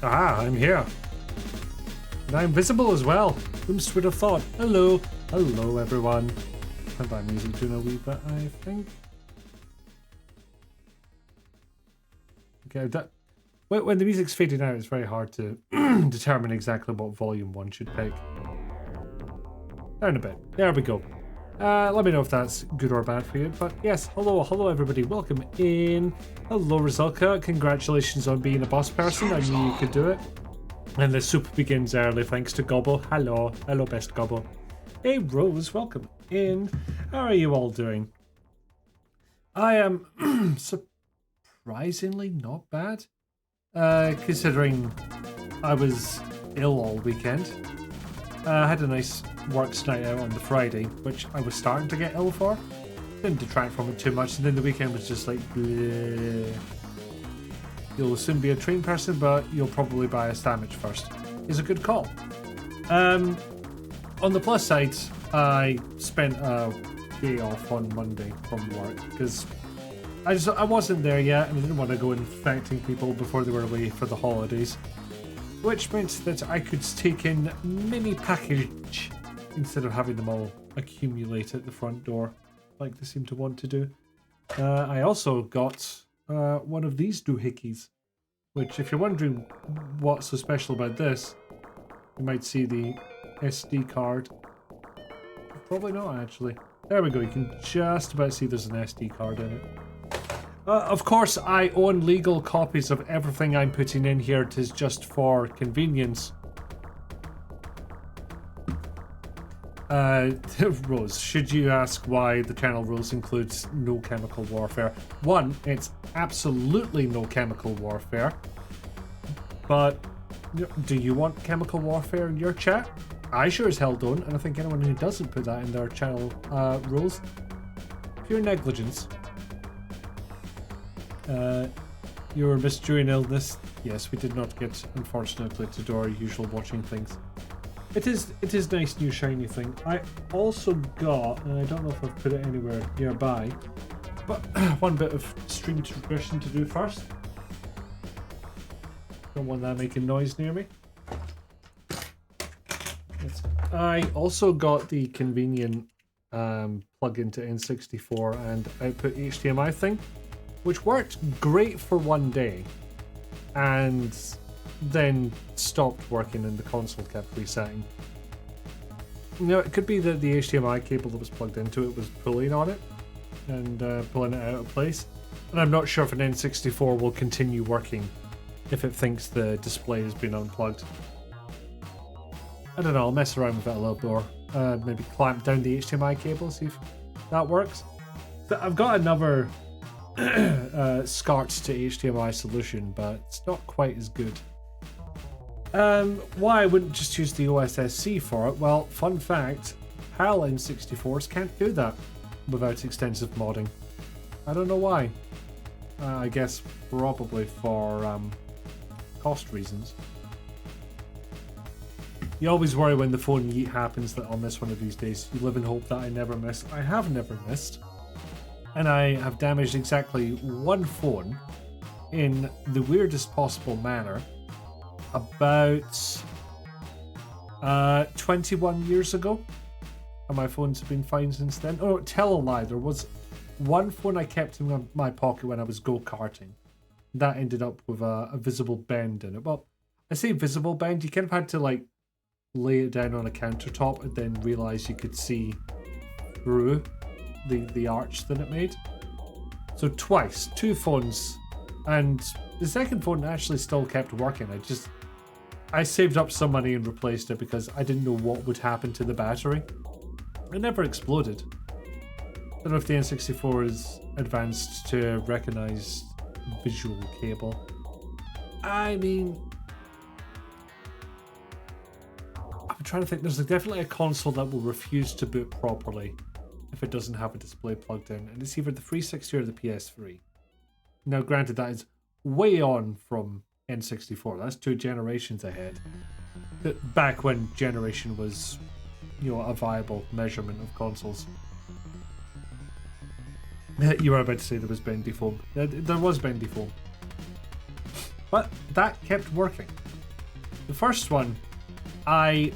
Ah, I'm here. And I'm visible as well. Who would have thought? Hello. Hello, everyone. Have that music doing a wee bit, I think. Okay, when the music's fading out, it's very hard to determine exactly what volume one should pick. Down a bit. There we go. Let me know if that's good or bad for you. But yes, hello everybody. Welcome in. Hello Rizalka. Congratulations on being a boss person. I knew you could do it. And the soup begins early thanks to Gobble. Hello best Gobble. Hey Rose, welcome in. How are you all doing? I am surprisingly not bad. Considering I was ill all weekend. I had a nice works night out on the Friday, which I was starting to get ill for. Didn't detract from it too much, and then the weekend was just like, bleh. You'll soon be a trained person, but you'll probably buy a sandwich first. Is a good call. On the plus side, I spent a day off on Monday from work because I wasn't there yet, and I didn't want to go infecting people before they were away for the holidays. Which meant that I could take in mini package instead of having them all accumulate at the front door like they seem to want to do. I also got one of these doohickeys, which if you're wondering what's so special about this, you might see the SD card. Probably not actually. There we go, you can just about see there's an SD card in it. Of course, I own legal copies of everything I'm putting in here. It is just for convenience. Rose, should you ask why the channel rules includes no chemical warfare? One, it's absolutely no chemical warfare. But do you want chemical warfare in your chat? I sure as hell don't, and I think anyone who doesn't put that in their channel rules, pure negligence. You were missed during illness. Yes, we did not get, unfortunately, to do our usual watching things. It is nice new shiny thing. I also got, and I don't know if I've put it anywhere nearby, but one bit of stream progression to do first. Don't want that making noise near me. Yes. I also got the convenient plug into N64 and output HDMI thing, which worked great for one day and then stopped working and the console kept resetting. It could be that the HDMI cable that was plugged into it was pulling on it and pulling it out of place. And I'm not sure if an N64 will continue working if it thinks the display has been unplugged. I don't know, I'll mess around with it a little more. Maybe clamp down the HDMI cable, see if that works. I've got another SCART to HDMI solution, but it's not quite as good. Why I wouldn't just use the OSSC for it? Well, fun fact, PAL N64s can't do that without extensive modding. I don't know why. I guess probably for cost reasons. You always worry when the phone yeet happens that I'll miss one of these days. You live in hope that I never miss. I have never missed. And I have damaged exactly one phone in the weirdest possible manner. about 21 years ago. And my phones have been fine since then. Oh, tell a lie. There was one phone I kept in my pocket when I was go-karting. That ended up with a visible bend in it. Well, I say visible bend. You kind of had to like lay it down on a countertop and then realize you could see through the arch that it made. So twice, 2 phones, and the second phone actually still kept working. I saved up some money and replaced it because I didn't know what would happen to the battery. It never exploded. I don't know if the N64 is advanced to recognize visual cable. I mean, I'm trying to think. There's definitely a console that will refuse to boot properly if it doesn't have a display plugged in, and it's either the 360 or the PS3. Now, granted, that is way on from N64. That's 2 generations ahead. Back when generation was, a viable measurement of consoles. You were about to say there was bendy foam. There was bendy foam. But that kept working. The first one, I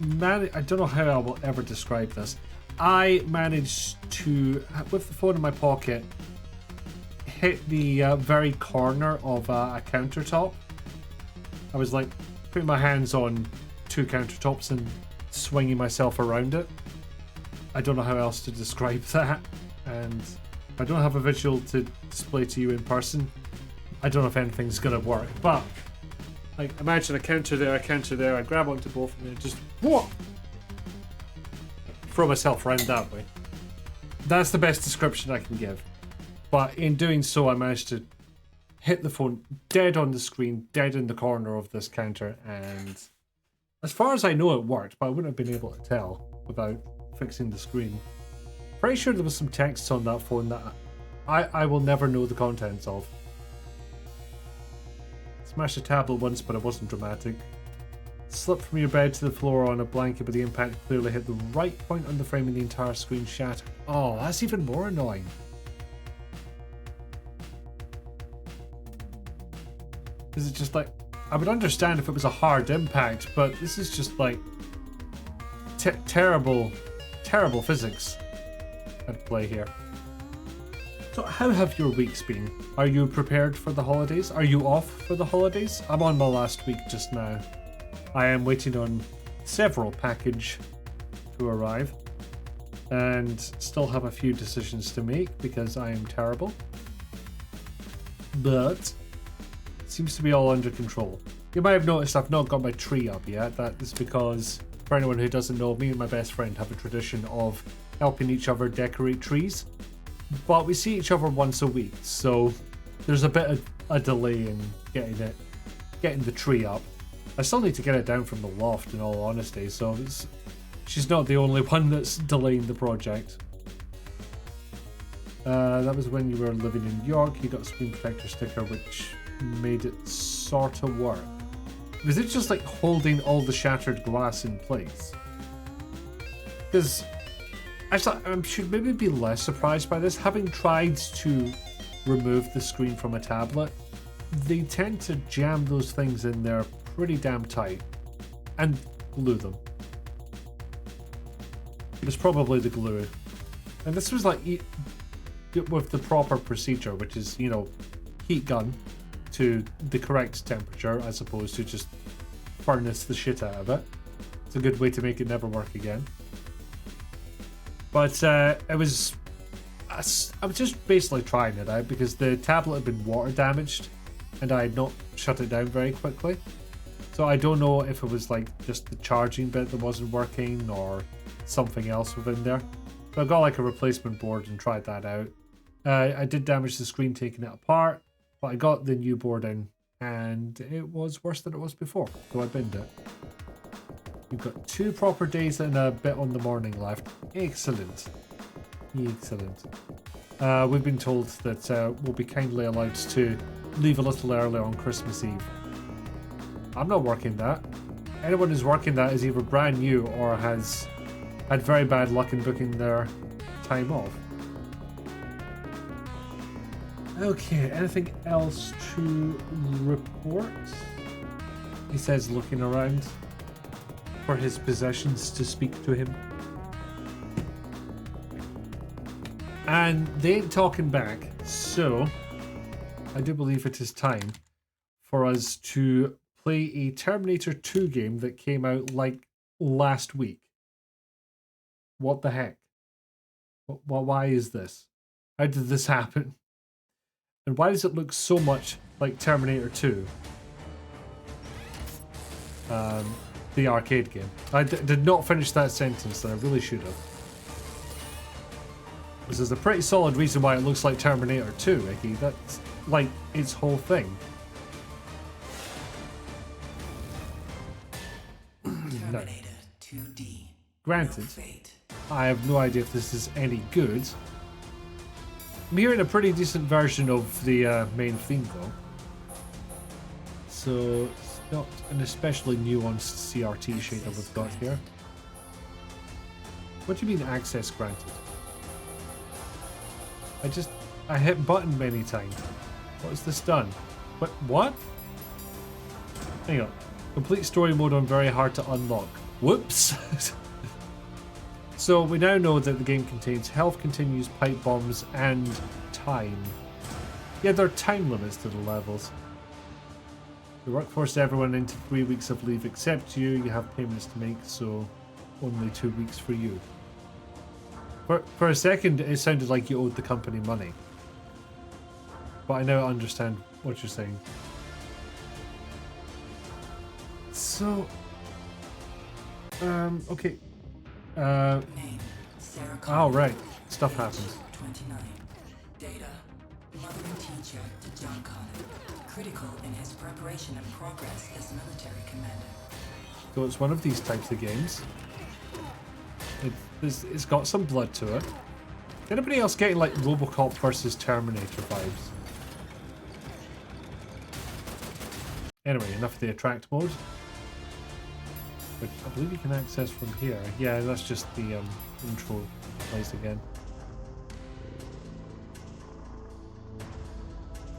don't know how I will ever describe this. I managed to, with the phone in my pocket, hit the very corner of a countertop. I was like putting my hands on 2 countertops and swinging myself around it. I don't know how else to describe that, and I don't have a visual to display to you in person. I don't know if anything's gonna work, but like imagine a counter there, I grab onto both and then just whoa, throw myself around that way. That's the best description I can give. But in doing so, I managed to hit the phone dead on the screen, dead in the corner of this counter, and as far as I know it worked, but I wouldn't have been able to tell without fixing the screen. Pretty sure there was some texts on that phone that I will never know the contents of. Smashed a tablet once, but it wasn't dramatic. Slipped from your bed to the floor on a blanket, but the impact clearly hit the right point on the frame and the entire screen shattered. Oh, that's even more annoying. Is it just like, I would understand if it was a hard impact, but this is just like terrible physics at play here. So how have your weeks been? Are you prepared for the holidays? Are you off for the holidays? I'm on my last week just now. I am waiting on several packages to arrive and still have a few decisions to make because I am terrible. But it seems to be all under control. You might have noticed I've not got my tree up yet. That is because, for anyone who doesn't know, me and my best friend have a tradition of helping each other decorate trees. But we see each other once a week, so there's a bit of a delay in getting the tree up. I still need to get it down from the loft, in all honesty, so she's not the only one that's delaying the project. That was when you were living in New York. You got a screen protector sticker, which made it sort of work. Was it just like holding all the shattered glass in place? Because actually, I should maybe be less surprised by this. Having tried to remove the screen from a tablet, they tend to jam those things in there pretty damn tight and glue them. It was probably the glue. And this was like with the proper procedure, which is, heat gun to the correct temperature as opposed to just furnace the shit out of it. It's a good way to make it never work again. But I was just basically trying it out because the tablet had been water damaged and I had not shut it down very quickly. So I don't know if it was like just the charging bit that wasn't working or something else within there. So I got like a replacement board and tried that out. I did damage the screen taking it apart, but I got the new board in and it was worse than it was before, so I binned it. You've got 2 proper days and a bit on the morning left. Excellent. Excellent. We've been told that we'll be kindly allowed to leave a little early on Christmas Eve. I'm not working that. Anyone who's working that is either brand new or has had very bad luck in booking their time off. Okay, anything else to report? He says, looking around for his possessions to speak to him. And they ain't talking back, so I do believe it is time for us to play a Terminator 2 game that came out like last week. What the heck? Why is this? How did this happen? And why does it look so much like Terminator 2? The arcade game. I did not finish that sentence, and I really should have. This is a pretty solid reason why it looks like Terminator 2, Ricky. That's like its whole thing. Terminator 2D. Granted, I have no idea if this is any good. I'm hearing a pretty decent version of the main theme though. So it's not an especially nuanced CRT shader we've got here. What do you mean access granted? I hit button many times. What has this done? What? Hang on. Complete story mode on very hard to unlock. Whoops. So we now know that the game contains health continues, pipe bombs, and time. Yeah, there are time limits to the levels. The workforce everyone into 3 weeks of leave except you. You have payments to make, so only 2 weeks for you. For a second, it sounded like you owed the company money. But I now understand what you're saying. So, okay. Oh, right. Stuff happens. 29. Data. Mother and teacher to John Connor. Critical in his preparation and progress as military commander. So it's one of these types of games. It's got some blood to it. Anybody else getting like Robocop versus Terminator vibes? Anyway, enough of the attract mode. Which I believe you can access from here. Yeah, that's just the intro place again.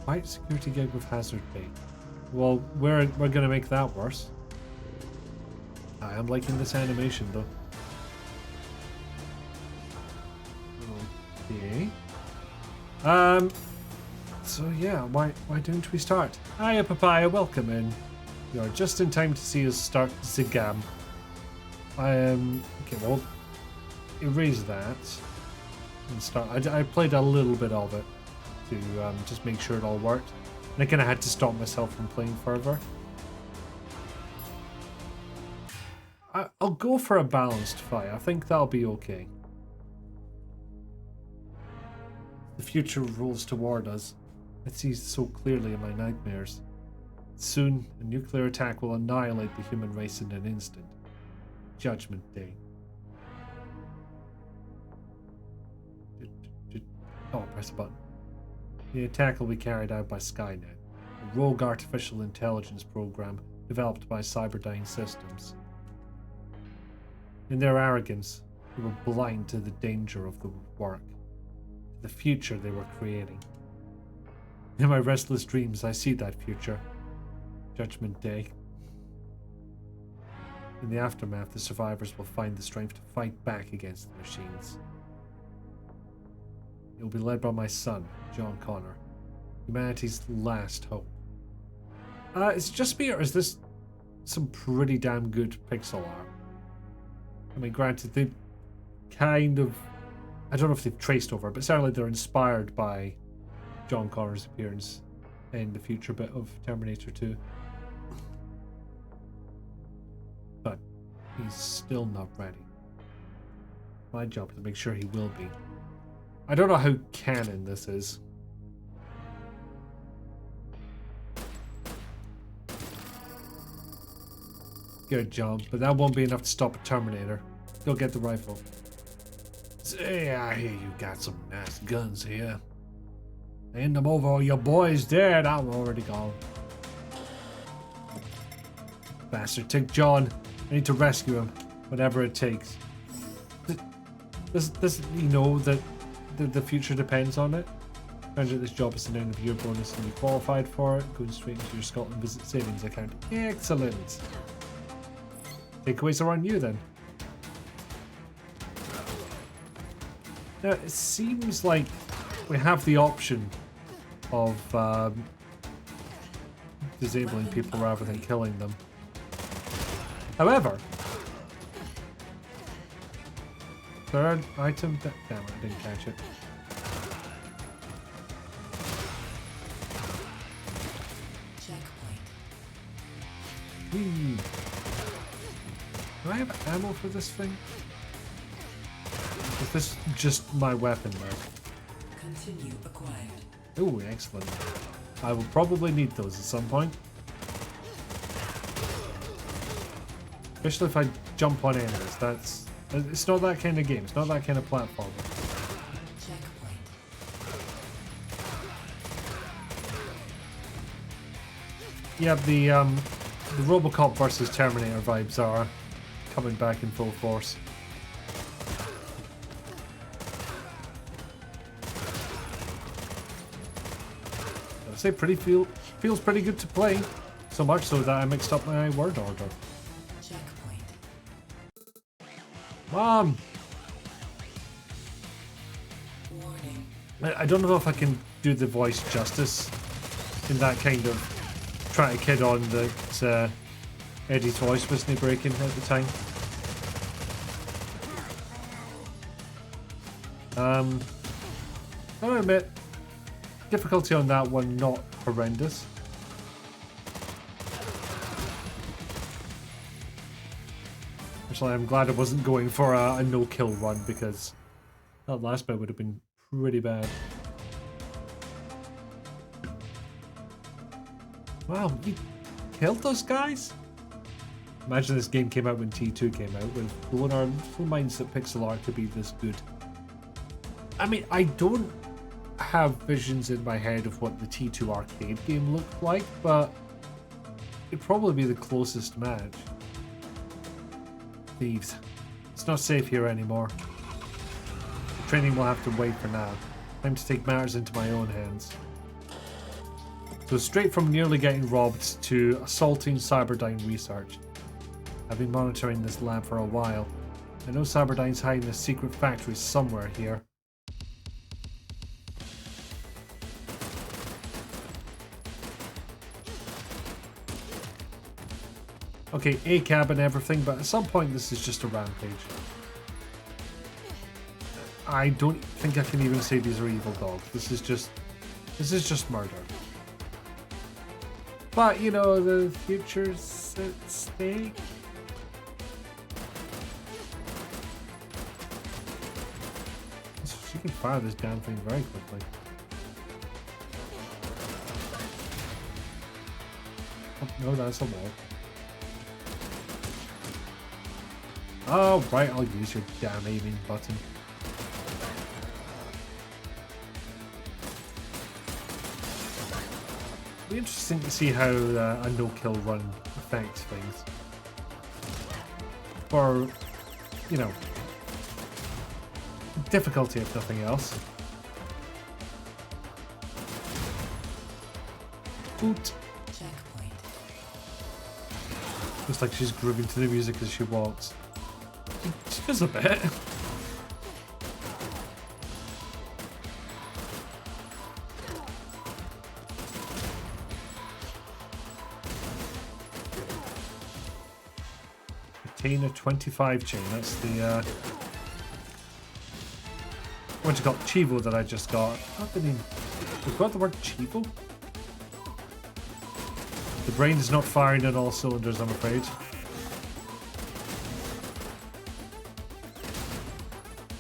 White security gig with hazard bait. Well, we're gonna make that worse. I am liking this animation though. Okay. So yeah, why don't we start? Hiya Papaya, welcome in. You're just in time to see us start Zigam. Okay, well, erase that and start. I played a little bit of it to just make sure it all worked, and I kind of had to stop myself from playing further. I'll go for a balanced fight. I think that'll be okay. The future rolls toward us. I see so clearly in my nightmares. Soon, a nuclear attack will annihilate the human race in an instant. Judgment Day. Oh, press a button. The attack will be carried out by Skynet, a rogue artificial intelligence program developed by Cyberdyne Systems. In their arrogance, they were blind to the danger of the work, to the future they were creating. In my restless dreams, I see that future. Judgment Day. In the aftermath, the survivors will find the strength to fight back against the machines. It will be led by my son, John Connor, humanity's last hope. Is it just me, or is this some pretty damn good pixel art? I mean, granted, they kind of... I don't know if they've traced over, but certainly they're inspired by John Connor's appearance in the future bit of Terminator 2. But he's still not ready. My job is to make sure he will be. I don't know how canon this is. Good job, but that won't be enough to stop a Terminator. Go get the rifle. Say, I hear you got some nice guns here. Hand them over, your boy's dead. I'm already gone. Bastard, take John. I need to rescue him, whatever it takes. Does he know that the future depends on it? Turns out this job is an end of year bonus and you qualified for it. Going straight into your Scotland Visit savings account. Excellent. Takeaways are on you then. Now it seems like we have the option of disabling people rather than killing them. However, third item. Damn it, I didn't catch it. Whee. Do I have ammo for this thing? Is this just my weapon now? Continue acquired. Oh, excellent. I will probably need those at some point. Especially if I jump on enemies. That's... It's not that kind of game. It's not that kind of platform. Checkpoint. Yeah, the RoboCop versus Terminator vibes are coming back in full force. I'd say feels pretty good to play. So much so that I mixed up my word order. Checkpoint. Mom! Warning. I don't know if I can do the voice justice in that kind of try to kid on that Eddie's voice wasn't breaking at the time. I'll admit, difficulty on that one not horrendous. Actually, I'm glad I wasn't going for a no-kill run because that last bit would have been pretty bad. Wow, you killed those guys? Imagine this game came out when T2 came out, with blown our little minds that pixel art could be this good. I mean, I don't have visions in my head of what the T2 arcade game looked like, but it'd probably be the closest match. Thieves. It's not safe here anymore. The training will have to wait for now. Time to take matters into my own hands. So straight from nearly getting robbed to assaulting Cyberdyne research. I've been monitoring this lab for a while. I know Cyberdyne's hiding a secret factory somewhere here. Okay, a cab and everything, but at some point this is just a rampage. I don't think I can even say these are evil dogs. This is just murder. But, you know, the future's at stake. She can fire this damn thing very quickly. Oh, no, that's a wall. Oh, right, I'll use your damn aiming button. It'll be interesting to see how a no-kill run affects things. For, you know, difficulty if nothing else. Boot. Checkpoint. Looks like she's grooving to the music as she walks. She does a bit. Attain a 25 chain. That's the what you call it, Chivo that I just got. Not the name. We've got the word Chivo. The brain is not firing on all cylinders, I'm afraid.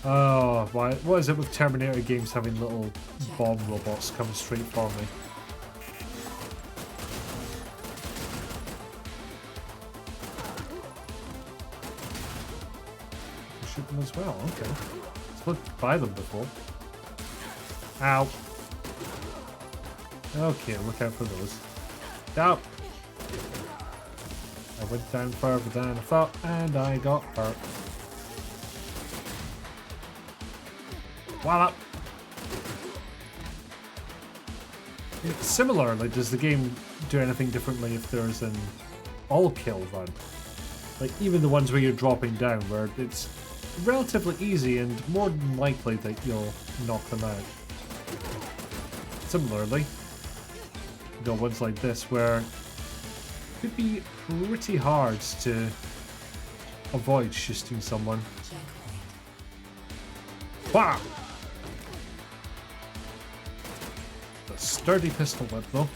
Oh, why? What is it with Terminator games having little bomb robots coming straight for me? Shoot them as well, okay. I've looked by them before. Ow. Okay, look out for those. Ow! I went down further than I thought, and I got hurt. Voila! Similarly, does the game do anything differently if there's an all-kill run? Like, even the ones where you're dropping down, where it's relatively easy and more than likely that you'll knock them out. Similarly, you know, ones like this where it could be pretty hard to avoid shooting someone. Wow! A sturdy pistol whip, though.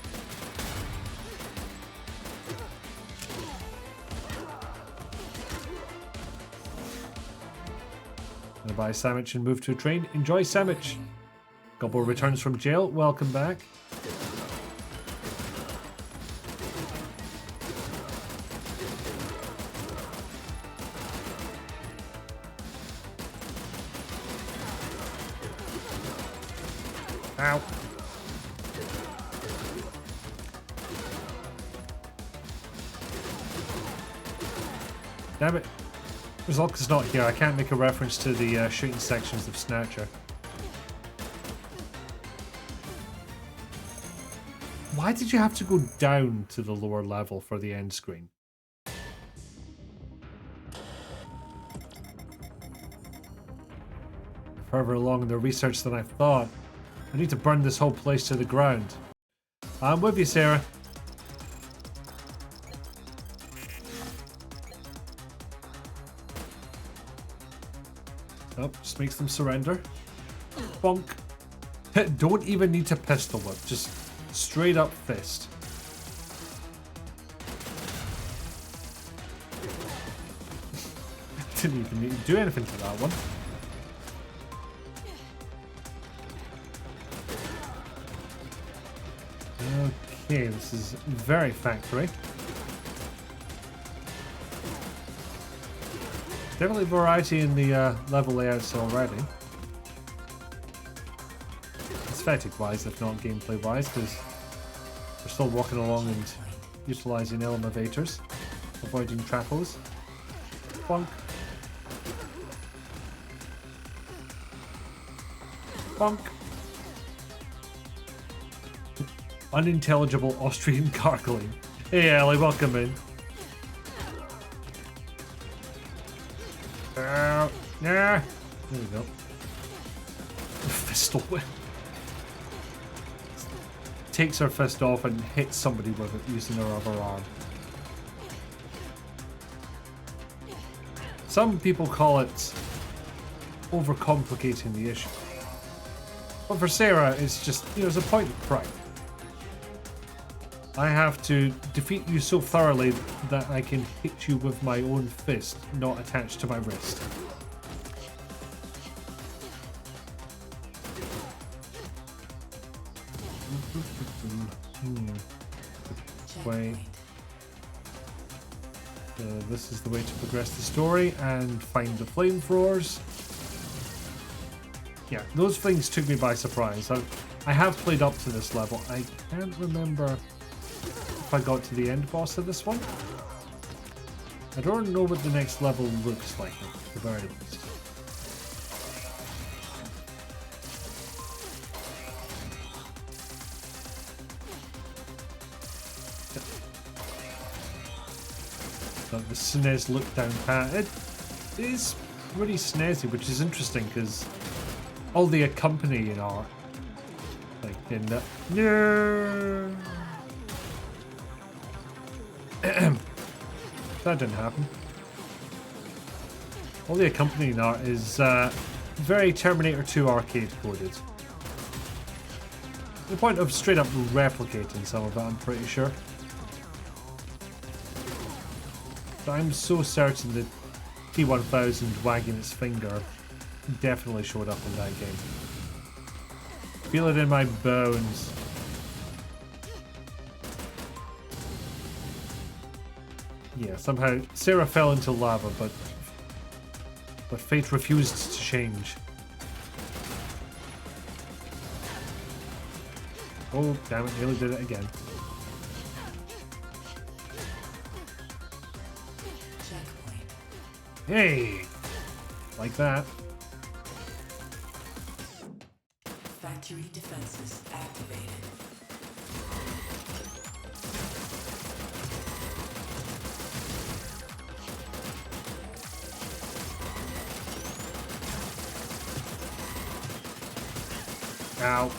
Gonna buy a sandwich and move to a train. Enjoy sandwich. Gobble returns from jail. Welcome back. Ow. Damn it. Rizalka's not here. I can't make a reference to the shooting sections of Snatcher. Why did you have to go down to the lower level for the end screen? Further along in their research than I thought. I need to burn this whole place to the ground. I'm with you, Sarah. Oh, just makes them surrender. Bonk. Don't even need to pistol whip, just straight up fist. Didn't even need to do anything to that one. Okay, this is very factory. Definitely variety in the level layouts already. Aesthetic-wise, if not gameplay-wise, because we're still walking along and utilising elevators, avoiding trappos. Bonk. Bonk. Unintelligible Austrian gargling. Hey Ellie, welcome in. Yeah. There we go. Fistal whip. Takes her fist off and hits somebody with it using her other arm. Some people call it overcomplicating the issue. But for Sarah, it's just, you know, it's a point of pride. I have to defeat you so thoroughly that I can hit you with my own fist, not attached to my wrist. Way. This is the way to progress the story and find the flamethrowers. Yeah, those things took me by surprise. I have played up to this level. I can't remember if I got to the end boss of this one. I don't know what the next level looks like, at the very least. But the SNES look down pat. It is pretty snazzy, which is interesting because all the accompanying art, like in the no, that didn't happen. All the accompanying art is very Terminator 2 arcade coded. The point of straight up replicating some of it, I'm pretty sure. I'm so certain that T-1000 wagging its finger definitely showed up in that game. Feel it in my bones. Yeah, somehow Sarah fell into lava, but fate refused to change. Oh, damn it, nearly did it again. Hey! Like that. Factory defenses activated. Ow.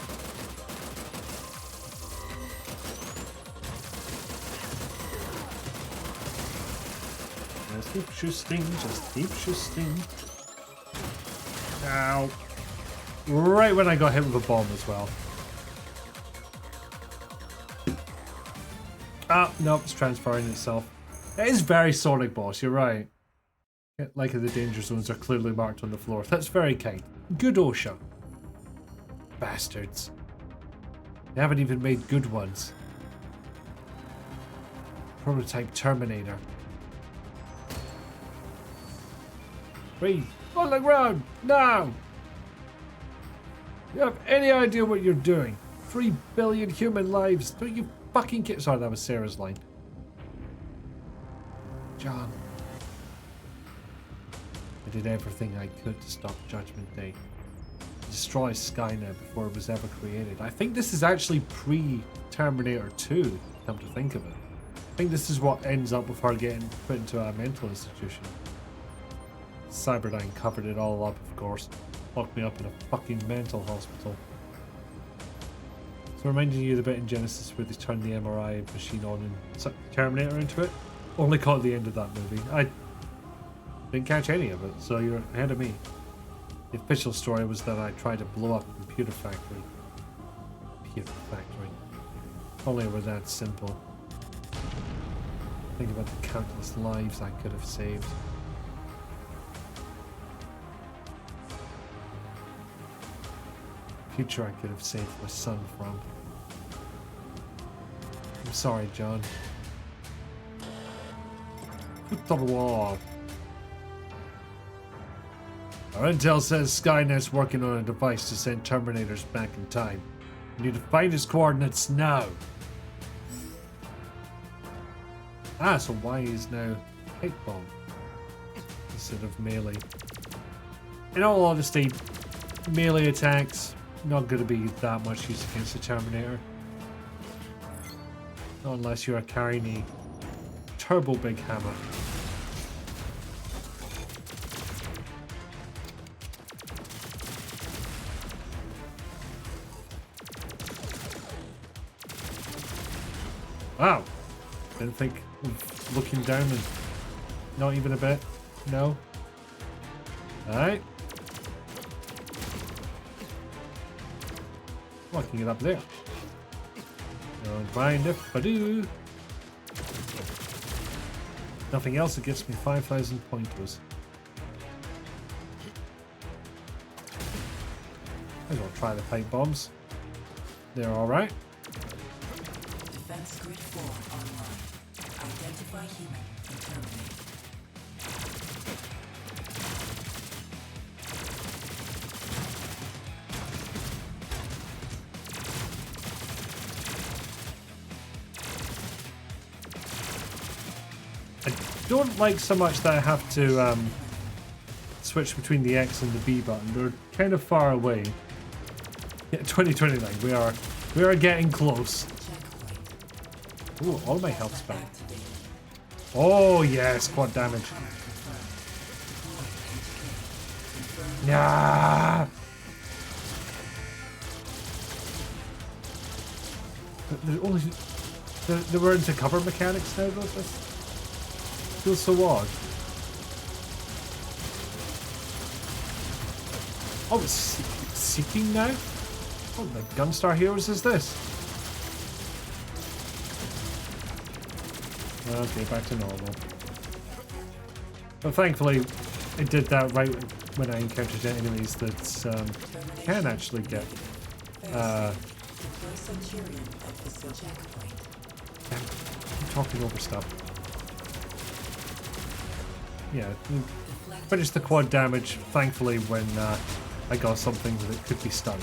Just keep shooting, just keep shooting. Ow. Right when I got hit with a bomb as well. Ah, nope, it's transferring itself. It is very Sonic, boss, you're right. Like the danger zones are clearly marked on the floor. That's very kind. Good OSHA. Bastards. They haven't even made good ones. Prototype Terminator. Freeze! On the ground! Now! You have any idea what you're doing? 3 billion human lives! Don't you fucking care? Sorry, that was Sarah's line. John. I did everything I could to stop Judgment Day. Destroy Skynet before it was ever created. I think this is actually pre-Terminator 2, come to think of it. I think this is what ends up with her getting put into a mental institution. Cyberdyne covered it all up, of course. Locked me up in a fucking mental hospital. So reminding you of the bit in Genesis where they turned the MRI machine on and sucked the Terminator into it? Only caught the end of that movie. I didn't catch any of it, so you're ahead of me. The official story was that I tried to blow up a computer factory. Computer factory. If only it were that simple. Think about the countless lives I could have saved. Future I could have saved my son from. I'm sorry, John. Put the wall. Our intel says Skynet's working on a device to send Terminators back in time. We need to find his coordinates now. Ah, so Y is now hate bomb instead of melee. In all honesty, melee attacks not going to be that much use against the Terminator. Not unless you are carrying a turbo big hammer. Wow. Didn't think of looking down and not even a bit. No. Alright. Oh, I can get up there. Don't mind if I do. Nothing else that gets me 5,000 pointers. I don't try the pipe bombs. They're alright. Defense grid 4 online. Identify human and terminate. I don't like so much that I have to switch between the X and the B button. They're kind of far away. Yeah, 2029. We are getting close. Ooh, all my health's back. Oh yes, quad damage. Yeah. There were into cover mechanics now, though. This feels so odd. Oh, it's seeking now? What the Gunstar Heroes is this? Okay, back to normal. But thankfully, it did that right when I encountered enemies that can actually get. I'm talking over stuff. Yeah, finished the quad damage, thankfully, when I got something that could be stunned.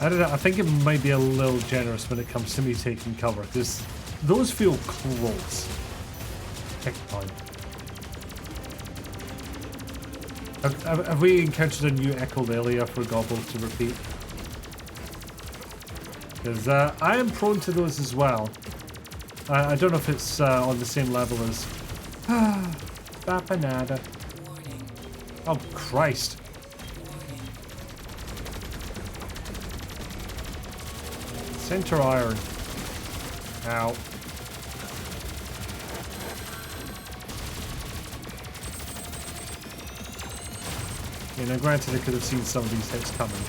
I don't know, I think it might be a little generous when it comes to me taking cover, because those feel close. Checkpoint. Have we encountered a new echolalia for Gobble to repeat? Because I am prone to those as well. I don't know if it's on the same level as... Bapanada. Oh, Christ. Center iron. Ow. You know, granted, I could have seen some of these hits coming.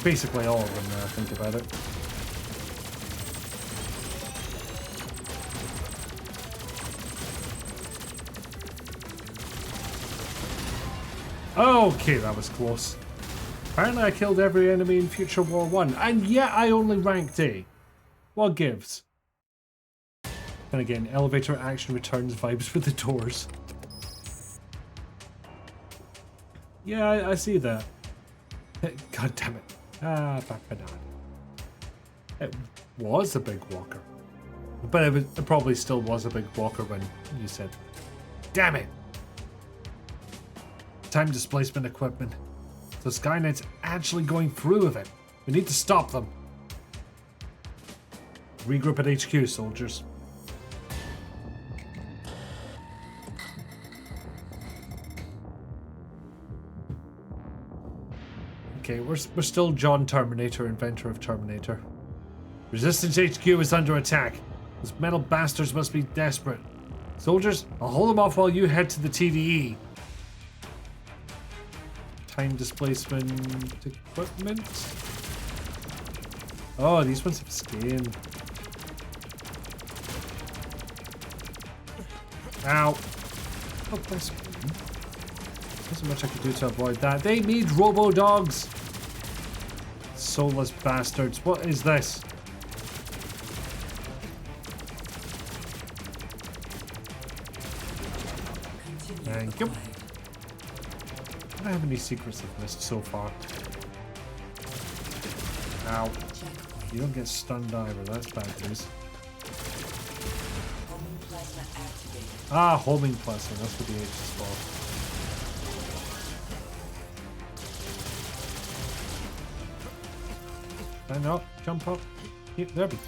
Basically all of them, now I think about it. Okay, that was close. Apparently I killed every enemy in Future War 1, and yet I only ranked A. What gives? And again, elevator action returns vibes with the doors. Yeah, I see that. God damn it. Back banana. It was a big walker. But it probably still was a big walker when you said, damn it! Time displacement equipment. So Skynet's actually going through with it. We need to stop them. Regroup at HQ, soldiers. Okay, we're still John Terminator, inventor of Terminator. Resistance HQ is under attack. Those metal bastards must be desperate. Soldiers, I'll hold them off while you head to the TDE. Time displacement equipment. Oh, these ones have skin. Ow. Oh, bless me. There's much I can do to avoid that. They need robo-dogs! Soulless bastards. What is this? Thank you. I don't have any secrets I've missed so far. Ow. You don't get stunned either. That's bad news. Ah, homing plasma. That's what the H is for. Stand up, jump up. Yep, there we go.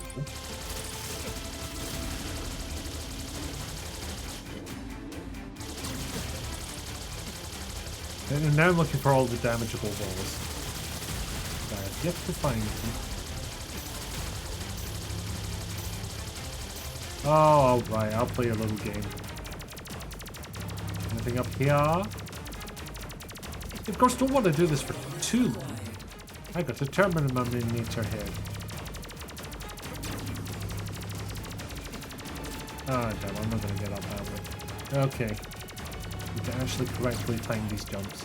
And now I'm looking for all the damageable balls. I've yet to find them. Oh, right, I'll play a little game. Anything up here? Of course, don't want to do this for too long. I got a Terminator head. Ah, damn, I'm not gonna get up that way. Okay. Need to actually correctly time these jumps.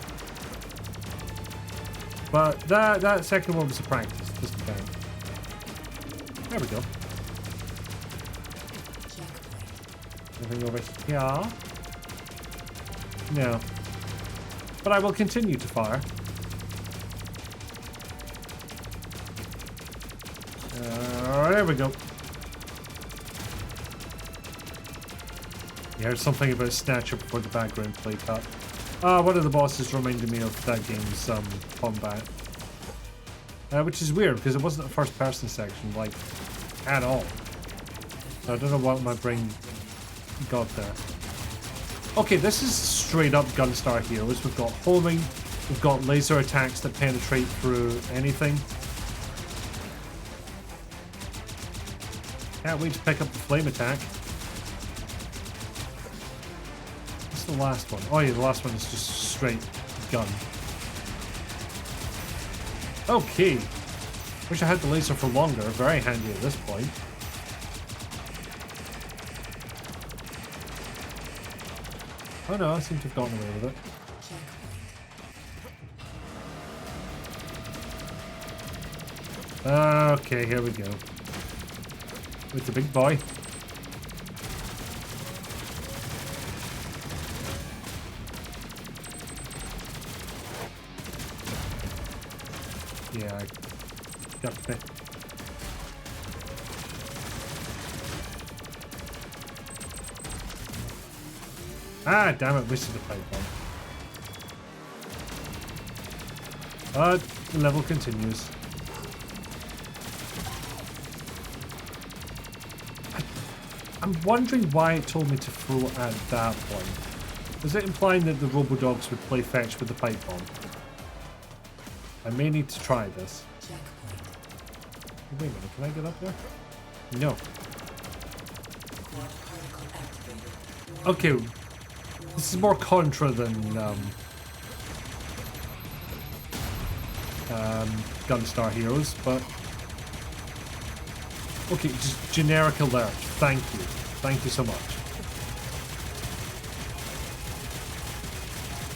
But that second one was a practice, just to count. There we go. Anything over here? No. But I will continue to fire. There we go. You heard something about Snatcher before the background play cut. One of the bosses reminded me of that game's combat. Which is weird, because it wasn't a first-person section, like, at all. So I don't know what my brain got there. Okay, this is straight up Gunstar Heroes. We've got homing, we've got laser attacks that penetrate through anything. Can't wait to pick up the flame attack. What's the last one? Oh yeah, the last one is just straight gun. Okay. Wish I had the laser for longer. Very handy at this point. Oh no, I seem to have gotten away with it. Okay, here we go. With the big boy. Yeah, I got it. Ah, damn it, wasted the pipe bomb. But the level continues. I'm wondering why it told me to throw at that point. Was it implying that the Robodogs would play fetch with the pipe bomb? I may need to try this. Wait a minute, can I get up there? No. Okay, this is more Contra than Gunstar Heroes, but okay, just generic alert. Thank you so much.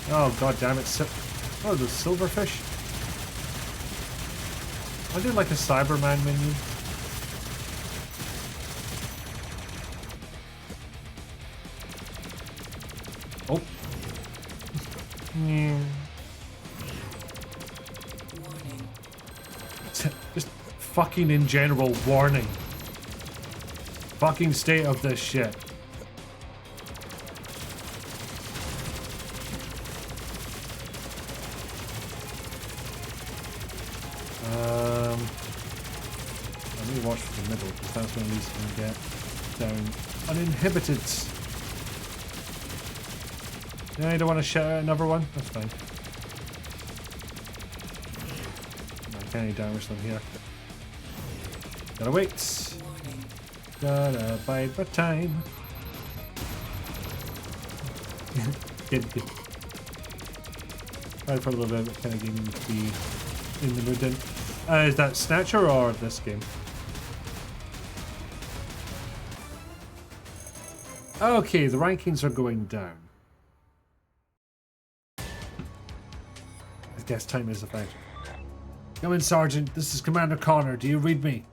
Oh god damn it! Oh, the silverfish. I did like a Cyberman minion. Oh. Yeah. Warning. Just fucking in general warning. Fucking state of this shit. Let me watch for the middle because that's when we can get down uninhibited. Yeah, I don't want to shout out another one. That's fine. I can't damage them here. Gotta wait. Gotta bide for time. Good. Tried for a little bit, kind of getting to be in the mood then. Is that Snatcher or this game? Okay, the rankings are going down. I guess time is a factor. Come in, Sergeant. This is Commander Connor. Do you read me?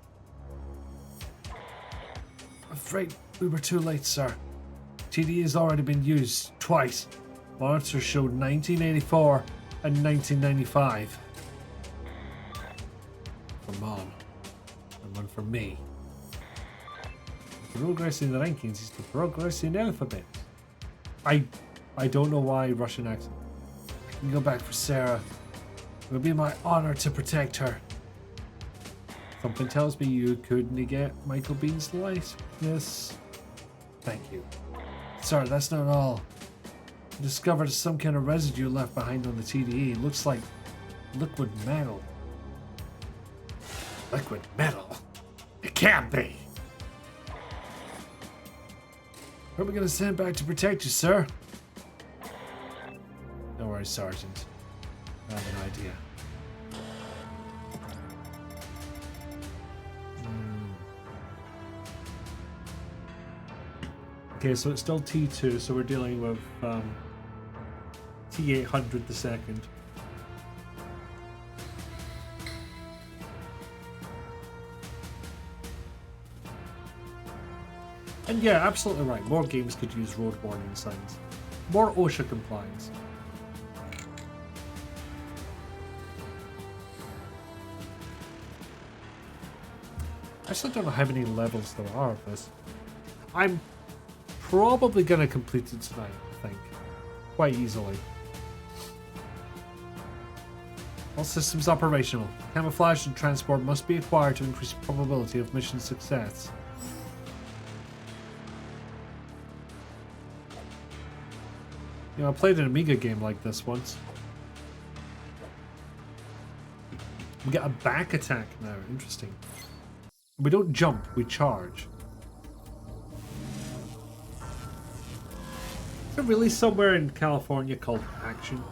Afraid we were too late, sir. TD has already been used twice. Monitors showed 1984 and 1995. For Mom. And one for me. Progressing the rankings is the progressing alphabet. I don't know why Russian accent. I can go back for Sarah. It would be my honor to protect her. Something tells me you couldn't get Michael Bean's likeness. Thank you. Sorry, that's not all. I discovered some kind of residue left behind on the TDE. It looks like liquid metal. Liquid metal? It can't be! Who are we going to send back to protect you, sir? No worries, Sergeant. I have an idea. Okay, so it's still T2, so we're dealing with T800 the second. And yeah, absolutely right. More games could use road warning signs. More OSHA compliance. I still don't know how many levels there are of this. I'm probably going to complete it tonight, I think. Quite easily. All systems operational. Camouflage and transport must be acquired to increase the probability of mission success. You know, I played an Amiga game like this once. We get a back attack now. Interesting. We don't jump, we charge. Is there really somewhere in California called Action?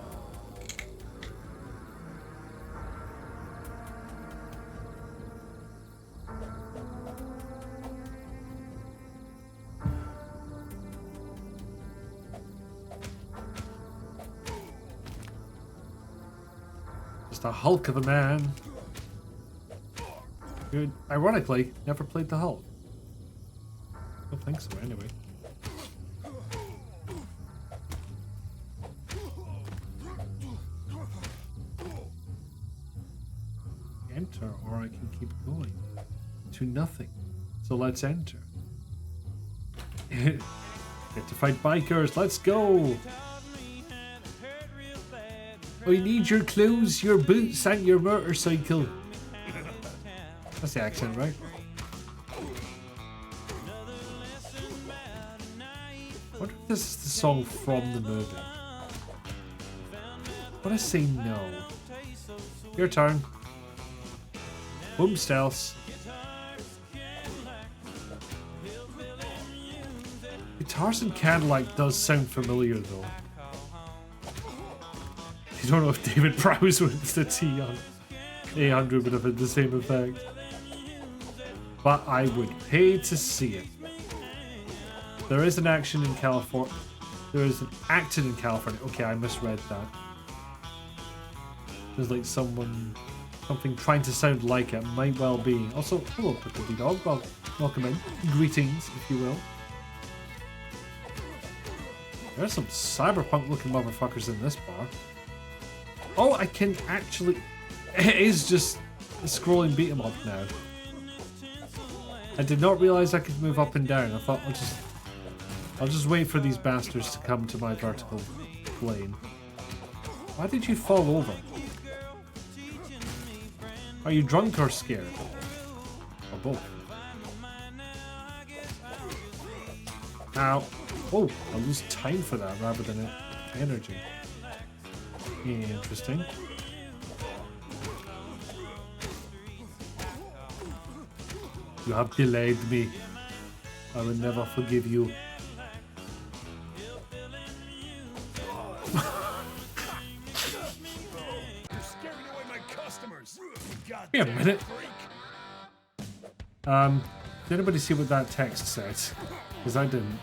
Just a hulk of a man. Good. Ironically, never played the Hulk. Don't think so, anyway. Enter, or I can keep going. To nothing. So let's enter. Get to fight bikers. Let's go. I need your clothes, your boots, and your motorcycle. That's the accent, right? I wonder if this is the song from the movie. I want to say no. Your turn. Boom stealth. Guitars and Candlelight does sound familiar though. You don't know if David Prowse with the T on 800 would have had the same effect. But I would pay to see it. There is an action in California. There is an acted in California. Okay, I misread that. There's like something trying to sound like it. Might well be. Also, hello, Pickle Dog. Well, welcome in. Greetings, if you will. There's some cyberpunk looking motherfuckers in this bar. Oh, I can actually... It is just a scrolling beat 'em up now. I did not realize I could move up and down. I thought I'll just wait for these bastards to come to my vertical plane. Why did you fall over? Are you drunk or scared? Or both? Ow. Oh, I lose time for that rather than energy. Interesting. You have delayed me. I will never forgive you. Wait a minute. Did anybody see what that text says? Because I didn't.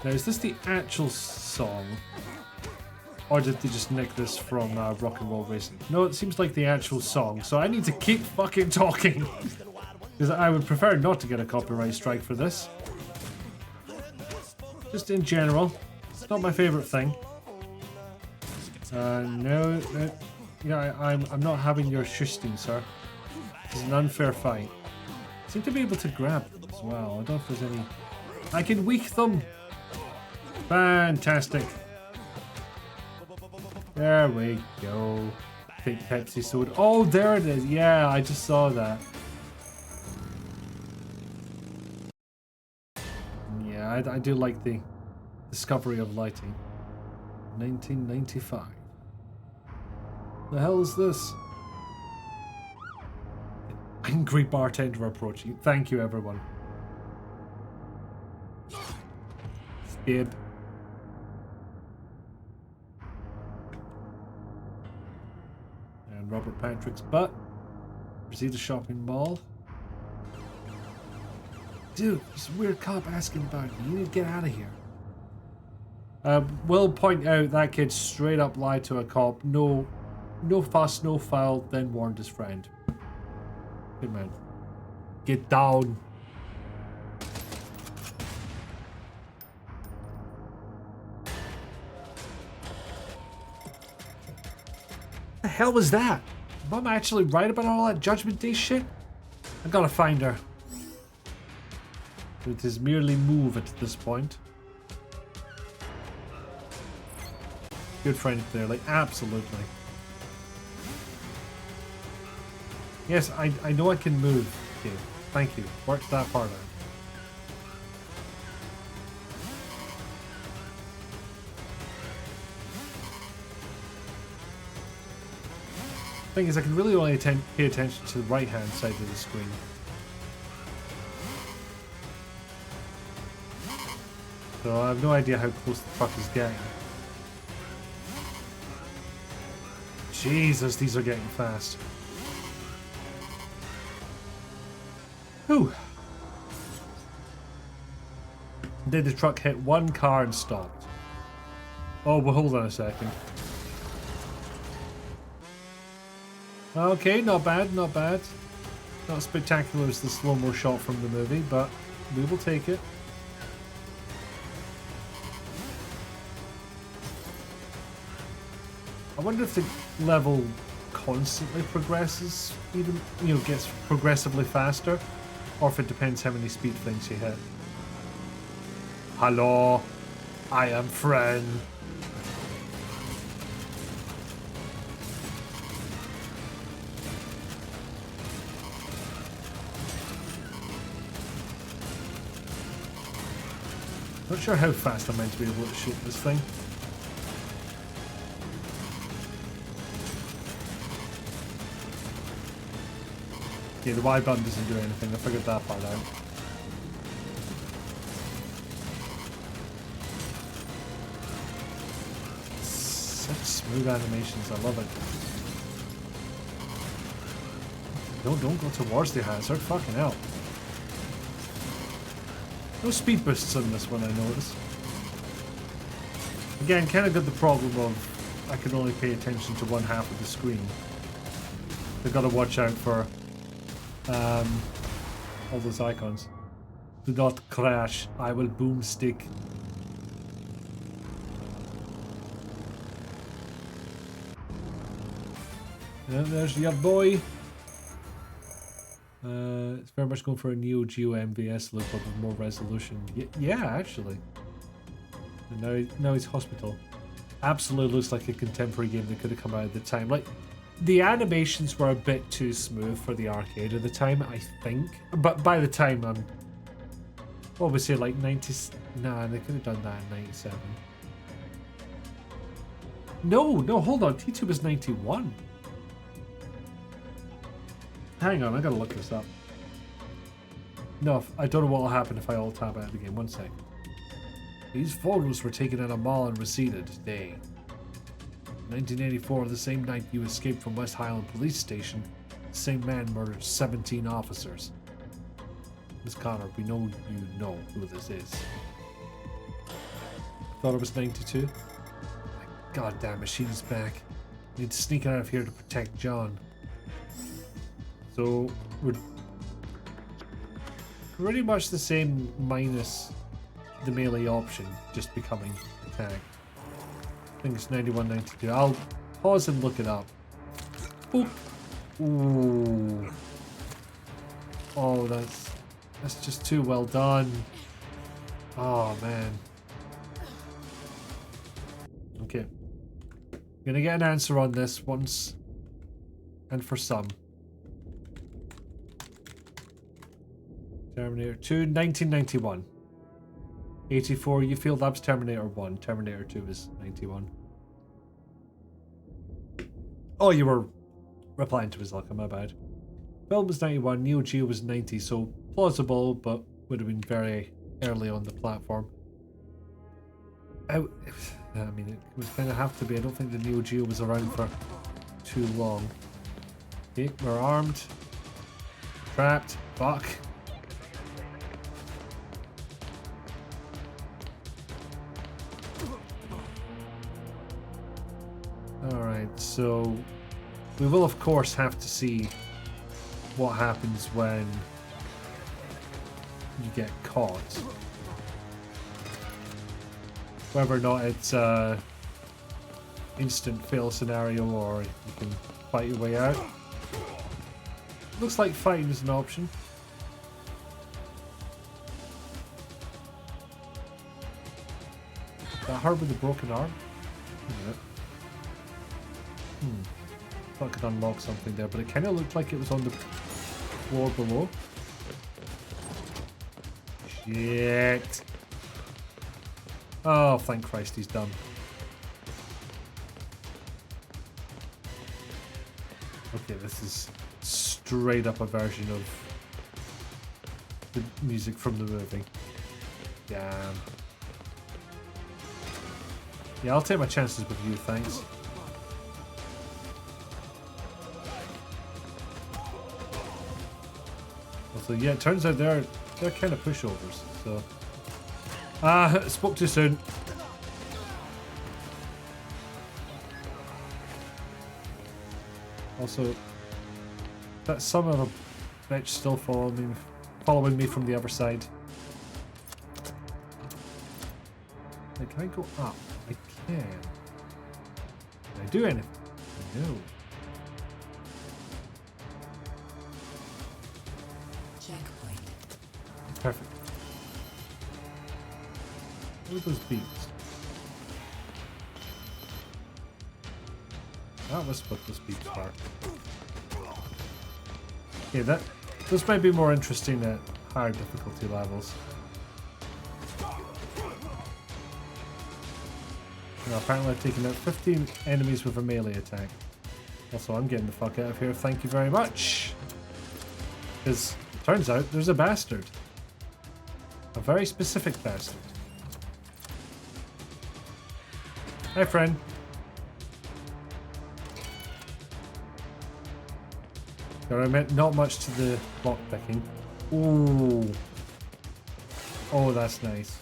Now, is this the actual song? Or did they just nick this from Rock and Roll Racing? No, it seems like the actual song, so I need to keep fucking talking. Because I would prefer not to get a copyright strike for this. Just in general. It's not my favourite thing. No. Yeah, I'm not having your shusting, sir. This is an unfair fight. I seem to be able to grab them as well. I don't know if there's any... I can weak them! Fantastic. There we go. Take Pepsi soda. Oh, there it is. Yeah, I just saw that. Yeah, I do like the discovery of lighting. 1995. The hell is this? Angry bartender approaching. Thank you, everyone. Skip. And Robert Patrick's butt. Proceed to shopping mall. Dude, this weird cop asking about you. You need to get out of here. Will point out that kid straight up lied to a cop. No fuss, no foul, then warned his friend. Good man. Get down. The hell was that? Am I actually right about all that Judgment Day shit? I gotta find her. It is merely move at this point. Good friend there, like absolutely. Yes, I know I can move. Okay, thank you. Worked that part out. Thing is, I can really only pay attention to the right-hand side of the screen. So I have no idea how close the fuck is getting. Jesus, these are getting fast. Whew. Did the truck hit one car and stopped? Oh, well, hold on a second. Okay, not bad, not bad. Not as spectacular as the slow-mo shot from the movie, but we will take it. I wonder if the level constantly progresses, even, you know, gets progressively faster. Or if it depends how many speed things you hit. Hello, I am friend. Not sure how fast I'm meant to be able to shoot this thing. Yeah, the Y button doesn't do anything. I figured that part out. Such smooth animations. I love it. No, don't go towards the hazard. Fucking hell. No speed boosts on this one, I notice. Again, kind of got the problem of I can only pay attention to one half of the screen. I've got to watch out for all those icons. Do not crash. I will boomstick. And there's your boy. It's very much going for a Neo Geo MVS look, but with more resolution. Yeah, actually. And now he's hospital. Absolutely looks like a contemporary game that could have come out at the time. Like, the animations were a bit too smooth for the arcade at the time, I think. But by the time I'm... What would we say, like 90s? Nah, they could have done that in 97. No, hold on. T2 was 91. Hang on, I gotta look this up. No, I don't know what will happen if I alt-tab out of the game. 1 sec. These photos were taken at a mall and receded. Day. 1984, the same night you escaped from West Highland Police Station, the same man murdered 17 officers. Miss Connor, we know you know who this is. Thought it was 92? My goddamn machine's back. Need to sneak out of here to protect John. So, we're pretty much the same minus the melee option, just becoming attack. I think it's 91, 92. I'll pause and look it up. Boop. Ooh. Oh, that's just too well done. Oh, man. Okay. I'm gonna get an answer on this once and for some. Terminator 2, 1991. 84, you feel Labs Terminator 1. Terminator 2 is 91. Oh, you were replying to his luck, my bad. Film was 91, Neo Geo was 90, so plausible, but would have been very early on the platform. I mean, it would kind of have to be. I don't think the Neo Geo was around for too long. Okay, we're armed. Trapped. Fuck. Alright, so we will of course have to see what happens when you get caught. Whether or not it's a instant fail scenario or you can fight your way out. Looks like fighting is an option. That her with the broken arm? Yeah. Thought I could unlock something there, but it kind of looked like it was on the floor below. Shit. Oh, thank Christ, he's done. Okay, this is straight up a version of the music from the movie. Damn. Yeah, I'll take my chances with you, thanks. So yeah, it turns out they're kind of pushovers, so... spoke too soon. Also, that son of a bitch still following me from the other side. Like, can I go up? I can. Can I do anything? No. Checkpoint Perfect. What are those beats? That was what those beats were. Okay, those might be more interesting at higher difficulty levels. Now, apparently I've taken out 15 enemies with a melee attack. Also, I'm getting the fuck out of here, thank you very much! Because, turns out, there's a bastard. A very specific bastard. Hi, friend. Gotta admit, not much to the block picking. Ooh. Oh, that's nice.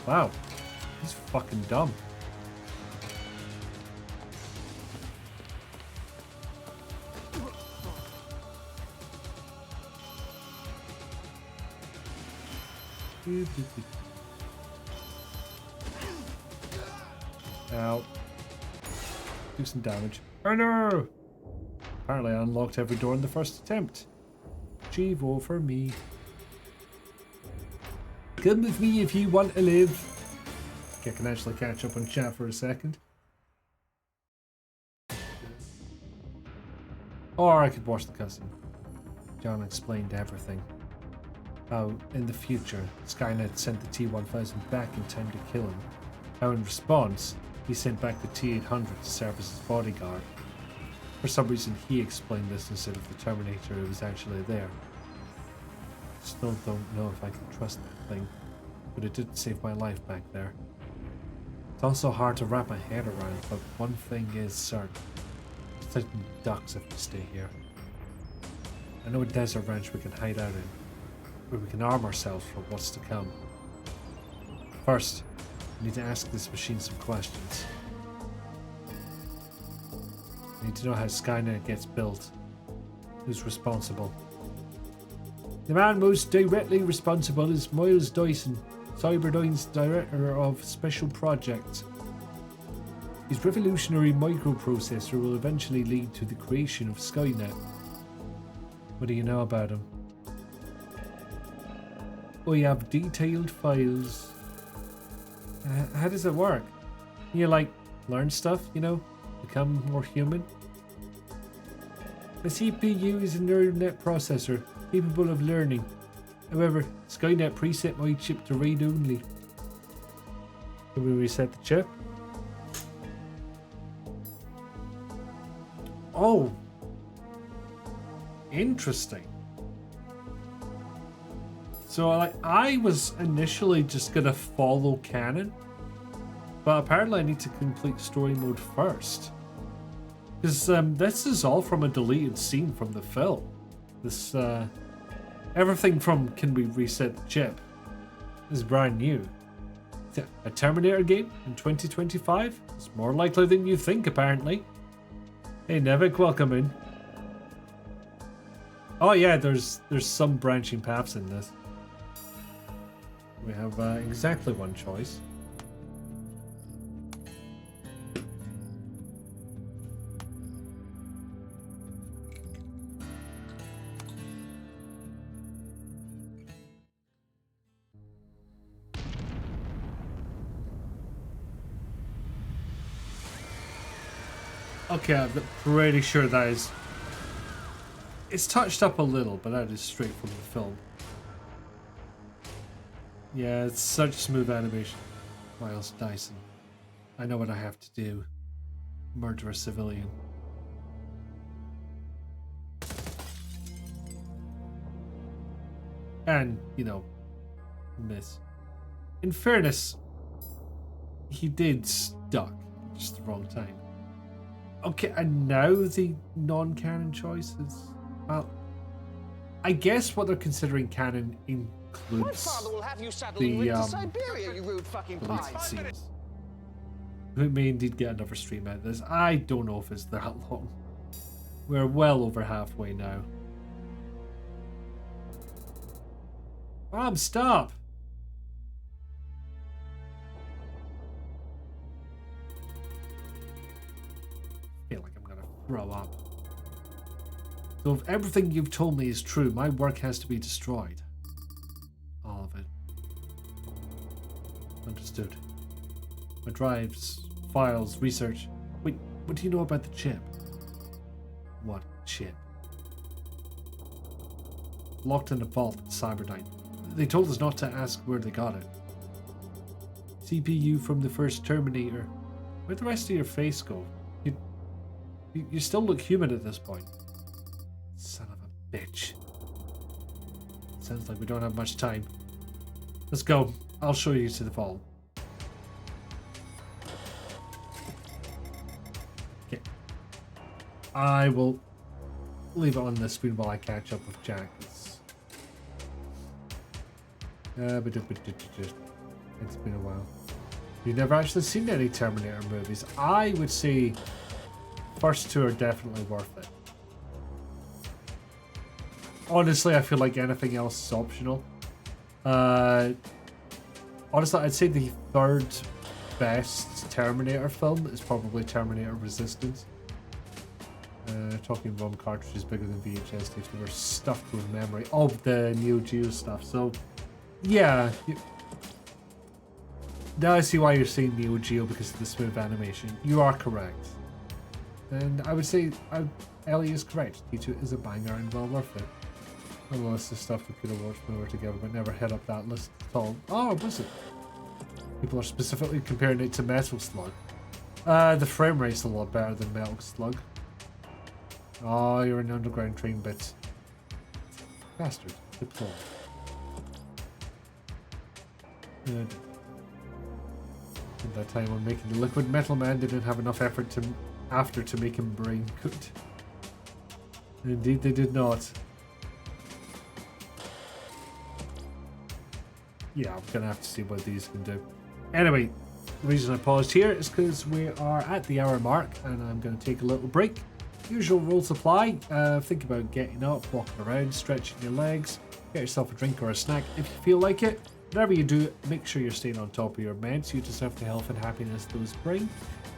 Wow. He's fucking dumb. Ow. Do some damage. Oh no! Apparently I unlocked every door in the first attempt. Chivo for me. Come with me if you want to live. Okay, I can actually catch up on chat for a second. Or I could watch the cutscene. John explained everything. How, in the future, Skynet sent the T-1000 back in time to kill him. How, in response, he sent back the T-800 to serve as his bodyguard. For some reason, he explained this instead of the Terminator who was actually there. Still don't know if I can trust that thing, but it did save my life back there. It's also hard to wrap my head around, but one thing is certain. Certain ducks have to stay here. I know a desert ranch we can hide out in, where we can arm ourselves for what's to come. First, we need to ask this machine some questions. We need to know how Skynet gets built. Who's responsible? The man most directly responsible is Miles Dyson, Cyberdyne's Director of Special Projects. His revolutionary microprocessor will eventually lead to the creation of Skynet. What do you know about him? We have detailed files. How does it work? You like learn stuff, you know? Become more human? The CPU is a neural net processor capable of learning. However, Skynet preset my chip to read only. Can we reset the chip? Oh! Interesting. So I was initially just gonna follow canon, but apparently I need to complete story mode first. Because this is all from a deleted scene from the film. This, everything from can we reset the chip is brand new. A Terminator game in 2025? It's more likely than you think, apparently. Hey Nevik, welcome in. Oh yeah, there's some branching paths in this. We have exactly one choice. Okay, I'm pretty sure that is... It's touched up a little, but that is straight from the film. Yeah, it's such smooth animation. Miles Dyson. I know what I have to do. Murder a civilian. And, you know, miss. In fairness, he did duck just the wrong time. Okay, and now the non-canon choices. Well, I guess what they're considering canon includes My father will have you the Siberia, you rude fucking deleted scenes. We may indeed get another stream out of this. I don't know if it's that long. We're well over halfway now. Mom, stop! I feel like I'm gonna throw up. So if everything you've told me is true, my work has to be destroyed. All of it. Understood. My drives, files, research. Wait, what do you know about the chip? What chip? Locked in a vault at Cyberdyne. They told us not to ask where they got it. CPU from the first Terminator. Where'd the rest of your face go? You still look human at this point. Son of a bitch. Sounds like we don't have much time. Let's go. I'll show you to the vault. Okay. I will leave it on the screen while I catch up with Jack. It's been a while. You've never actually seen any Terminator movies. I would say first two are definitely worth it. Honestly, I feel like anything else is optional. Honestly, I'd say the third best Terminator film is probably Terminator Resistance. Talking ROM cartridges bigger than VHS tapes. They were stuffed with memory of the Neo Geo stuff. So, yeah. Now I see why you're saying Neo Geo because of the smooth animation. You are correct. And I would say Ellie is correct. T2 is a banger and well worth it. A list of stuff we could have watched when we were together, but never hit up that list at all. Oh, was it? People are specifically comparing it to Metal Slug. The frame rate's a lot better than Metal Slug. Oh, you're an underground train bit. Bastard. Deploy. At that time when making the Liquid Metal Man, they didn't have enough effort to make him brain cooked. Indeed they did not. Yeah, I'm gonna have to see what these can do. Anyway, the reason I paused here is because we are at the hour mark and I'm gonna take a little break. Usual rules apply. Think about getting up, walking around, stretching your legs, get yourself a drink or a snack if you feel like it. Whatever you do, make sure you're staying on top of your meds. You deserve the health and happiness those bring.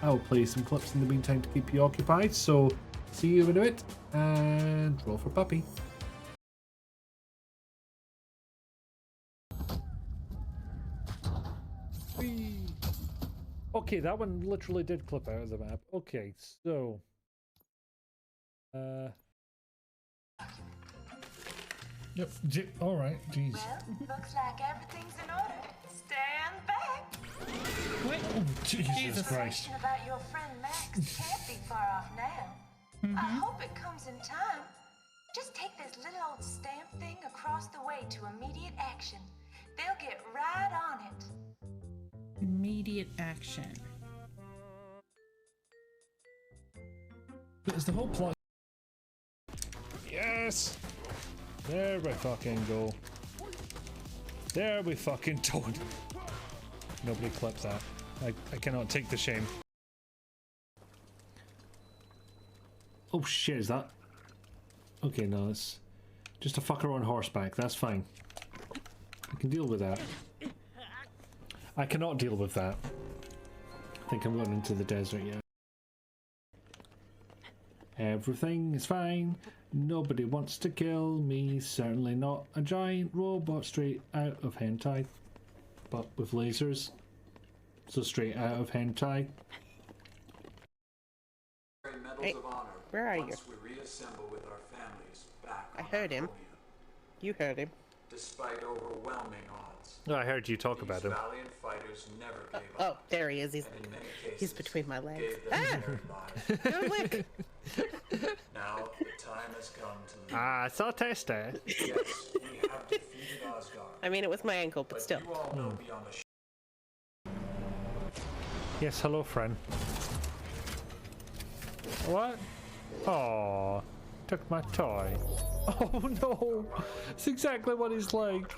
I'll play some clips in the meantime to keep you occupied, so see you in a bit, and roll for puppy. Whee. Okay, that one literally did clip out of the map. Okay, so... Yep, alright, jeez. Well, looks like everything's in order. Stand back. Wait. Oh, Jesus Christ. The about your friend Max can't be far off now. I hope it comes in time. Just take this little old stamp thing across the way to immediate action. They'll get right on it. Immediate action. Is the whole plot... Yes! There we fucking go. There we fucking toad. Nobody clips that. I cannot take the shame. Oh shit, is that... Okay, no, it's just a fucker on horseback. That's fine. I can deal with that. I cannot deal with that. I think I'm going into the desert yet. Everything is fine. Nobody wants to kill me. Certainly not a giant robot straight out of hentai. But with lasers. So straight out of hentai. Hey, where are you? I heard him. You heard him. Despite overwhelming odds. No, I heard you talk about him. Valiant fighters never gave up. Oh, there he is. He's between my legs. Ah! Don't lick! Now the time has come to leave. Ah, so tasty. Yes, we have defeated Asgard. I mean, it was my ankle, but still. You all know beyond a Yes, hello, friend. What? Oh, took my toy. Oh no, it's exactly what he's like.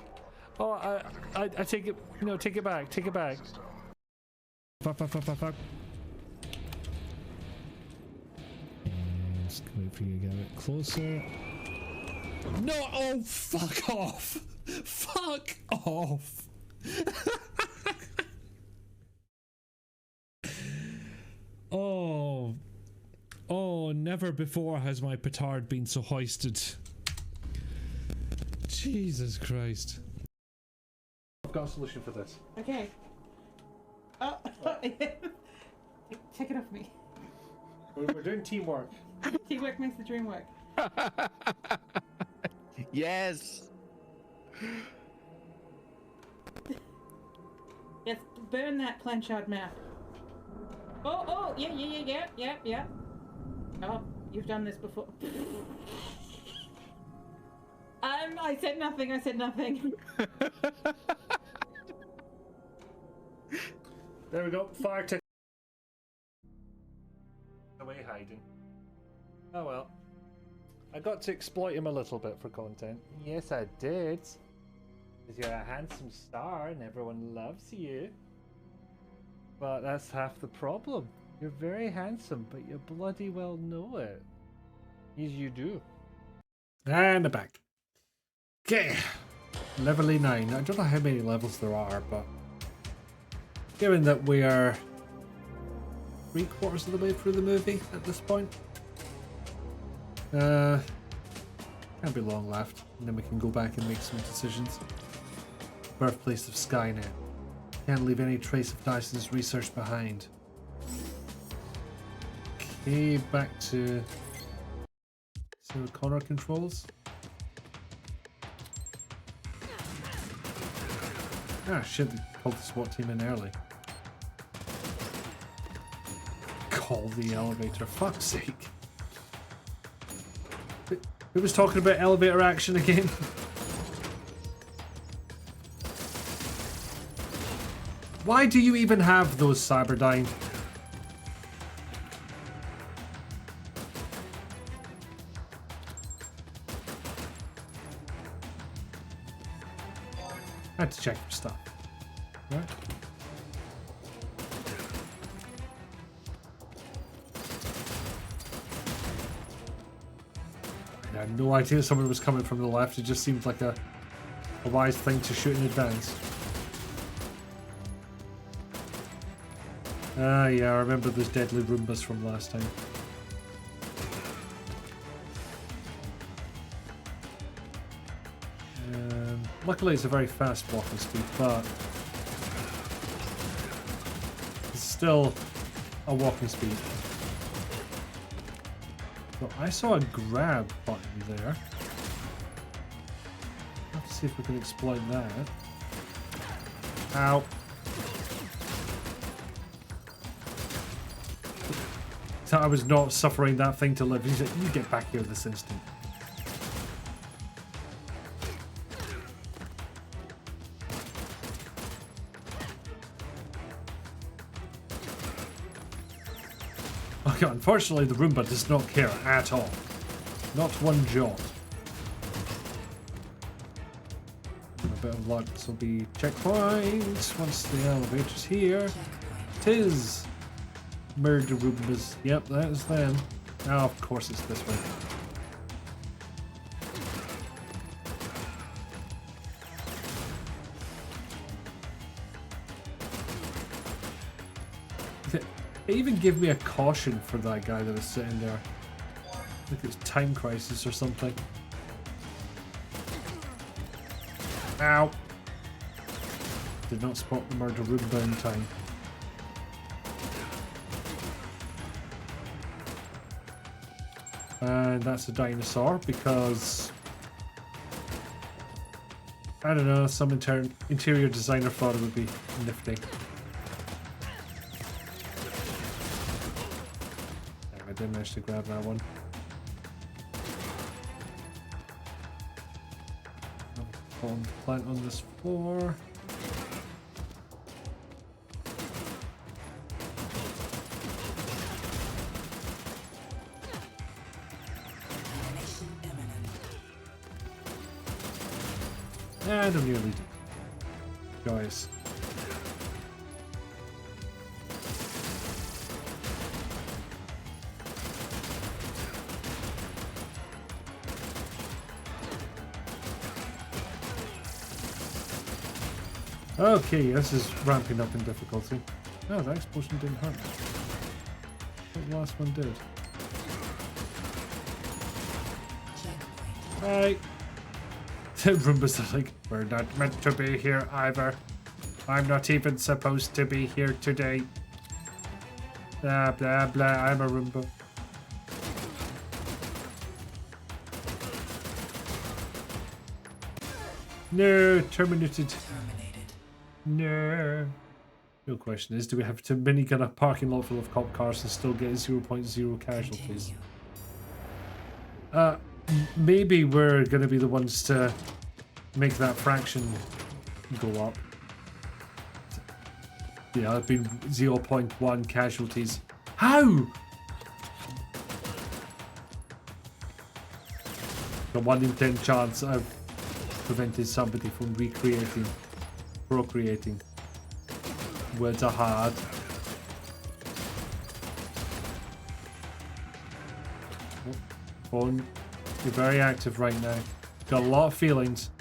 Oh, I take it. No, take it back. Take it back. Fuck. Just wait for you to get a bit closer. No! Oh, fuck off! Fuck off! Oh, Oh, never before has my petard been so hoisted. Jesus Christ. I've got a solution for this. Okay. Oh, take it off me. We're doing teamwork. Teamwork makes the dream work. Yes. Yes, burn that planchard map. Oh, yeah. Oh, you've done this before. I said nothing. There we go. Fire tick. Away hiding. Oh well. I got to exploit him a little bit for content. Yes, I did. Because you're a handsome star and everyone loves you. But that's half the problem. You're very handsome, but you bloody well know it. Yes, you do. And I'm back. Okay. Level 9. I don't know how many levels there are, but given that we are 3/4 of the way through the movie at this point, can't be long left, and then we can go back and make some decisions. Birthplace of Skynet. Can't leave any trace of Dyson's research behind. Okay, back to Sarah Connor controls. Ah shit, they called the SWAT team in early. Call the elevator, fuck's sake. Who was talking about elevator action again? Why do you even have those, Cyberdyne? I had to check for stuff. Right? I had no idea someone was coming from the left. It just seemed like a wise thing to shoot in advance. Ah, yeah, I remember those deadly Roombas from last time. Luckily, it's a very fast walking speed, but it's still a walking speed. So I saw a grab button there. Let's see if we can exploit that. Ow. So I was not suffering that thing to live. He's like, you get back here this instant. Okay, unfortunately, the Roomba does not care at all. Not one jot. A bit of luck, this will be checkpoint once the elevator's here. Tis Murder Roombas. Yep, that is them. Oh, of course it's this way. It even gave me a caution for that guy that was sitting there. Like it was Time Crisis or something. Ow! Did not spot the Murder Roomba in time. And that's a dinosaur because I don't know, some interior designer thought it would be nifty. I did manage to grab that one. Plant on this floor. And I'm nearly dead. Guys. Okay, this is ramping up in difficulty. Oh, that explosion didn't hurt me. But the last one did. Right. The Roombas are like, we're not meant to be here either. I'm not even supposed to be here today. Blah, blah, blah. I'm a Roomba. No, terminated. No. Real question is, do we have to minigun a parking lot full of cop cars and still get 0.0 casualties? Maybe we're going to be the ones to make that fraction go up. Yeah, it's been 0.1 casualties. How? The 1 in 10 chance I've prevented somebody from procreating. Words are hard. Phone, you're very active right now. Got a lot of feelings.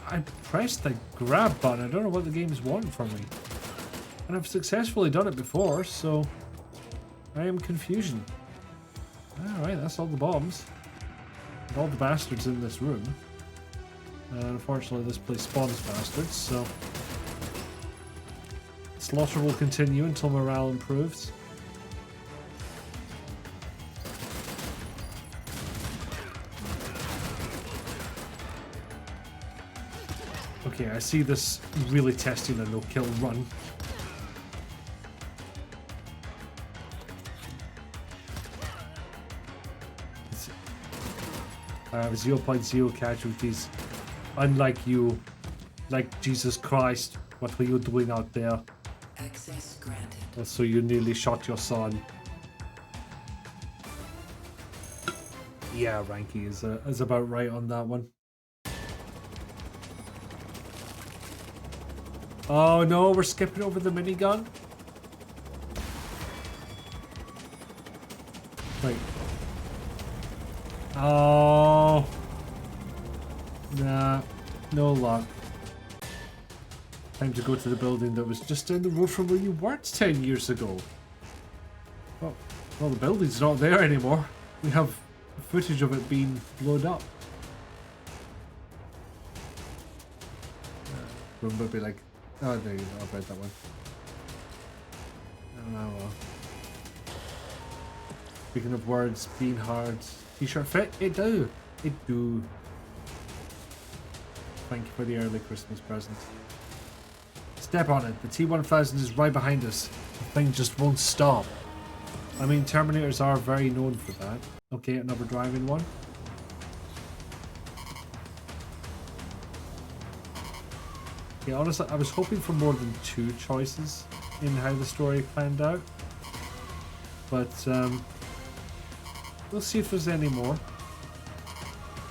I pressed the grab button. I don't know what the games want from me. And I've successfully done it before, so I am confusion. Alright, that's all the bombs. And all the bastards in this room. And unfortunately this place spawns bastards, so slaughter will continue until morale improves. Okay, I see this really testing a no-kill run. I have 0.0 casualties. Unlike you, like Jesus Christ, what were you doing out there? Access granted. So you nearly shot your son. Yeah, Ranky is about right on that one. Oh no, we're skipping over the minigun. Wait. Oh. Nah, no luck. Time to go to the building that was just down the road from where you worked 10 years ago. Well, the building's not there anymore. We have footage of it being blown up. Room would be like, oh, there you go, I've read that one. I don't know. Speaking of words being hard, t-shirt fit? It do. It do. Thank you for the early Christmas present. Step on it. The T-1000 is right behind us. The thing just won't stop. I mean, Terminators are very known for that. Okay, another driving one. Yeah, honestly, I was hoping for more than 2 choices in how the story planned out. But, we'll see if there's any more.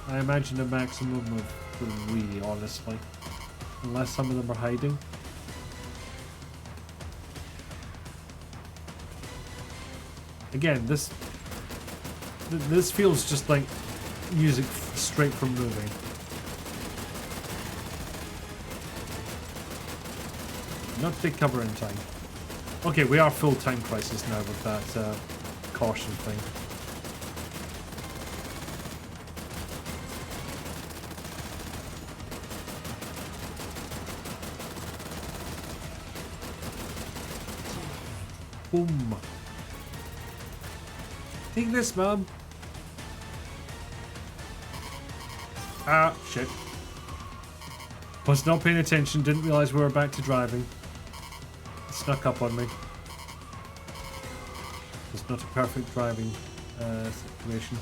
I imagine a maximum of 3, honestly. Unless some of them are hiding. Again, this feels just like music straight from movie. Not take cover in time. Okay, we are full time crisis now with that caution thing. Boom. Take this, Mum. Ah, shit. Was not paying attention, didn't realise we were back to driving. It snuck up on me. It's not a perfect driving situation.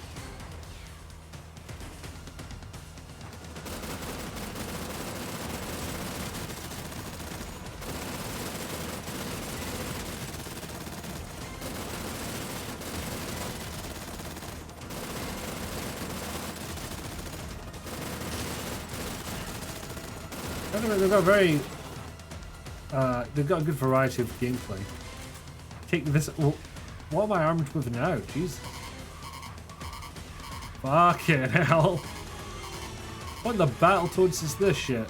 They've got they've got a good variety of gameplay. Take this. Well, what am I armed with now? Jesus. Fucking hell. What in the Battletoads is this shit?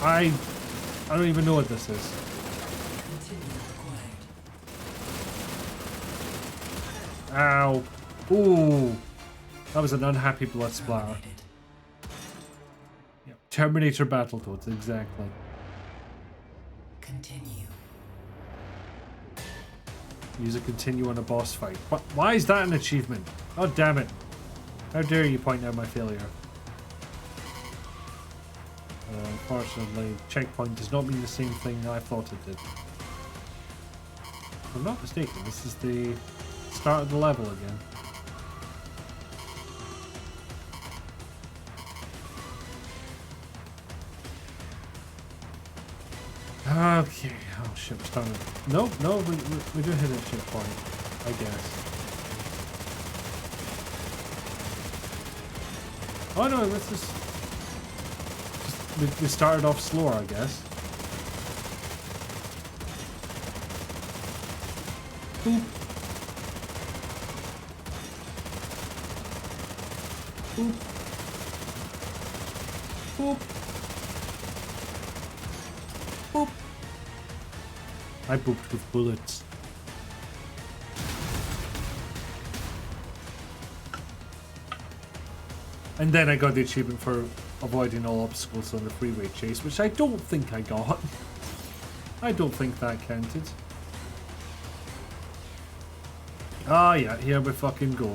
I don't even know what this is. Ow. Ooh. That was an unhappy blood splatter. Yep. Terminator Battletoads, exactly. Continue. Use a continue on a boss fight. What? Why is that an achievement? Oh, damn it. How dare you point out my failure. Unfortunately, checkpoint does not mean the same thing I thought it did. If I'm not mistaken, this is the start of the level again. Okay, oh shit, we're starting. No, we do hit a checkpoint, I guess. Oh no, this is... We started off slower, I guess. Boop. Boop. Boop. Boop. I booped with bullets. And then I got the achievement for avoiding all obstacles on the freeway chase, which I don't think I got. I don't think that counted. Ah, yeah, here we fucking go.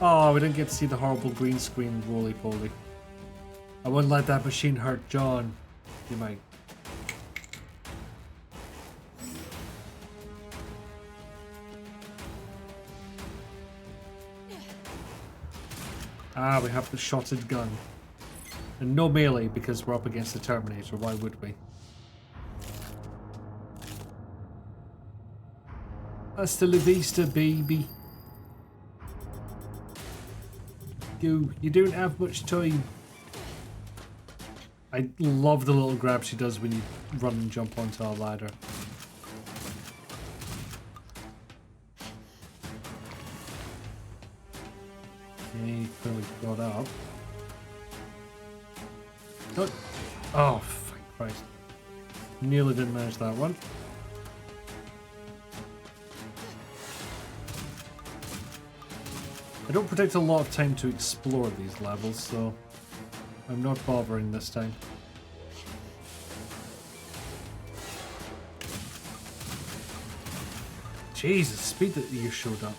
Oh, we didn't get to see the horrible green screen roly-poly. I wouldn't let that machine hurt John. You might. Ah, we have the shotted gun. And no melee because we're up against the Terminator. Why would we? Hasta la vista, baby. You don't have much time. I love the little grab she does when you run and jump onto a ladder. Okay, clearly got up. Good. Oh, thank Christ. Nearly didn't manage that one. I don't predict a lot of time to explore these levels, so I'm not bothering this time. Jesus, speed that you showed up.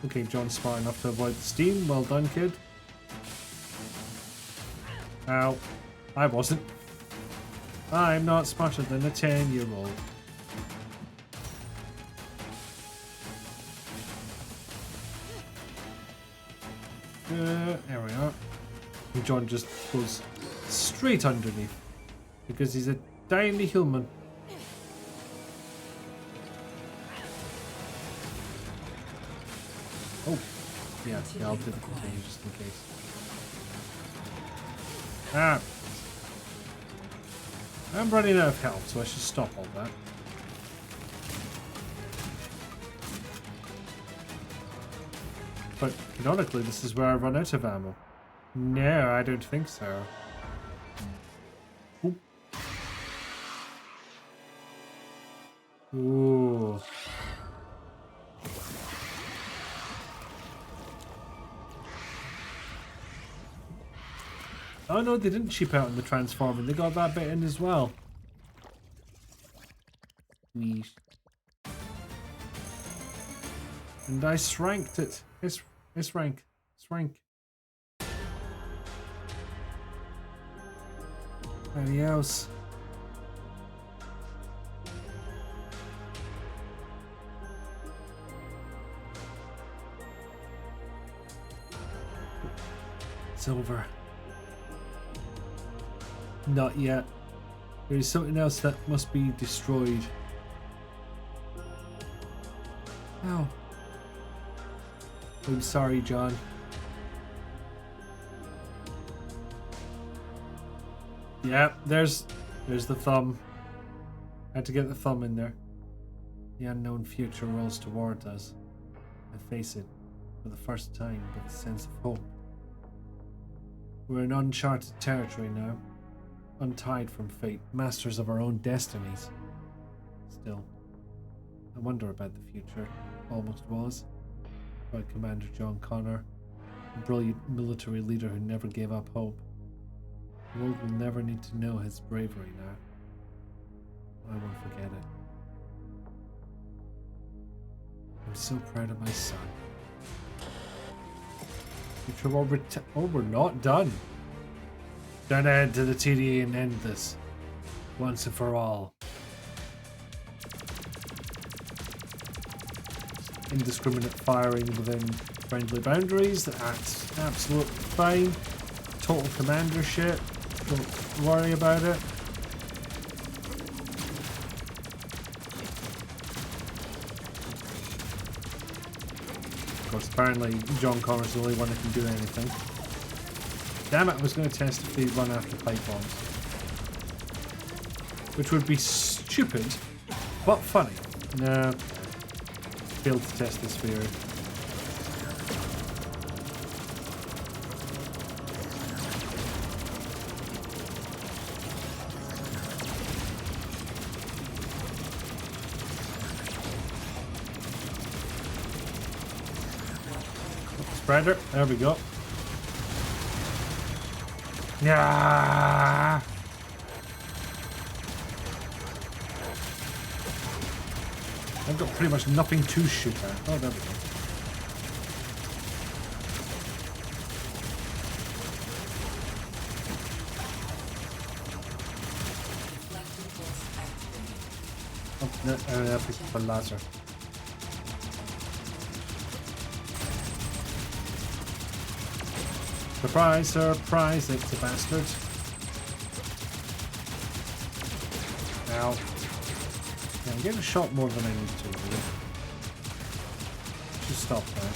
Okay, John's smart enough to avoid the steam. Well done, kid. Ow. I wasn't. I'm not smarter than a 10-year-old. There we are. And John just goes straight underneath because he's a tiny human. Oh, yeah, I'll do the continue just in case. Ah, I'm running out of health, so I should stop all that. But canonically, this is where I run out of ammo. No, I don't think so. Ooh. Ooh. Oh no, they didn't cheap out in the transforming. They got that bit in as well. Neat. And I shranked it. It's rank. Adios. It's over. Not yet. There is something else that must be destroyed. Oh. I'm sorry, John. Yeah, there's the thumb. Had to get the thumb in there. The unknown future rolls toward us. I face it for the first time with a sense of hope. We're in uncharted territory now, untied from fate, masters of our own destinies. Still, I wonder about the future. Almost was. By Commander John Connor, a brilliant military leader who never gave up hope. The world will never need to know his bravery now. I won't forget it. I'm so proud of my son. We're not done. Don't add to the TDA and end this. Once and for all. Indiscriminate firing within friendly boundaries. That's absolutely fine. Total commander shit. Don't worry about it. Of course, apparently John Connor's the only one that can do anything. Damn it, I was going to test if they run after pipe bombs. Which would be stupid, but funny. No. Failed to test this theory. Spreader, there we go. Yeah. I've got pretty much nothing to shoot at. Oh, there we go. Oh, no, I picked up a laser. Surprise, surprise, it's a bastard. Ow. Yeah, I'm getting shot more than I need to, really. Just stop that.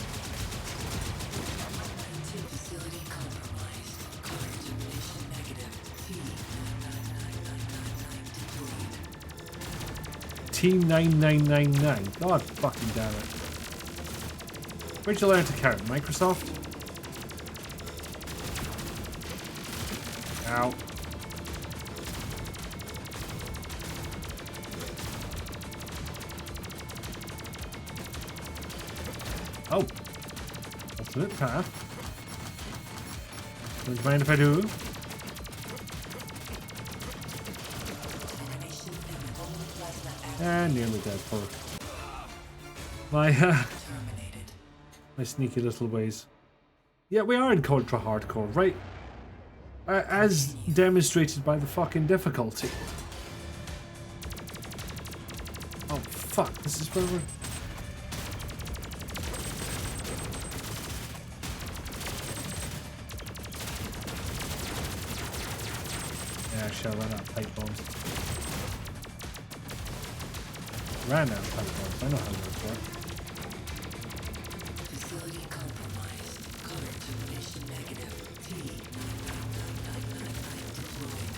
Facility compromised. Color termination negative. T9999. God fucking damn it. Where'd you learn to count? Microsoft? Ow. Oh. Alternate path. Don't mind if I do. And nearly dead for my my sneaky little ways. Yeah, we are in Contra Hardcore, right? As demonstrated by the fucking difficulty. Oh fuck, this is where we're... Yeah, I shall run out of pipe bombs. Ran out of pipe bombs, I know how those work. Facility compromised. Color termination negative. T9999 deployed.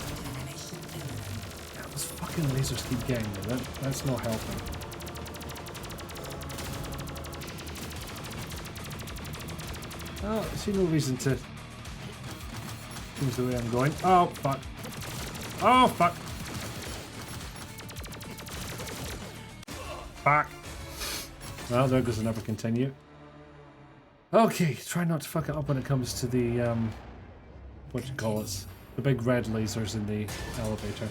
Termination imminent. Yeah, those fucking lasers keep getting me. That's not helping. Oh, I see no reason to change the way I'm going. Oh, fuck. Oh, fuck. Fuck. Well, there goes another continue. Okay, try not to fuck it up when it comes to the, what you call it? The big red lasers in the elevator.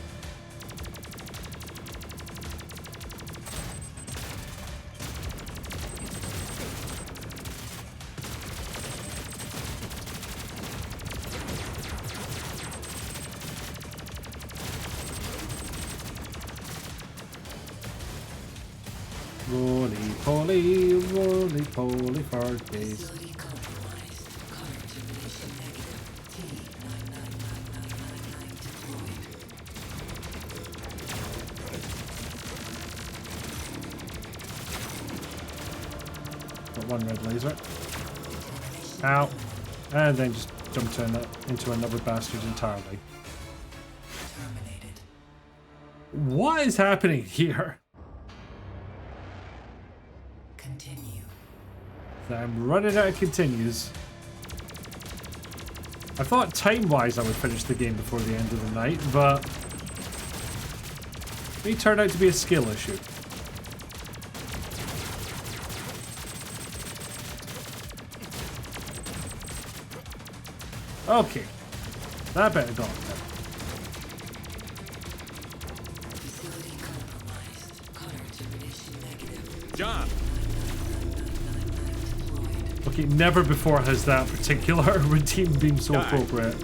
Roly poly for days. Facility compromised. Color termination negative. T9999 one red laser. Ow. And then just jumped into another bastard entirely. Terminated. What is happening here? Continue. I'm running out of continues. I thought time-wise I would finish the game before the end of the night, but it may turn out to be a skill issue. Okay. That better go. Facility compromised. Cutter termination negative. John! Okay, never before has that particular routine been so appropriate.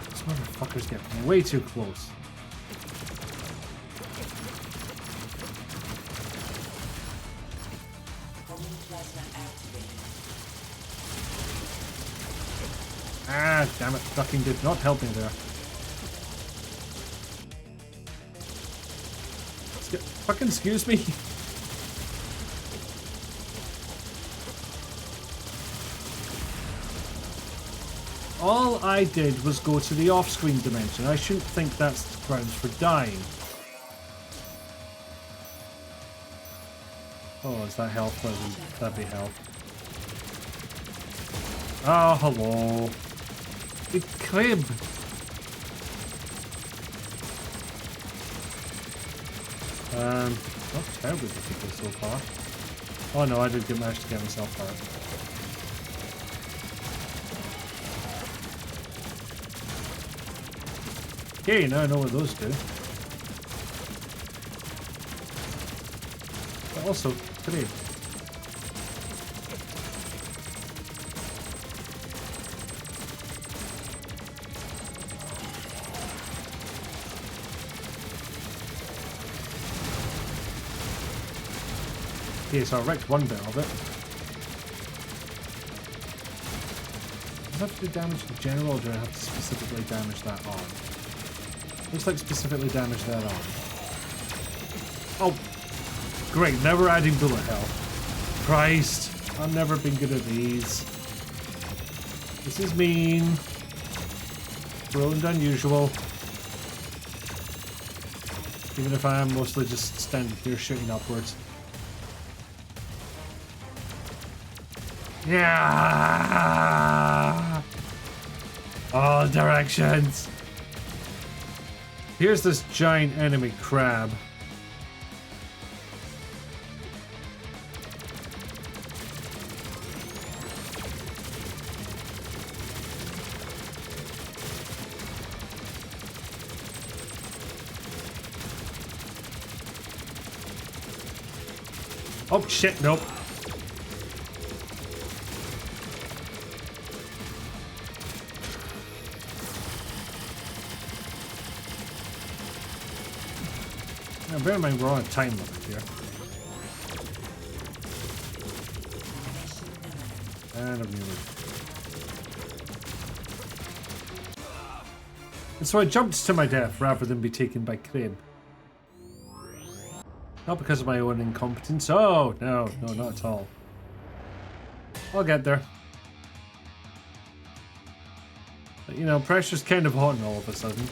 These motherfuckers get way too close. Homing plasma activated. Ah, damn it. Fucking did not help me there. Fucking excuse me. All I did was go to the off-screen dimension. I shouldn't think that's grounds for dying. Oh, is that health? That'd be health. Oh, hello. The crib. Not terribly difficult so far. Oh no, I did manage to get myself hurt. Okay, now I know what those do. But also, crib. Okay, so I wrecked one bit of it. Does that have to do damage in general, or do I have to specifically damage that arm? Looks like specifically damage that arm. Oh! Great, never adding bullet health. Christ! I've never been good at these. This is mean. Cruel and unusual. Even if I am mostly just standing here shooting upwards. Yeah! All directions! Here's this giant enemy crab. Oh shit, nope. Now, bear in mind, we're on a time limit here. And a really. And so I jumped to my death rather than be taken by Crib. Not because of my own incompetence. Oh, no, no, not at all. I'll get there. But, you know, pressure's kind of hot all of a sudden.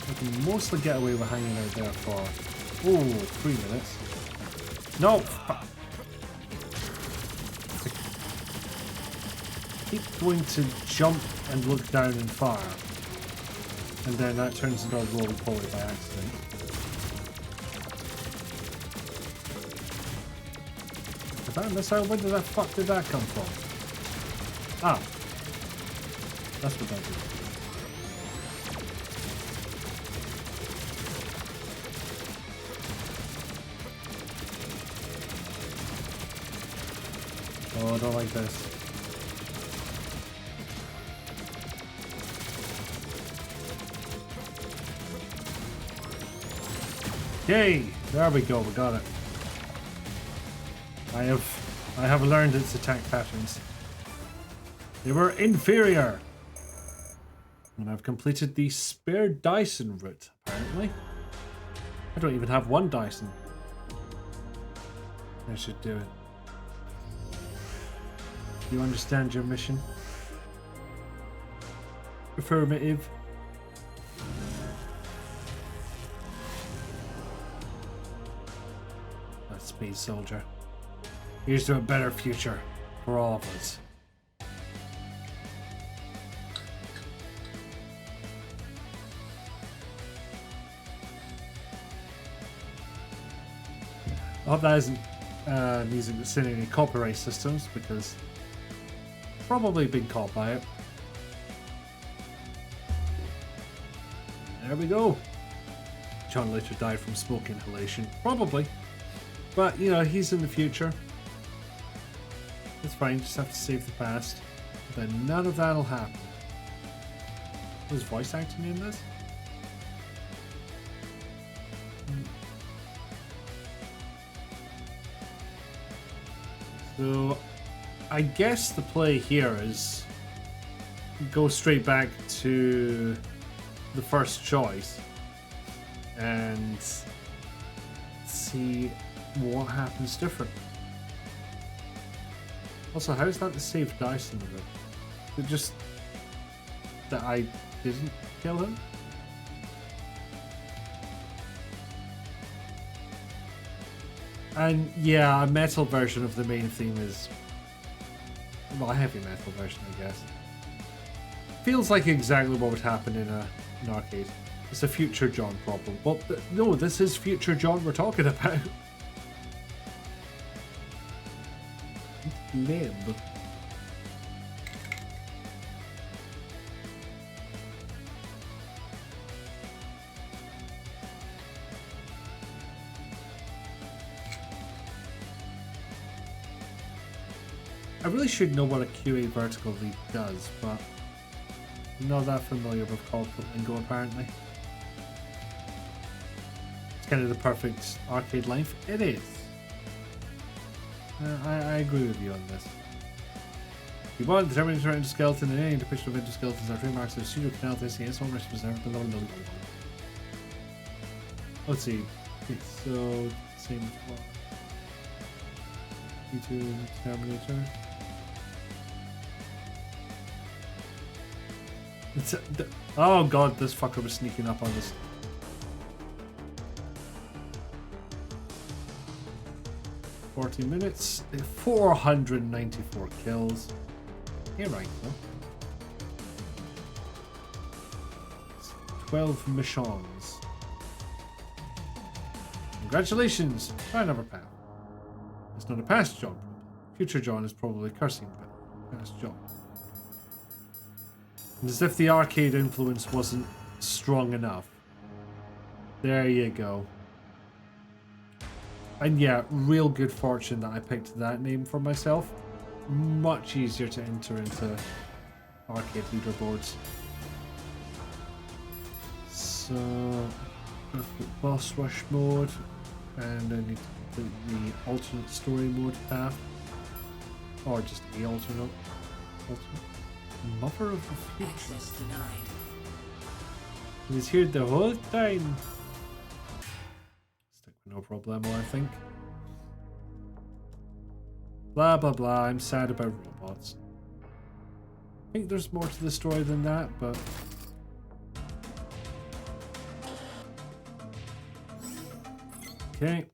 I can mostly get away with hanging out there for, 3 minutes. No! I keep going to jump and look down and fire. And then that turns into a roly-poly by accident. Did I miss out? Where did the fuck did that come from? Ah. That's what that did. Oh, I don't like this. Yay! There we go, we got it. I have learned its attack patterns. They were inferior. And I've completed the spare Dyson route, apparently. I don't even have one Dyson. I should do it. Do you understand your mission? Affirmative. That's me, soldier. Here's to a better future for all of us. I hope that isn't music that's in any copyright systems, because probably been caught by it. There we go. John later died from smoke inhalation. Probably. But, you know, he's in the future. It's fine, just have to save the past. Then none of that'll happen. Was voice acting in this? So, I guess the play here is go straight back to the first choice and see what happens different. Also, how is that the save Dyson of it? Is it just that I didn't kill him? And yeah, a metal version of the main theme is, well, a heavy metal version, I guess. Feels like exactly what would happen in an arcade. It's a future John problem. Well, no, this is future John we're talking about. Lib. I really should know what a QA vertical leap does, but I'm not that familiar with corporate lingo apparently. It's kind of the perfect arcade life. It is. I agree with you on this. You want the Terminator endoskeleton and any depiction of endoskeletons are trademarks of pseudo canal TCS on rest preserved. Let's see. Okay, so same as well. T2 and Terminator. Oh god, this fucker was sneaking up on us. $40 minutes, 494 kills. You're right, though. 12 missions. Congratulations! Try another path. It's not a past John. Future John is probably cursing past John. And as if the arcade influence wasn't strong enough. There you go. And yeah, real good fortune that I picked that name for myself. Much easier to enter into arcade leaderboards. So, boss rush mode, and I need to complete the alternate story mode path, or just the alternate. Mother of the future. Access denied. He was here the whole time. Stick with no problemo, I think. Blah blah blah. I'm sad about robots. I think there's more to the story than that, but okay.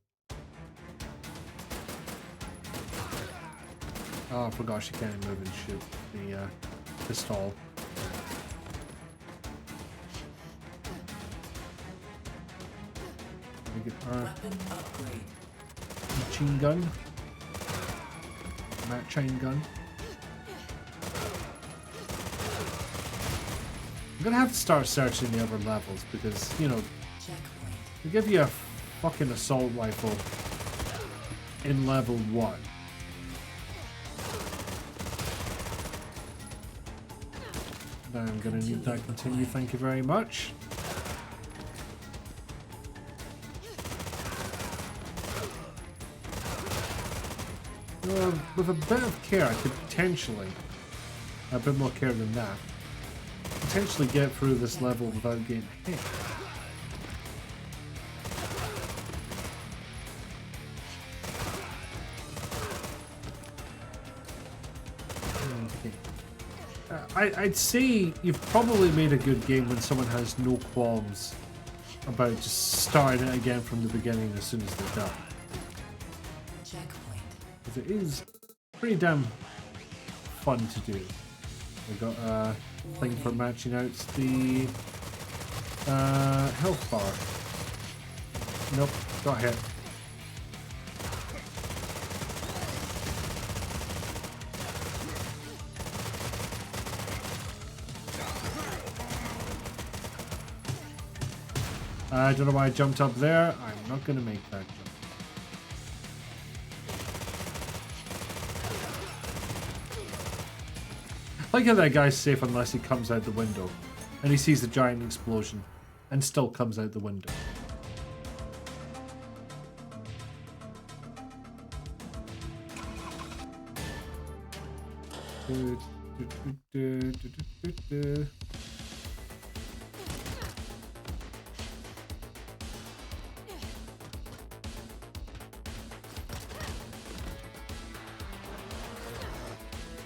Oh, I forgot she can't move and shoot the pistol. We get our Weapon upgrade. machine gun. That chain gun. I'm gonna have to start searching the other levels because, you know, Checkpoint. they give you a fucking assault rifle in level 1. I'm gonna need that continue, thank you very much. With a bit of care, I could potentially, a bit more care than that, potentially get through this level without getting hit. I'd say you've probably made a good game when someone has no qualms about just starting it again from the beginning as soon as they're done. Checkpoint. Because it is pretty damn fun to do. We've got a thing for matching out the health bar. Nope, got hit. I don't know why I jumped up there. I'm not going to make that jump. I like how that guy's safe unless he comes out the window. And he sees the giant explosion and still comes out the window.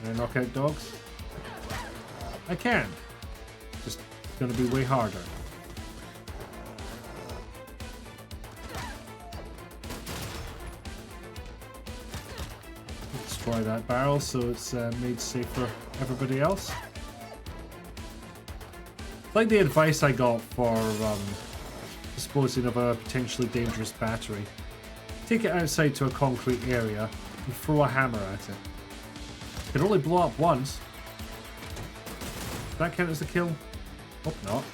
Can I knock out dogs? I can. Just gonna be way harder. Destroy that barrel so it's made safe for everybody else. Like the advice I got for disposing of a potentially dangerous battery. Take it outside to a concrete area and throw a hammer at it. It can only blow up once. Does that count as a kill? Hope not.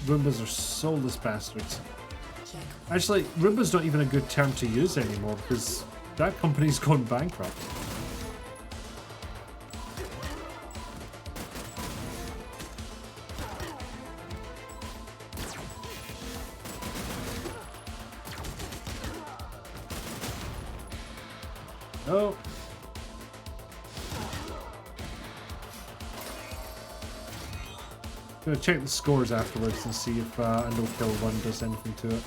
Roombas are soulless bastards. Actually, Roomba's not even a good term to use anymore because that company's gone bankrupt. Oh. I'm gonna check the scores afterwards and see if a no-kill one does anything to it.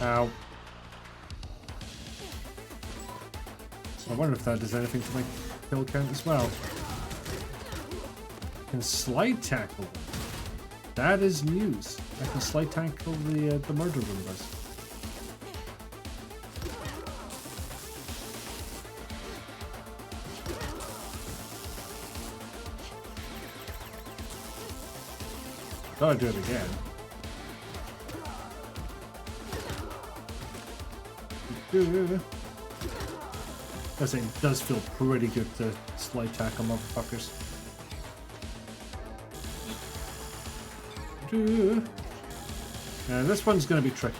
Ow. I wonder if that does anything to my kill count as well. I can slide tackle them. That is news. I can slide tackle the murder Roombas. Gotta do it again. It does feel pretty good to slide tackle motherfuckers. Now this one's gonna be tricky.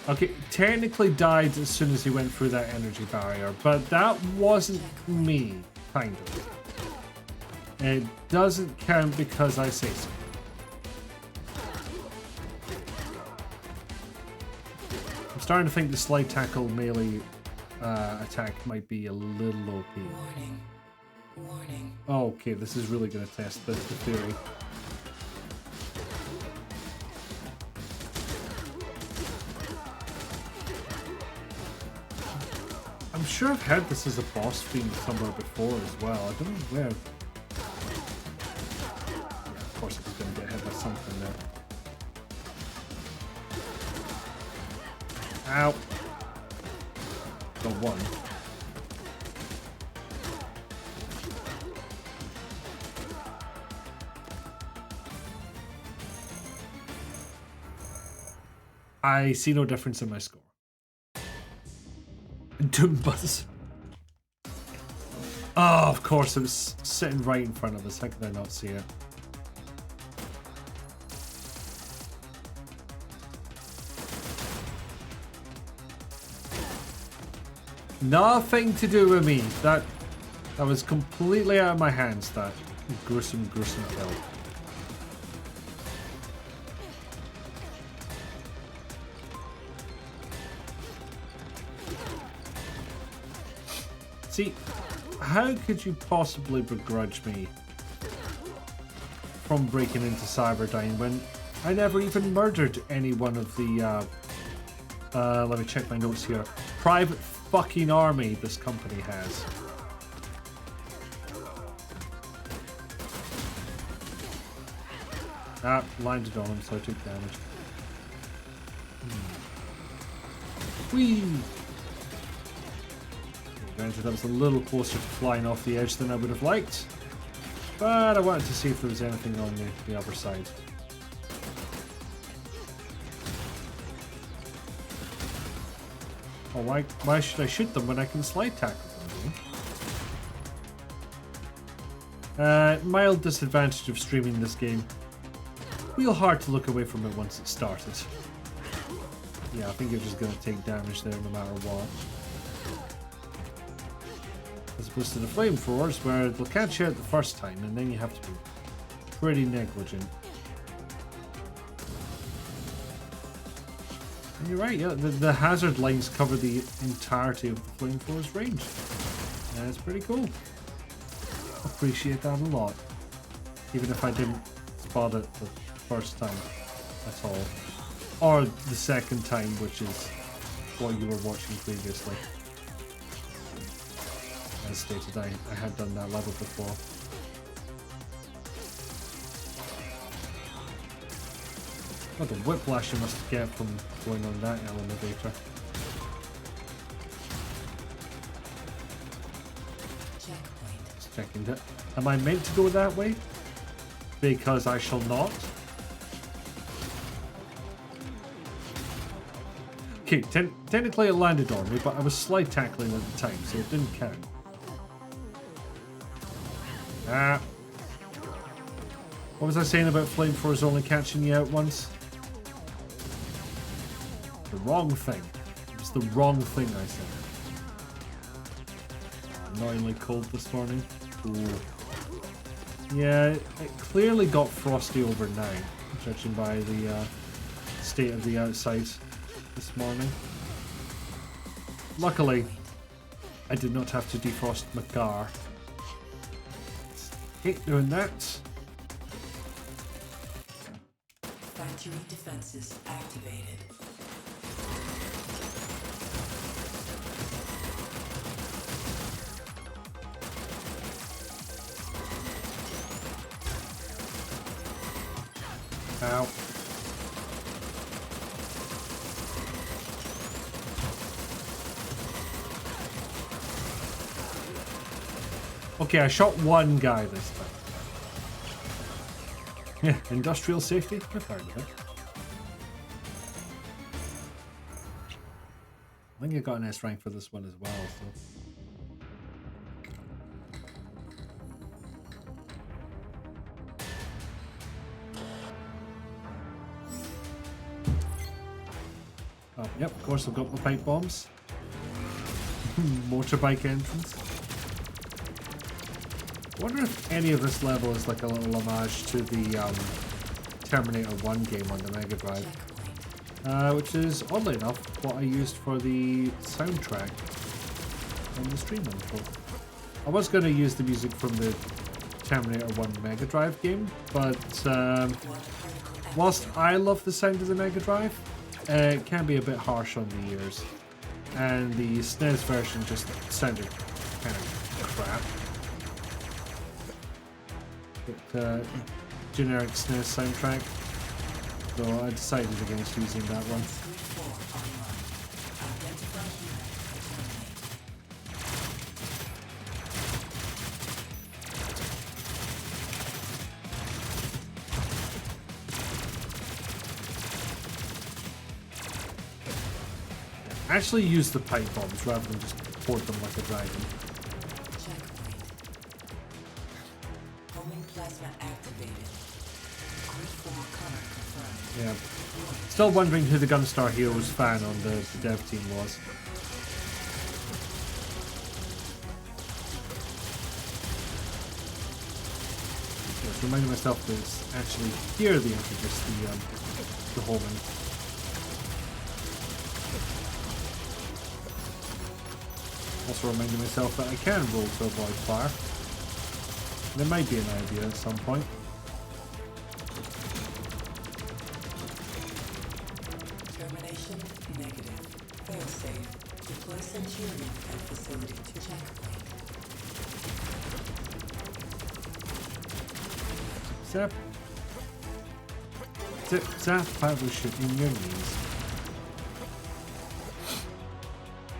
Okay, technically died as soon as he went through that energy barrier, but that wasn't me, kind of. It doesn't count because I say so. I'm starting to think the slide tackle melee attack might be a little OP. Warning. Warning. Oh, okay, this is really going to test the theory. I'm sure I've had this as a boss theme somewhere before as well. I don't know where. Of course it's going to get hit by something there. Ow. Got one. I see no difference in my score. Doombuzz. Oh, of course, it was sitting right in front of us. How could I not see it? Nothing to do with me. That was completely out of my hands, that gruesome, gruesome kill. See, how could you possibly begrudge me from breaking into Cyberdyne when I never even murdered any one of the, let me check my notes here, private fucking army this company has. Ah, landed on him, so I took damage. Whee! Granted, that was a little closer to flying off the edge than I would have liked, but I wanted to see if there was anything on the other side. Oh, why should I shoot them when I can slide tackle them? Mild disadvantage of streaming this game. Real hard to look away from it once it started. Yeah, I think you're just going to take damage there no matter what. As opposed to the flamethrowers where they'll catch you out the first time and then you have to be pretty negligent. And you're right, yeah, the hazard lines cover the entirety of the flamethrower's range. And it's pretty cool. Appreciate that a lot. Even if I didn't spot it the first time at all. Or the second time, which is what you were watching previously. As stated, I had done that level before. What the whiplash you must get from going on that elevator. Just checking that. Am I meant to go that way? Because I shall not. Okay, technically it landed on me, but I was slide tackling at the time, so it didn't count. Ah. What was I saying about flamethrowers only catching you out once? The wrong thing. It was the wrong thing I said. Annoyingly cold this morning. Ooh. Yeah, it clearly got frosty overnight, judging by the state of the outside this morning. Luckily, I did not have to defrost my car. Hate doing that. Factory defenses activated. Ow. Okay, I shot one guy this time. Yeah, industrial safety? I've heard of it. I think I got an S rank for this one as well, so. Oh, yep, of course I've got my pipe bombs. Motorbike entrance. I wonder if any of this level is like a little homage to the Terminator 1 game on the Mega Drive. Which is, oddly enough, what I used for the soundtrack on the stream info. I was going to use the music from the Terminator 1 Mega Drive game, but whilst I love the sound of the Mega Drive, it can be a bit harsh on the ears. And the SNES version just sounded kind of crap. But, generic SNES soundtrack. So I decided against using that one. Actually use the pipe bombs rather than just port them like a dragon. Yeah. Still wondering who the Gunstar Heroes fan on the dev team was. Just reminding myself that it's actually here they introduced the homing. Also reminding myself that I can roll to avoid fire. There might be an idea at some point. Termination negative. Failsafe. Deploy Centurion at facility to checkpoint. Zap. Zip, zap, shit in your knees.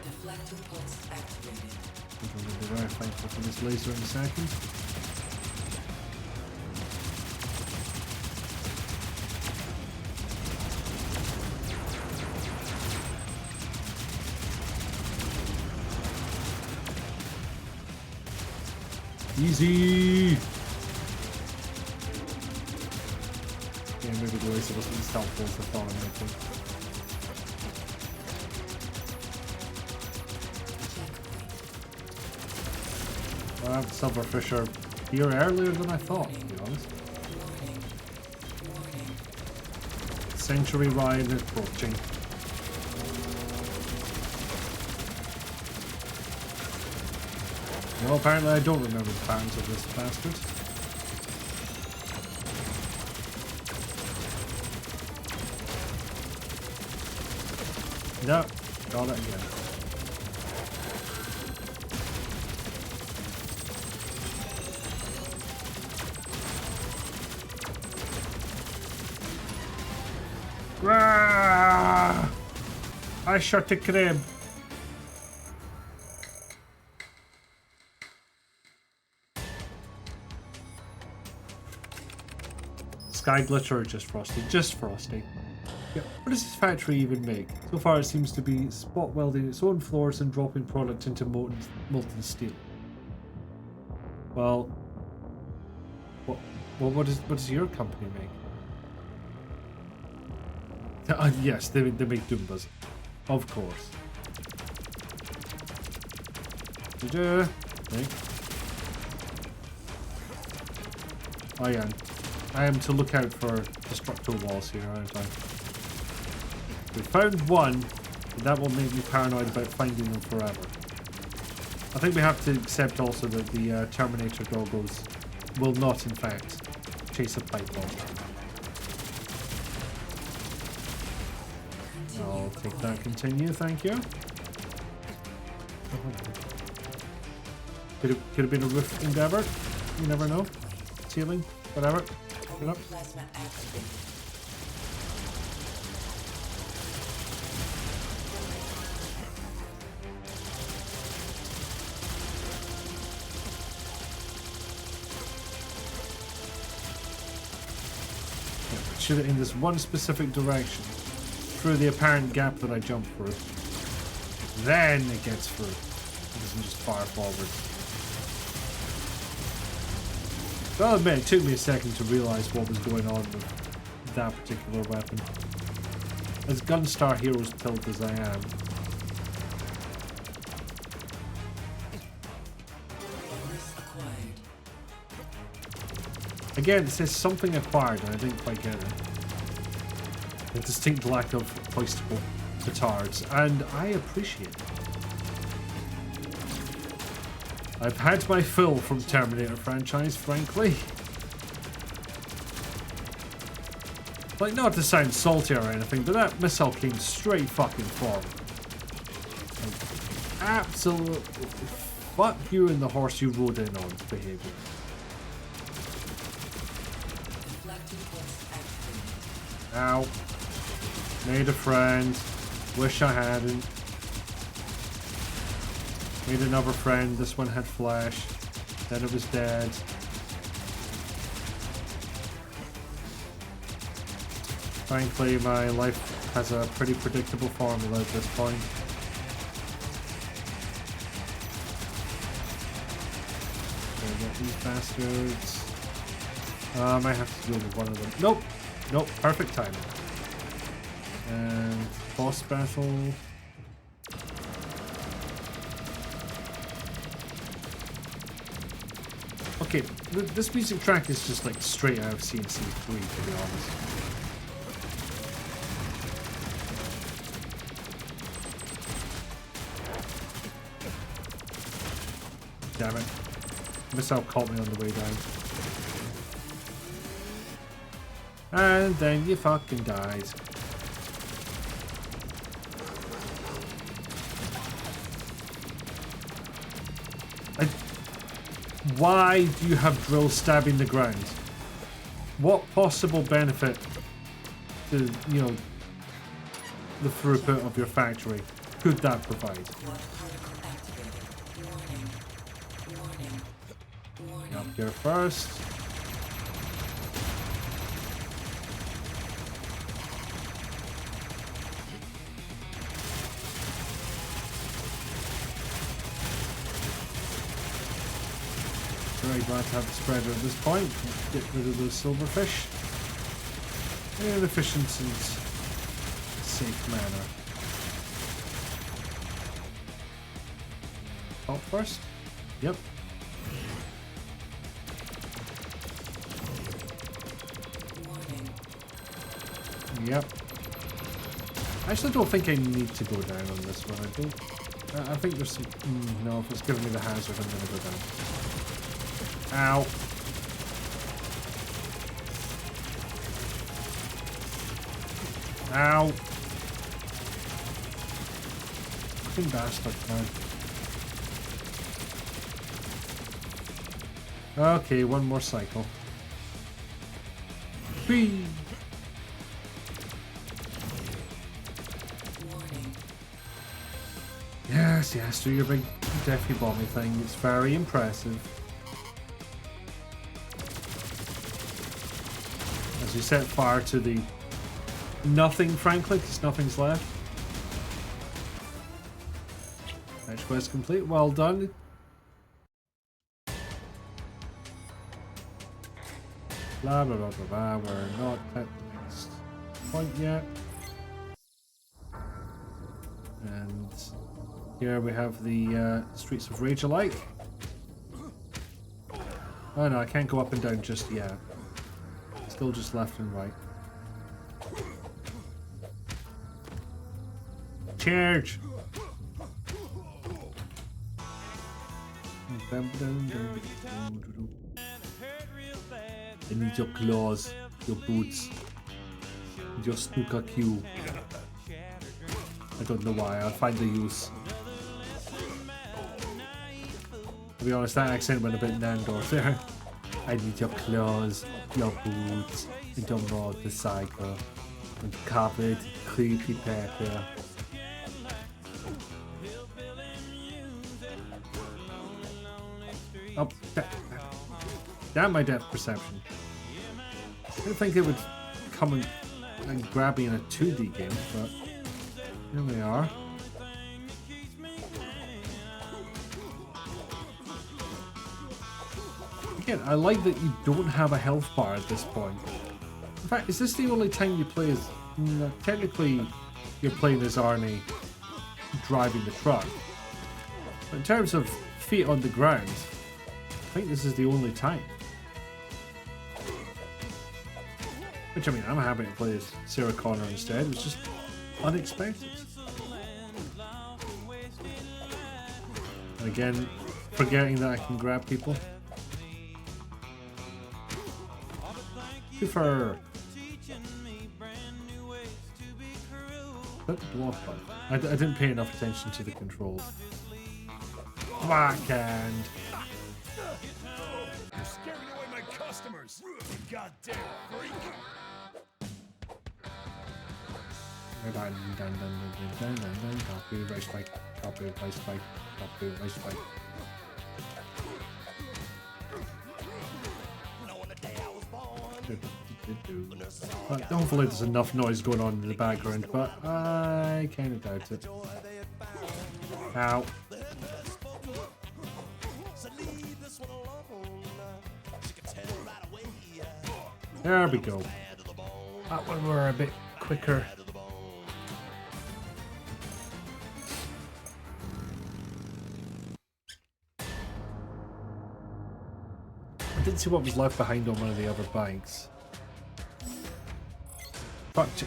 Deflector pulse activated. I'm going to be very thankful for this laser in a second. Easy! Yeah, maybe the laser wasn't as helpful as I thought it might be. Silverfish are here earlier than I thought, to be honest. Century Ryan approaching. No, apparently I don't remember the patterns of this bastard. No, got it again. Rah! I shot the crib. Sky glitch or just frosty? Just frosty. Yeah. What does this factory even make? So far it seems to be spot welding its own floors and dropping product into molten steel. Well, what does your company make? Yes, they make Doombas. Of course. Okay. Oh yeah. I am to look out for destructor walls here, aren't I? We found one, but that will make me paranoid about finding them forever. I think we have to accept also that the Terminator doggos will not, in fact, chase a pipe bomb. I'll take that, continue, thank you. Could have been a roof endeavor, you never know. Ceiling, whatever. Get up. Plasma activated. Shoot it in this one specific direction, through the apparent gap that I jumped through. Then it gets through. It doesn't just fire forwards. So I'll admit, it took me a second to realise what was going on with that particular weapon. As Gunstar Heroes tilt as I am. Again, it says something acquired and I didn't quite get it. A distinct lack of hoistable petards, and I appreciate it. I've had my fill from Terminator franchise, frankly. Like, not to sound salty or anything, but that missile came straight fucking forward. Like, absolutely fuck you and the horse you rode in on behavior. Ow. Made a friend. Wish I hadn't. Made another friend. This one had flash. Then it was dead. Frankly, my life has a pretty predictable formula at this point. Okay, get these bastards. I might have to deal with one of them. Nope. Nope. Perfect timing. And boss battle. Okay, this music track is just like straight out of CNC 3, to be honest. Damn it. Missile caught me on the way down. And then you fucking died. Why do you have drills stabbing the ground? What possible benefit to, you know, the throughput of your factory could that provide? Up here first. Very glad to have the spreader at this point. Get rid of those silverfish in an efficient and safe manner. Top first? Yep. Yep. I actually don't think I need to go down on this one. I think there's some... no, if it's giving me the hazard, I'm going to go down. Ow. Ow. Fucking bastard, man. Okay, one more cycle. Whee! Yes, yes, do your big deafy bomby thing. It's very impressive. As you set fire to the nothing, frankly, because nothing's left. Fetch quest complete. Well done. Blah blah blah blah blah. We're not at the next point yet. And here we have the Streets of Rage alike. Oh no, I can't go up and down just yet. Still just left and right. Charge! I need your claws, your boots, your snooker cue. I don't know why, I'll find the use. To be honest, that accent went a bit Nandor there. I need your claws, your boots, and your motorcycle, and covered creepy pepper. Oh, damn my depth perception. I didn't think it would come and grab me in a 2D game, but here we are. Again, I like that you don't have a health bar at this point. In fact, is this the only time you play as... No, technically, you're playing as Arnie driving the truck. But in terms of feet on the ground, I think this is the only time. Which, I mean, I'm happy to play as Sarah Connor instead. It was just unexpected. And again, forgetting that I can grab people. Super. That block button. I didn't pay enough attention to the controls. Backhand. You're scaring away my customers. You goddamn freak. Copy, race bike. Copy, race bike. Copy, race bike. But hopefully there's enough noise going on in the background, but I kind of doubt it. Ow. There we go. That one we're a bit quicker. I didn't see what was left behind on one of the other bikes.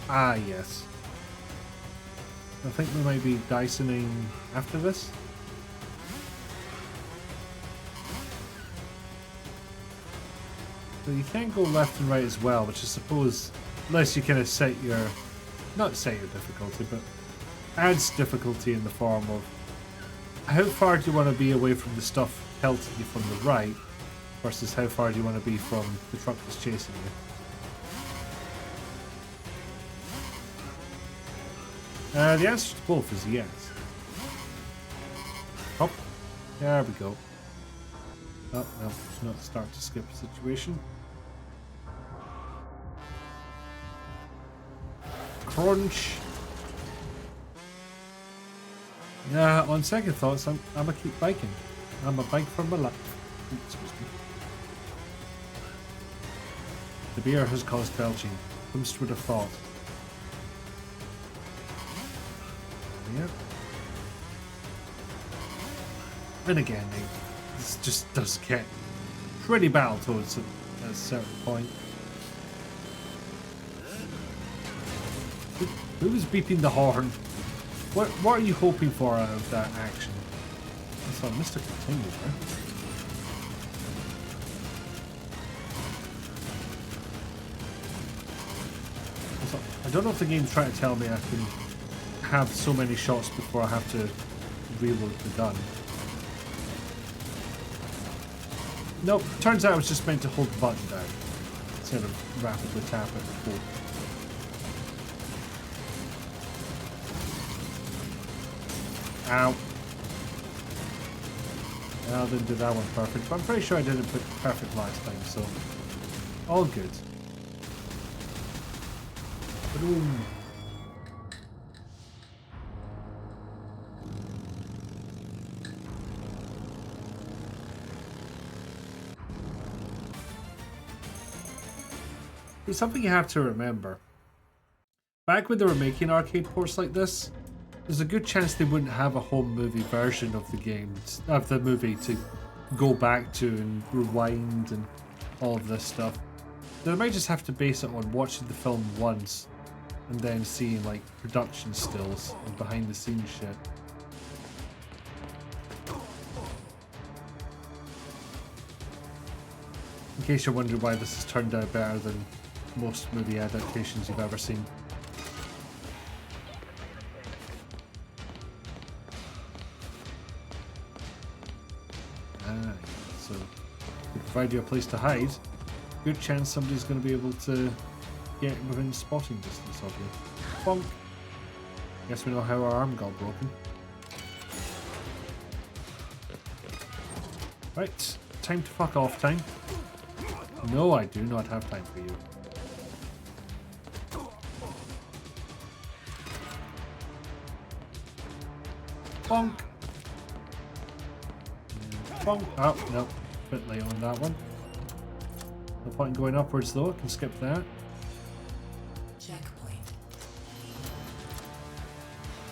Ah, yes. I think we might be Dysoning after this. So you can't go left and right as well, which I suppose, unless you kind of set your, not set your difficulty, but adds difficulty in the form of how far do you want to be away from the stuff pelting you from the right versus how far do you want to be from the truck that's chasing you. The answer to both is yes. Up. There we go. Oh, no, it's not start to skip situation. Crunch. Yeah, on second thoughts, I'm gonna keep biking. I'm a bike for my life. Excuse me. The beer has caused belching. Whomst would have thought? Yep. And again, this just does get pretty Battletoads at a certain point. Who was beeping the horn? What are you hoping for out of that action? So Mr. Continues, right? So, I don't know if the game's trying to tell me I can have so many shots before I have to reload the gun. Nope, turns out I was just meant to hold the button down instead of rapidly tap it and hold. Ow. I didn't do that one perfect, but I'm pretty sure I didn't put perfect last time, so all good. Boom. There's something you have to remember. Back when they were making arcade ports like this, there's a good chance they wouldn't have a home movie version of the game, of the movie to go back to and rewind and all of this stuff. They might just have to base it on watching the film once and then seeing like production stills and behind the scenes shit. In case you're wondering why this has turned out better than most movie adaptations you've ever seen. So they provide you a place to hide. Good chance somebody's going to be able to get within spotting distance of you. Bonk. Guess we know how our arm got broken. Right, time to fuck off time. No, I do not have time for you. Bonk. Bonk. Oh, no. Bit late on that one. No point in going upwards though, I can skip that. Checkpoint.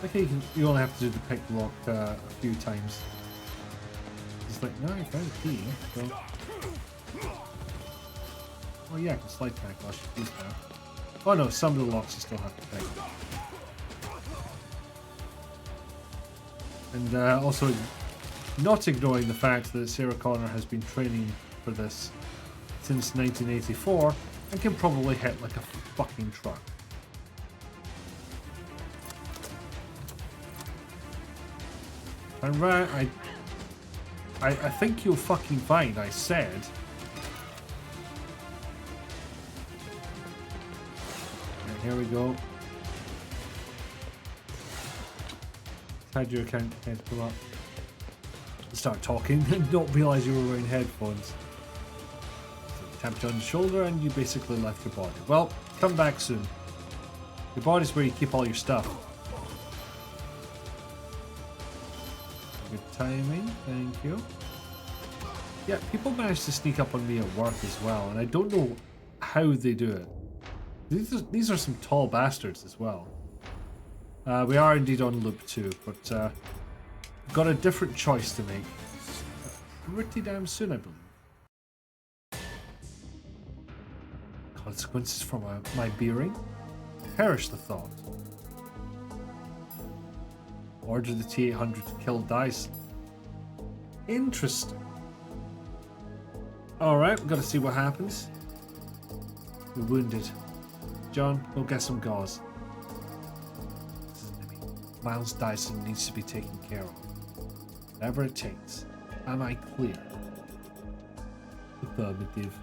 Okay, you only have to do the pick lock a few times. It's like, no, I found a key. So. Oh yeah, I can slide tackle, I should use that. Oh no, some of the locks you still have to pick. And also, not ignoring the fact that Sarah Connor has been training for this since 1984 and can probably hit like a fucking truck. And right, I think you'll fucking find I said. And here we go. Had your account head come up. Start talking and not realise you were wearing headphones. So tapped you on the shoulder and you basically left your body. Well, come back soon. Your body's where you keep all your stuff. Good timing, thank you. Yeah, people manage to sneak up on me at work as well, and I don't know how they do it. These are some tall bastards as well. We are indeed on loop 2, but got a different choice to make pretty damn soon, I believe. Consequences from my beering? Perish the thought. Order the T-800 to kill Dyson. Interesting. Alright, we've got to see what happens. You're wounded. John, go get some gauze. Miles Dyson needs to be taken care of. Whatever it takes. Am I clear? Affirmative.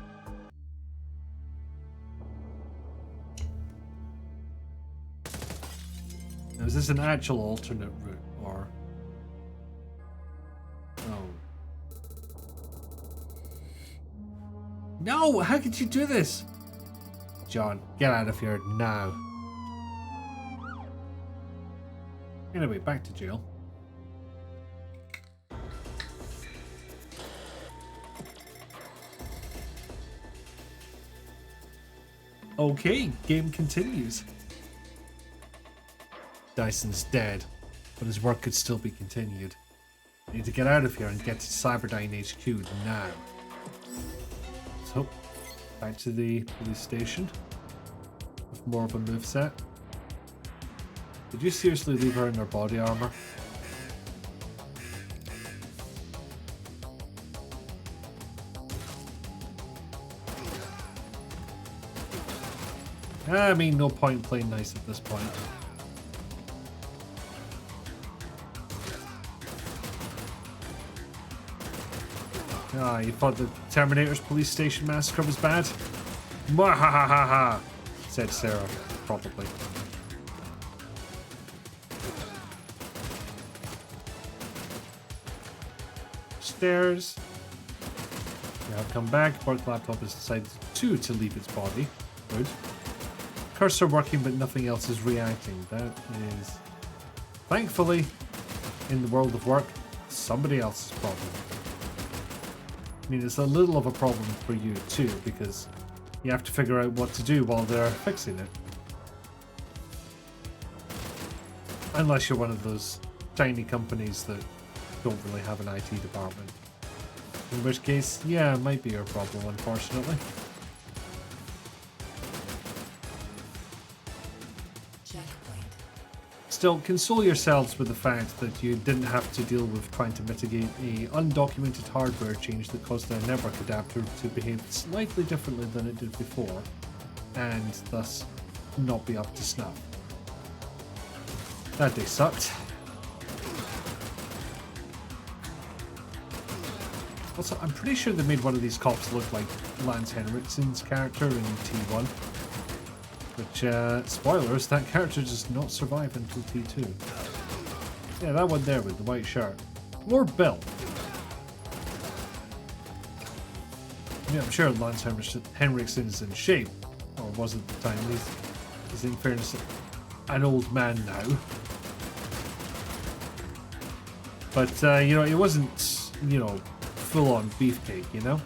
Now, is this an actual alternate route, or... No. No! How could you do this? John, get out of here now. Anyway, back to jail. Okay, game continues. Dyson's dead, but his work could still be continued. I need to get out of here and get to Cyberdyne HQ now. So, back to the police station with more of a moveset. Did you seriously leave her in her body armor? I mean, no point playing nice at this point. Ah, you thought the Terminator's police station massacre was bad? Mwahahaha, said Sarah, probably. Stairs. Yeah, I've come back. Work laptop has decided to leave its body. Good. Cursor working, but nothing else is reacting. That is, thankfully, in the world of work, somebody else's problem. I mean, it's a little of a problem for you too, because you have to figure out what to do while they're fixing it. Unless you're one of those tiny companies that don't really have an IT department. In which case, yeah, it might be your problem, unfortunately. Still, console yourselves with the fact that you didn't have to deal with trying to mitigate a undocumented hardware change that caused a network adapter to behave slightly differently than it did before, and thus not be up to snuff. That day sucked. Also, I'm pretty sure they made one of these cops look like Lance Henriksen's character in T1. Which, spoilers, that character does not survive until T2. Yeah, that one there with the white shirt. Or Bill. Yeah, I'm sure Lance Henriksen is in shape. Or was at the time. He's in fairness an old man now. But, you know, it wasn't, you know, full-on beefcake, you know?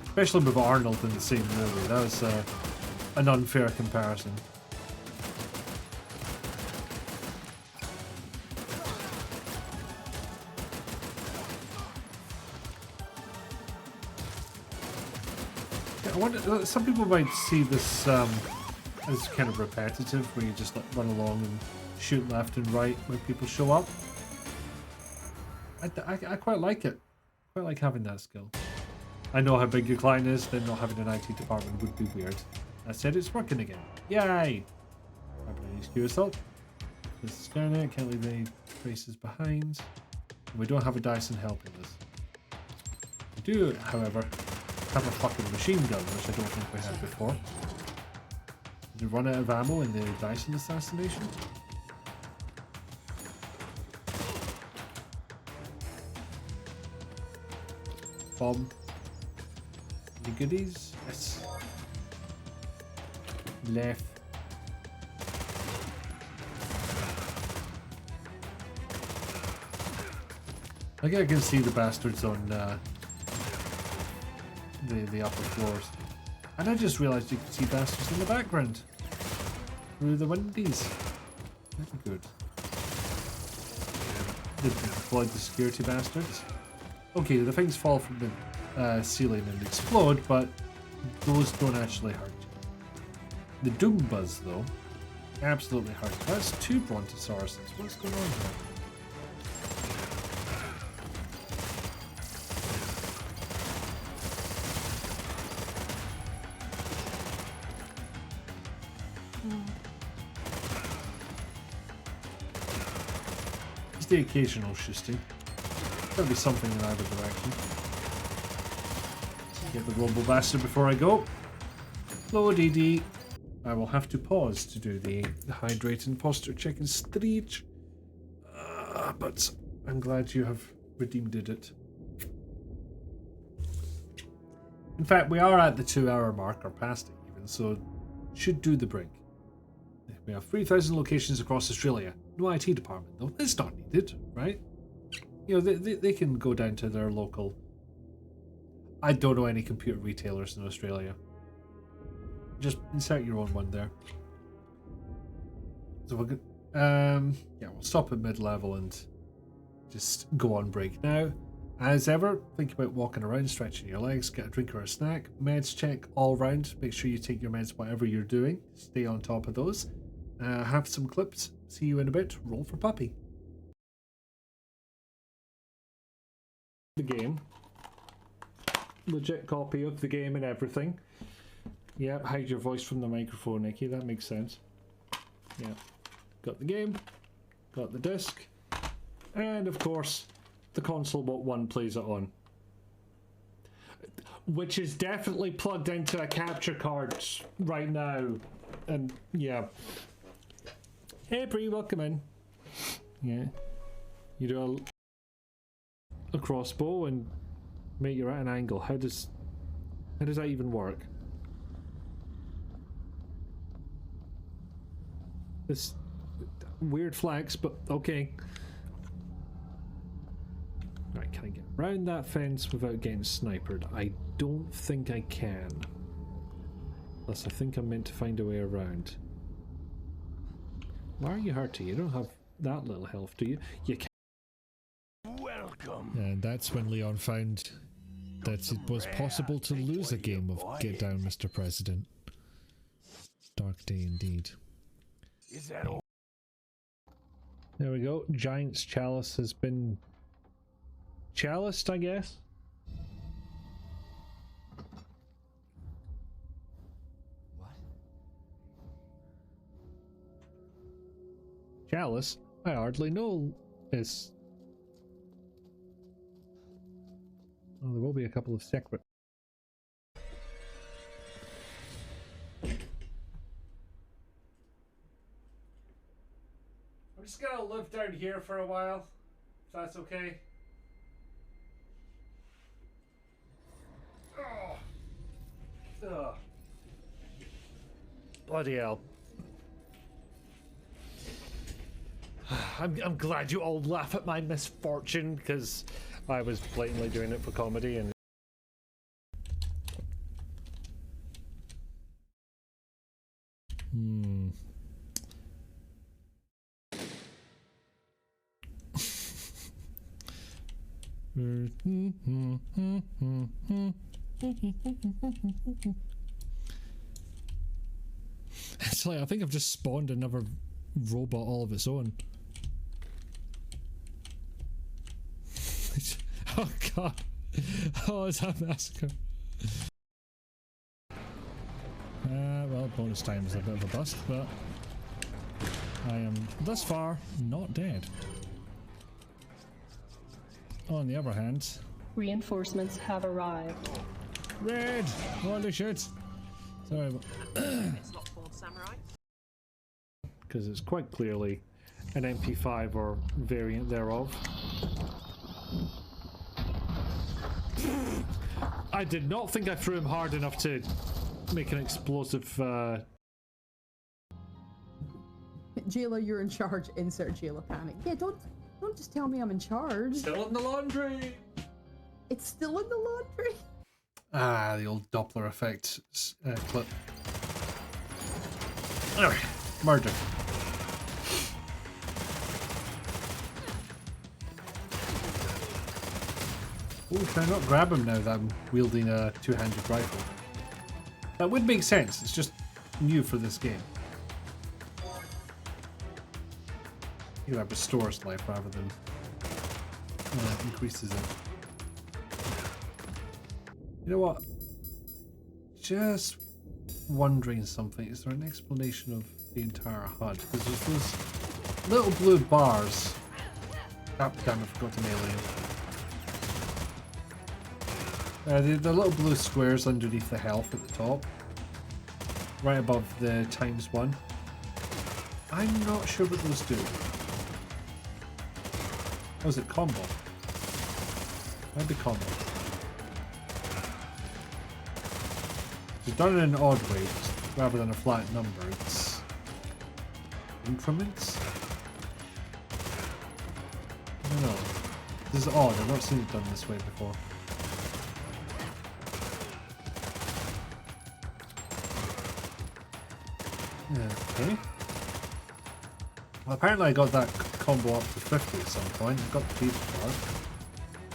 Especially with Arnold in the same movie. That was an unfair comparison. Yeah, I wonder, some people might see this as kind of repetitive, where you just like, run along and shoot left and right when people show up. I quite like it. I quite like having that skill. I know how big your client is, then not having an IT department would be weird. That said, it's working again. Yay! HQ assault. This is Skynet, can't leave any traces behind. And we don't have a Dyson helping us. We do, however, have a fucking machine gun, which I don't think we had before. Did we run out of ammo in the Dyson assassination? Bomb. Any goodies? Yes. Left. I think I can see the bastards on the upper floors. And I just realised you can see bastards in the background. Through the windies. Very good. Did deploy the security bastards. Okay, the things fall from the ceiling and explode, but those don't actually hurt you. The Doombas, though, absolutely hurt. That's two Brontosauruses. What's going on here? Just the occasional shooting. There'll be something in either direction. Get the Robo Bastard before I go. Hello, DD. I will have to pause to do the Hydrate Imposter Chicken Street. But I'm glad you have redeemed it. In fact, we are at the 2-hour mark, or past it even, so should do the break. We have 3,000 locations across Australia. No IT department, though. It's not needed, right? You know, they can go down to their local... I don't know any computer retailers in Australia. Just insert your own one there. So we're good. Yeah, we'll stop at mid-level and just go on break now. As ever, think about walking around, stretching your legs, get a drink or a snack. Meds check all round. Make sure you take your meds whatever you're doing. Stay on top of those. Have some clips. See you in a bit. Roll for puppy. The game. Legit copy of the game and everything. Yeah, hide your voice from the microphone, Nikki. That makes sense. Yeah. Got the game. Got the disc. And of course, the console what one plays it on. Which is definitely plugged into a capture card right now. And yeah. Hey Bree, welcome in. Yeah. You do a crossbow and make you at an angle. How does that even work? This weird flex, but okay. Right, can I get around that fence without getting sniped? I don't think I can. Unless I think I'm meant to find a way around. Why are you hurting? You don't have that little health, do you? You can. Welcome. And that's when Leon found that it was possible to lose a game of Get Down, Mr. President. Dark day indeed. Is that all? There we go. Giant's Chalice has been chaliced, I guess. What? Chalice? I hardly know this. Oh, there will be a couple of secret. I'm just gonna live down here for a while, if that's okay. Oh. Ugh. Bloody hell. I'm glad you all laugh at my misfortune, because I was blatantly doing it for comedy and... It's like, I think I've just spawned another robot all of its own. Oh god. Oh, it's a massacre. Well, bonus time is a bit of a bust, but I am thus far not dead. On the other hand, reinforcements have arrived. Red! Holy shit! Sorry about It's not called Samurai. because it's quite clearly an MP5 or variant thereof. I did not think I threw him hard enough to make an explosive Jayla, you're in charge. Insert Jayla panic. Yeah, don't just tell me I'm in charge. Still in the laundry! It's still in the laundry. Ah, the old Doppler effect clip. Anyway, murder. Oh, can I not grab him now that I'm wielding a two-handed rifle? That would make sense, it's just new for this game. You know, that restores life rather than increases it. You know what? Just wondering something. Is there an explanation of the entire HUD? Because there's those little blue bars Ah, damn, I forgot to melee him. The little blue squares underneath the health at the top. Right above the ×1. I'm not sure what those do. Oh, is it combo? Might be combo. It's done in an odd way, rather than a flat number. It's increments? I don't know. This is odd. I've not seen it done this way before. Okay. Well, apparently I got that combo up to 50 at some point. I got the pizza bar.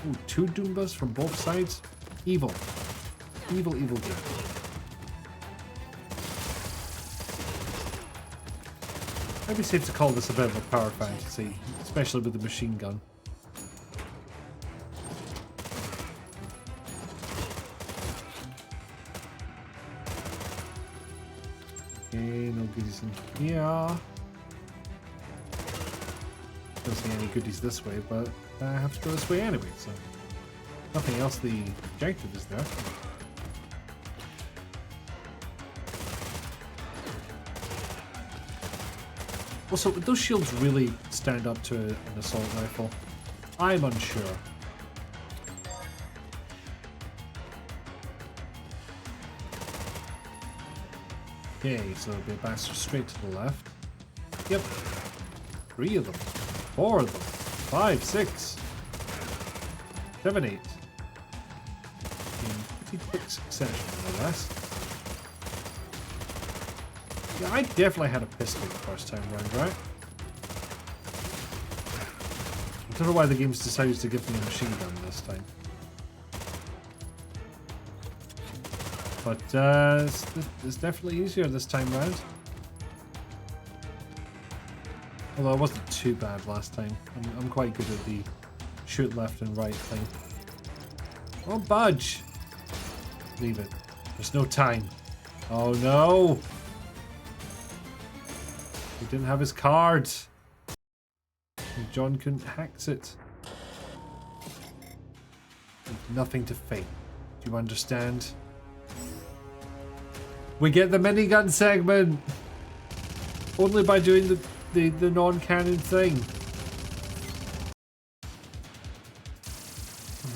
Ooh, 2 Doombas from both sides. Evil. Evil, evil game. Maybe safe to call this a bit of a power fantasy, especially with the machine gun. Okay, no goodies in here. Don't see any goodies this way, but I have to go this way anyway, so nothing else. The objective is there. Also, would those shields really stand up to an assault rifle? I'm unsure. Okay, so it'll be a bastard straight to the left. Yep. 3 of them. 4 of them. 5, 6. 7, 8. In pretty quick succession, more or less. Yeah, I definitely had a pistol the first time round, right? I don't know why the game's decided to give me a machine gun this time. But it's definitely easier this time round. Although it wasn't too bad last time. I'm quite good at the shoot left and right thing. Oh, budge! Leave it. There's no time. Oh no! He didn't have his card. And John couldn't hack it. Nothing to fake. Do you understand? We get the minigun segment! Only by doing the non-canon thing.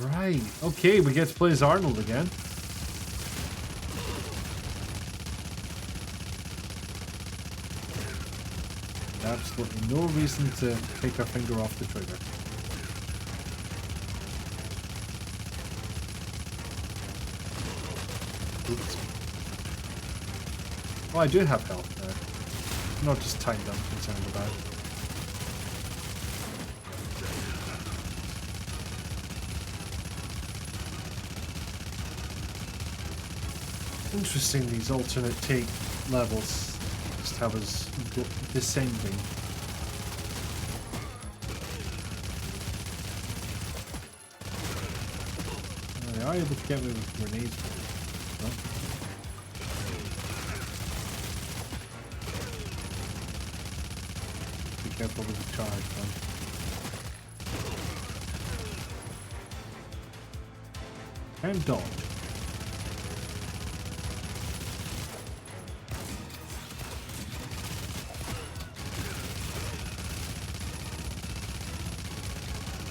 Right. Okay, we get to play as Arnold again. Absolutely no reason to take our finger off the trigger. Oops. Oh, I do have health now. Not just time I'm concerned about. Interesting, these alternate take levels just have us descending. They are able to get me with grenades. No? Be careful with the charge, man. And dodge.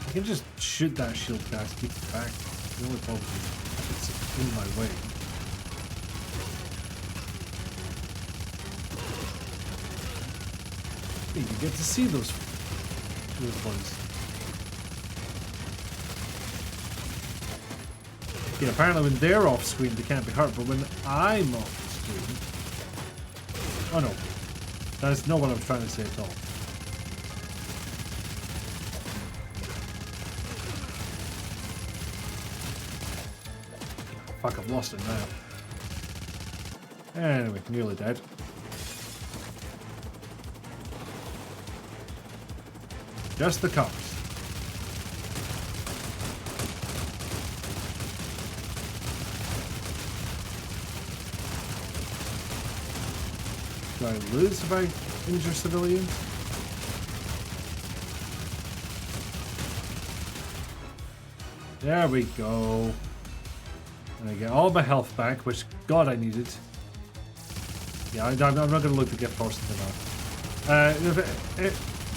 I can just shoot that shield gas, keep it back. The only problem is if it's in my way. Hey, you get to see those ones. Yeah, apparently when they're off screen they can't be hurt, but when I'm off screen... Oh no, that's not what I was trying to say at all. Fuck, I've lost it now. Anyway, nearly dead. Just the cops. Do I lose if I injure civilians? There we go. And I get all my health back, which, God, I needed. Yeah, I'm not going to look the gift horse into that.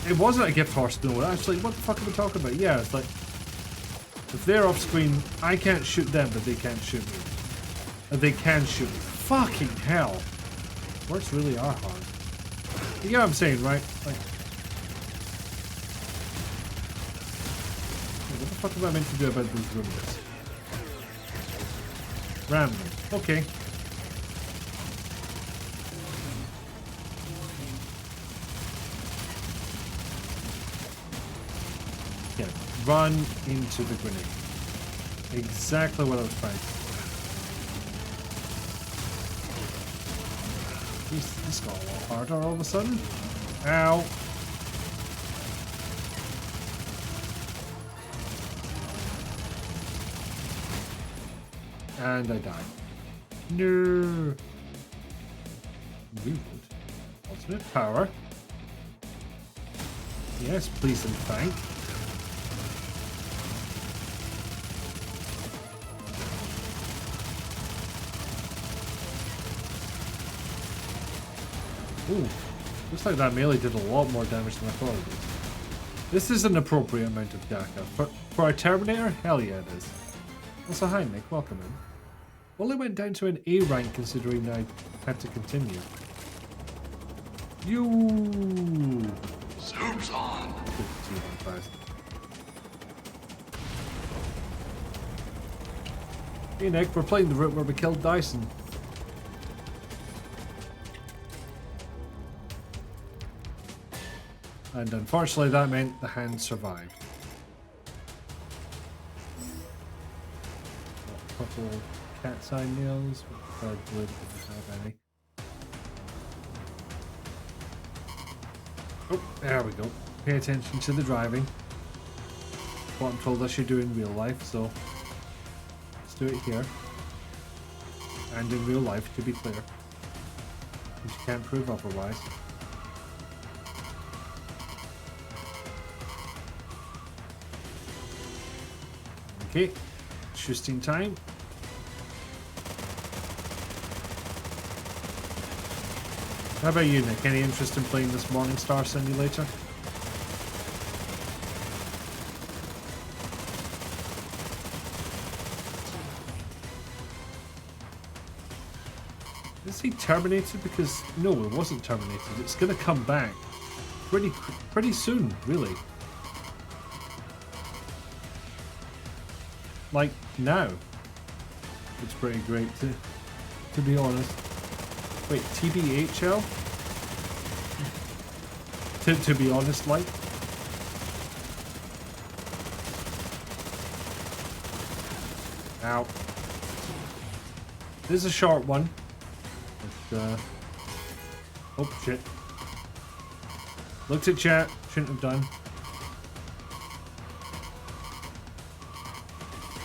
It wasn't a gift horse, no. Actually, what the fuck are we talking about? Yeah, it's like, if they're off screen, I can't shoot them, but they can't shoot me. And they can shoot me. Fucking hell. Words really are hard. You get what I'm saying, right? Like, what the fuck am I meant to do about these rumors? Ram them. Okay. Yeah, run into the grenade. Exactly what I was trying to do. This got a lot harder all of a sudden. Ow. And I died. No. Reload. Ultimate power. Yes, please and thank. Ooh, looks like that melee did a lot more damage than I thought it did. This is an appropriate amount of Gaka. For a Terminator? Hell yeah it is. Also, hi Nick, welcome in. Only went down to an A rank considering I had to continue. You. Zoom's on. Good to see you fast. Hey Nick, we're playing the route where we killed Dyson. And unfortunately that meant the hand survived. A couple cat's eye nails, but I believe didn't have any. Oh, there we go. Pay attention to the driving. What I'm told I should do in real life, so let's do it here. And in real life, to be clear. But you can't prove otherwise. Okay, shooting time. How about you, Nick? Any interest in playing this Morningstar simulator? Is he terminated? Because no, it wasn't terminated. It's gonna come back pretty soon, really. Like now. It's pretty great to be honest. Wait, TBHL? To be honest, like. Ow. This is a short one. But, oh shit. Looked at chat, shouldn't have done.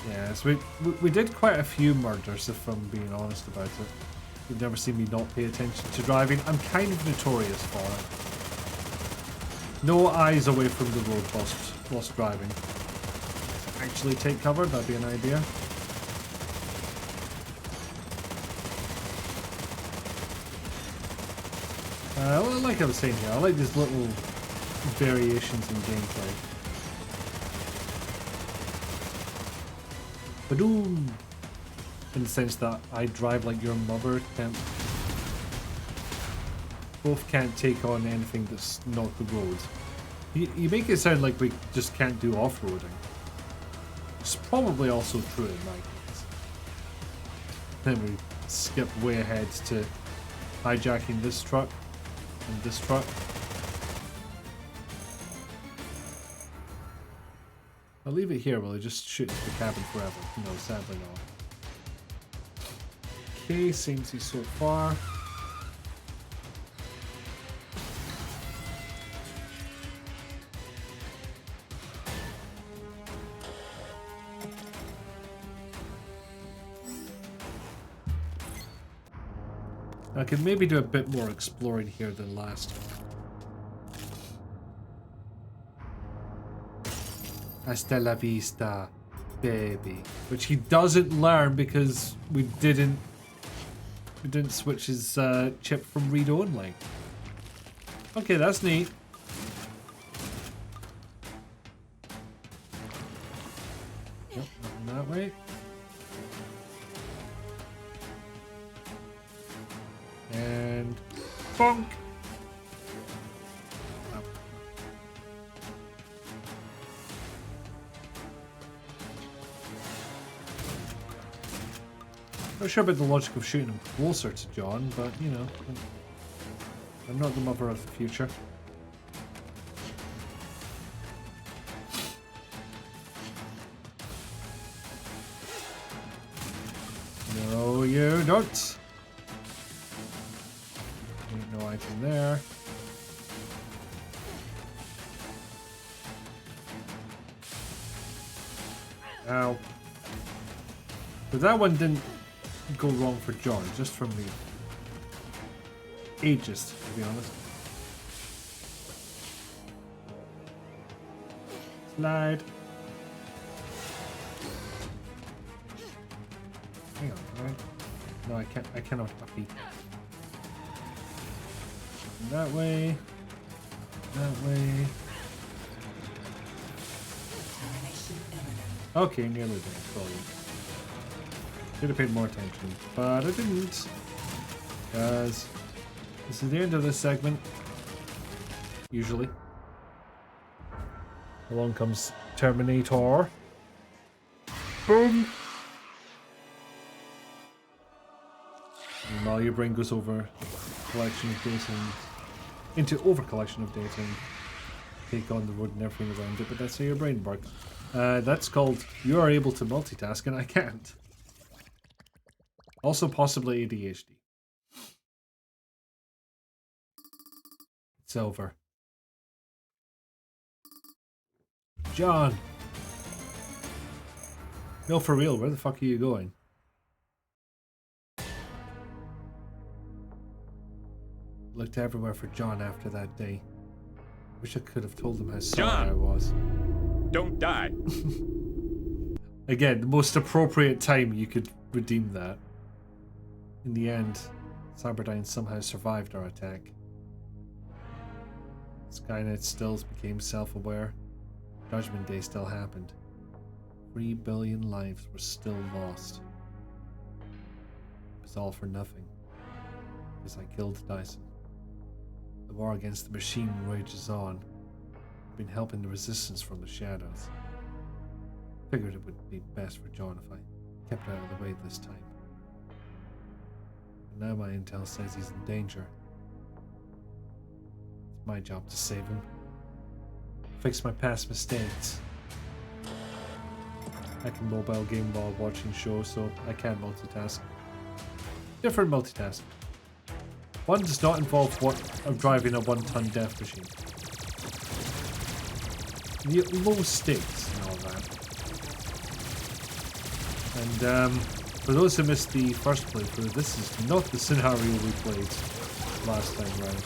Yeah, so we did quite a few murders, if I'm being honest about it. You've never seen me not pay attention to driving. I'm kind of notorious for it. No eyes away from the road whilst driving. Actually take cover, that'd be an idea. Like I was saying here, I like these little variations in gameplay. Badoom! In the sense that I drive like your mother both can't take on anything that's not the road. You make it sound like we just can't do off-roading. It's probably also true in my case. Then we skip way ahead to hijacking this truck and this truck. I'll leave it here, will I just shoot into the cabin forever? No, sadly not. Okay, seems he's so far. I could maybe do a bit more exploring here than last. Hasta la vista, baby. Which he doesn't learn because we didn't switch his chip from read only. Okay, that's neat. Yep, nothing that way. And bonk. Oh. Not sure about the logic of shooting him closer to John, but you know, I'm not the mother of the future. No, you don't. Ain't no item there. Ow. But that one didn't go wrong for John, just from the ages, to be honest. Slide. Hang on, right? No, I can't. I cannot uppy. That way. That way. Okay, nearly there. Sorry. Should have paid more attention, but I didn't. Because this is the end of this segment. Usually. Along comes Terminator. Boom! And while your brain goes over collection of data and into over collection of data and take on the road and everything around it, but that's how your brain works. That's called you are able to multitask and I can't. Also possibly ADHD. It's over. John! No, for real, where the fuck are you going? Looked everywhere for John after that day. Wish I could have told him how sorry I was. Don't die. Again, the most appropriate time you could redeem that. In the end, Cyberdyne somehow survived our attack. Skynet still became self-aware. Judgment Day still happened. 3 billion lives were still lost. It was all for nothing. Because I killed Dyson. The war against the machine rages on. I've been helping the resistance from the shadows. Figured it would be best for John if I kept out of the way this time. But now my intel says he's in danger. It's my job to save him. Fix my past mistakes. I can mobile game while watching shows, so I can multitask. Different multitask. One does not involve driving a 1-ton death machine. Low stakes and all that. And for those who missed the first playthrough, this is not the scenario we played last time round.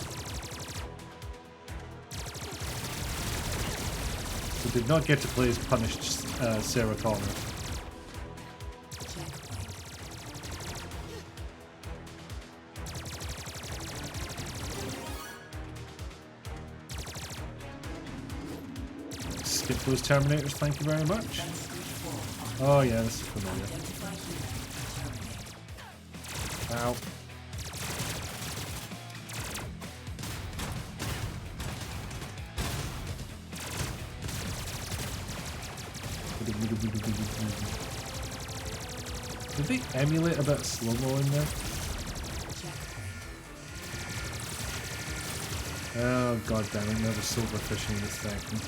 We did not get to play as punished Sarah Connor. Skip those Terminators, thank you very much. Oh yeah, this is familiar. Ow. Did they emulate a bit of slow-mo in there? Oh god damn it, never silverfish in this section.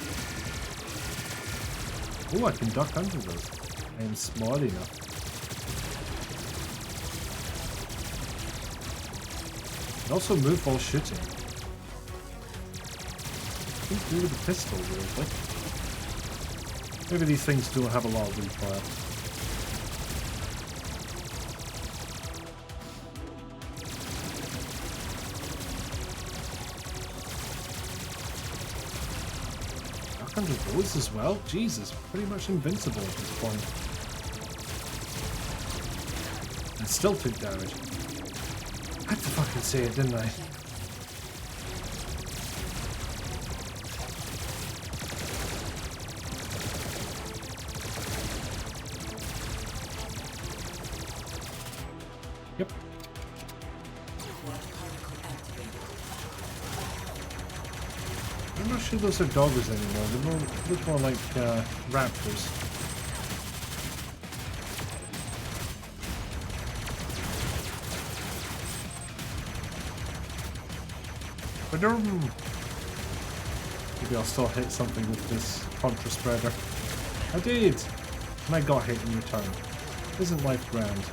Oh, I can duck under those. I am smart enough. And also move while shooting. Can't do with the pistol, weirdly. Maybe these things don't have a lot of refire. 600 those as well? Jesus, pretty much invincible at this point. And still took damage. I had to fucking say it, didn't I? Yep. I'm not sure those are doggers anymore. They look more like raptors. Maybe I'll still hit something with this contra spreader. I did! And I got hit in return. Isn't life grand?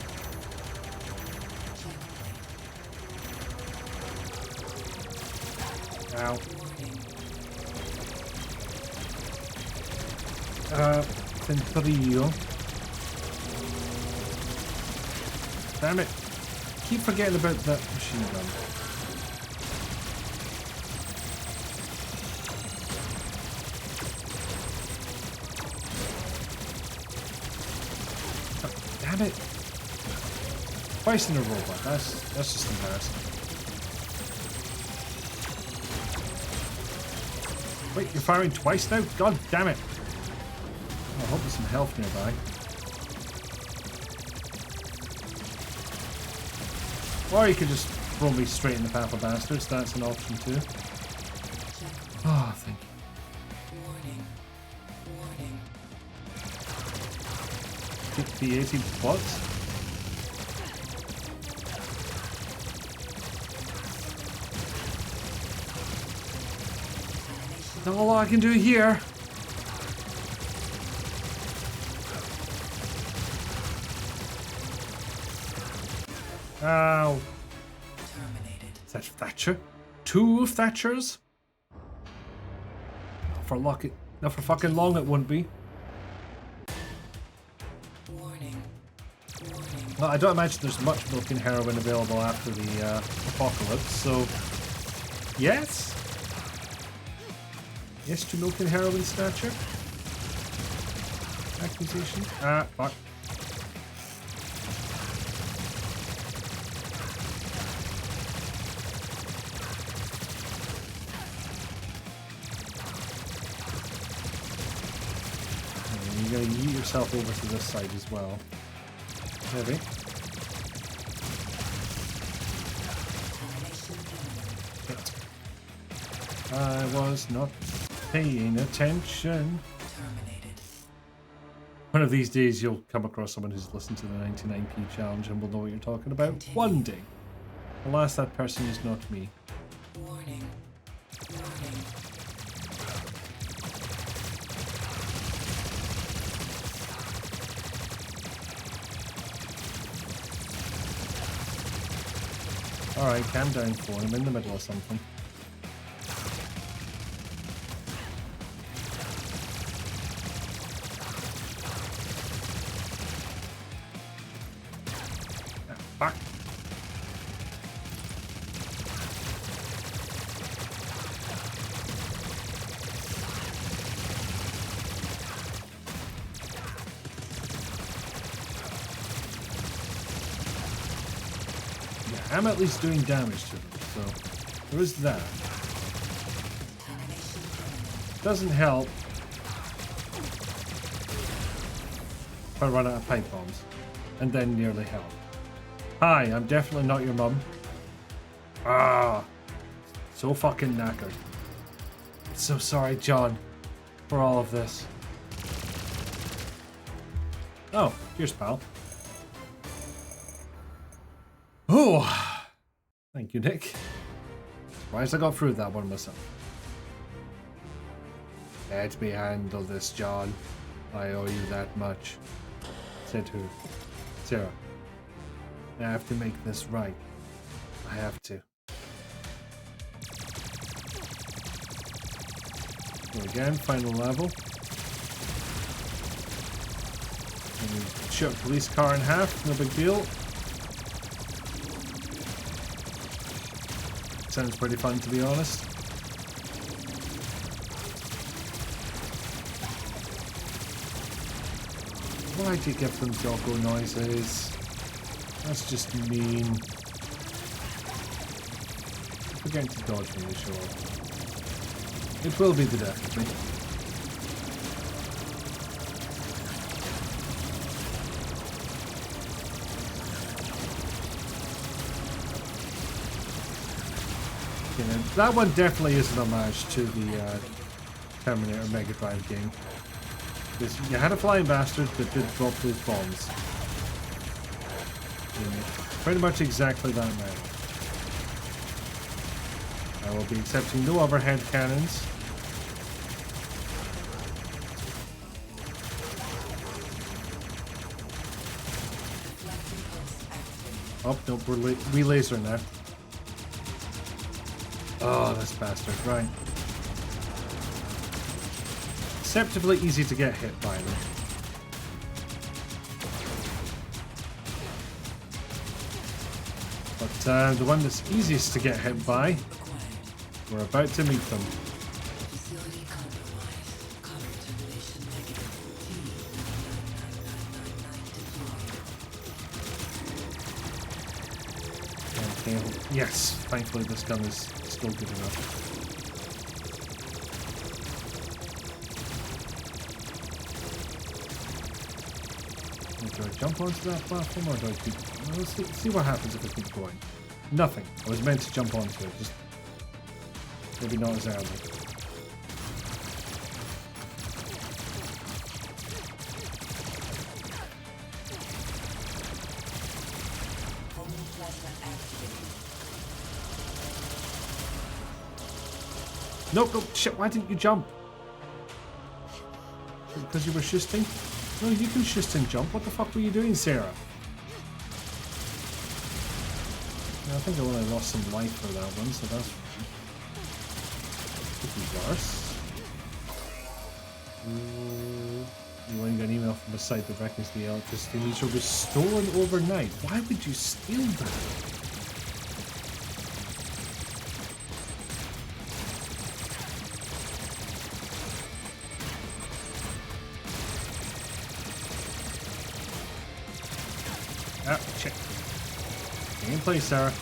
Ow. Centrio. Damn it! Keep forgetting about that machine gun. Damn it! Twice in a robot. That's just embarrassing. Wait, you're firing twice now? God damn it! I hope there's some health nearby. Or you could just throw me straight in the path of bastards. That's an option too. Oh, thank you. Warning. Warning. 50, 80 what? Not a lot I can do here. Ow. Terminated. Is that Thatcher? 2 Thatchers? Not for fucking long it wouldn't be. Warning. Warning. Well, I don't imagine there's much milk and heroin available after the apocalypse, so yes? Yes to milk and heroin, Snatcher? Accusation? Ah, fuck. And you're gonna yeet yourself over to this side as well. Maybe. I was not paying attention. Terminated. One of these days you'll come across someone who's listened to the 99p challenge and will know what you're talking about. One day. Alas, that person is not me. Warning. Warning. Alright, calm down for him. I'm in the middle of something. Fuck. Yeah, I'm at least doing damage to them, so there is that. Doesn't help if I run out of pipe bombs, and then nearly help. Hi, I'm definitely not your mum. Ah, so fucking knackered. So sorry, John, for all of this. Oh, cheers, pal. Oh, thank you, Nick. Surprised I got through that one myself. Let me handle this, John. I owe you that much. Said who? Sarah. I have to make this right. I have to. So again, final level. And we shoot a police car in half, no big deal. Sounds pretty fun, to be honest. Why do you give them doggo noises? That's just mean. Forgetting to dodge when you show up. It will be the death of me. You know, that one definitely is an homage to the Terminator Mega Drive game. Because you had a flying bastard that did drop those bombs. You know, pretty much exactly that now. I will be accepting no overhead cannons. Oh, no, we're re-laser now. Oh, this bastard, right. Deceptively easy to get hit by them. But the one that's easiest to get hit by, we're about to meet them. Okay, yes, thankfully this gun is still good enough. Do I jump onto that platform or do I keep... Well, let's see what happens if I keep going. Nothing. I was meant to jump onto it, just maybe not as early. Nope, nope, shit, why didn't you jump? Because you were shusting? No, you can shust and jump. What the fuck were you doing, Sarah? I think I only lost some life for that one, so that's fine. Could be worse. You only got an email from a site that reckons the electricity meter was stolen overnight. Why would you steal that? Ah, shit. Stay in place, Sarah.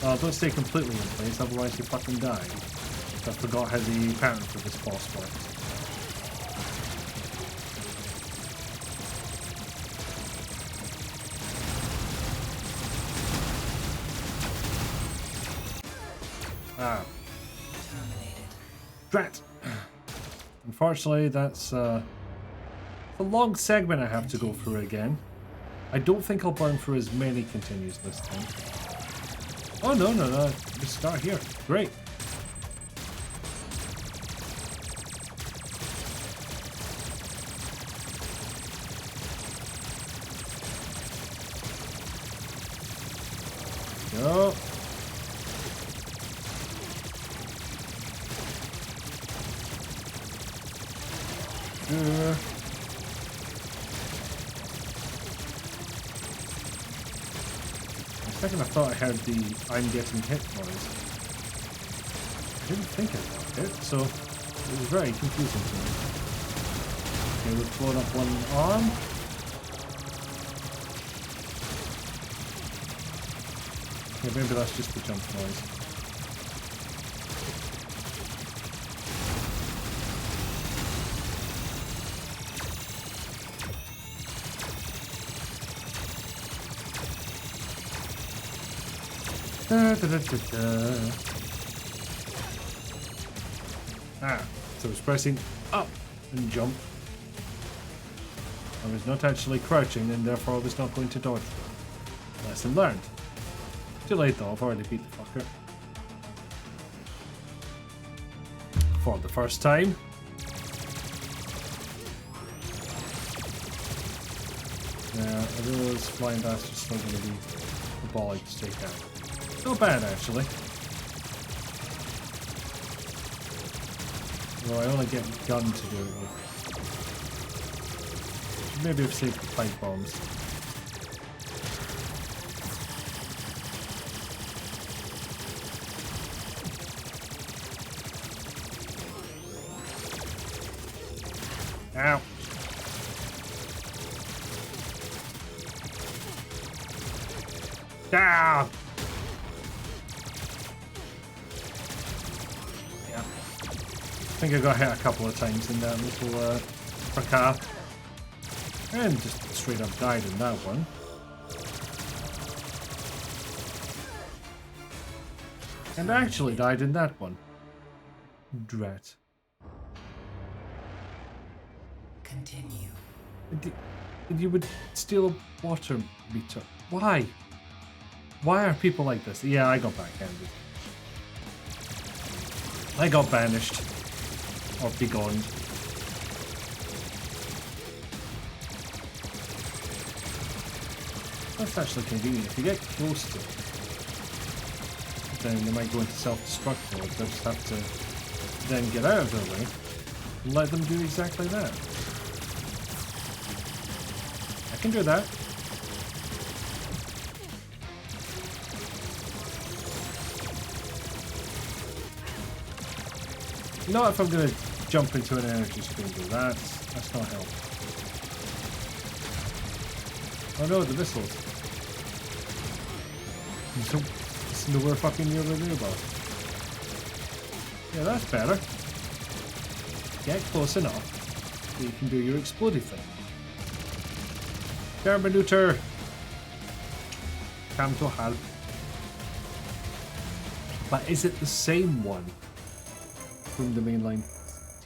Oh, don't stay completely in place, otherwise you fucking die. I forgot how the pattern for this boss works. Ah. Drat! Unfortunately, that's a long segment I have to go through again. I don't think I'll burn through as many continues this time. Oh, no. Just start here. Great. Go. For a second I thought I heard the I'm getting hit noise. I didn't think I got hit, so it was very confusing to me. Okay, we've blown up one arm. Okay, maybe that's just the jump noise. Ah, so I was pressing up and jump. I was not actually crouching and therefore I was not going to dodge. Lesson learned. Too late though, I've already beat the fucker. For the first time. Yeah, are those flying bastards still going to be a ball to take out? Not bad, actually. Well, I only get gun to do it with. Maybe I've saved the pipe bombs. Ow. Ah! Yeah. I think I got hit a couple of times in that little fracas. And just straight up died in that one. And actually died in that one. Drat. Continue. You would steal a water meter. Why? Why are people like this? Yeah, I got backhanded. I got banished. Or begone. That's actually convenient. If you get close to it, then they might go into self-destruct mode. They'll just have to then get out of their way and let them do exactly that. I can do that. You know what, if I'm going to jump into an energy screen, that's not helpful. Oh no, the missiles. So nowhere fucking near the new boss. Yeah, that's better. Get close enough so you can do your explodey thing. Terminator! Come to help. But is it the same one from the mainline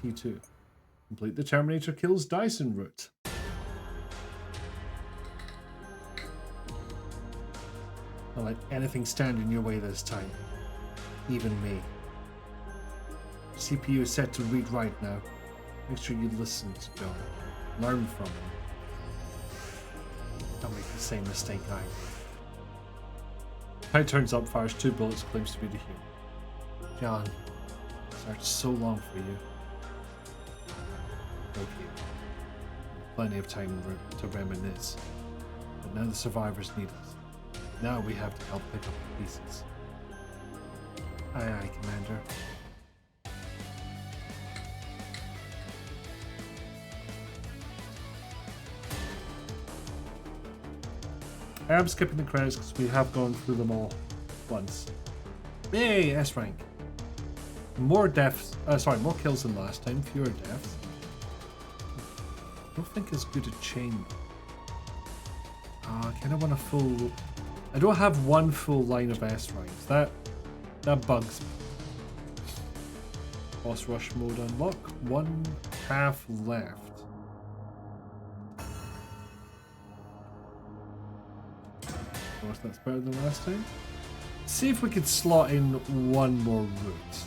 T2? Complete the Terminator kills Dyson route. Don't let anything stand in your way this time. Even me. CPU is set to read right now. Make sure you listen to John. Learn from him. Don't make the same mistake either. How turns up, fires 2 bullets, claims to be the hero. John, searched so long for you. Okay. Plenty of time to reminisce. But now the survivors need us. Now we have to help pick up the pieces. Aye aye, Commander. I am skipping the credits because we have gone through them all once. Yay, S rank. More deaths, more kills than last time, fewer deaths. I don't think it's good to chain. I kind of want a full... I don't have one full line of S ranks. That bugs me. Boss rush mode unlock. 1/2 left. Of course, that's better than last time. See if we could slot in one more route.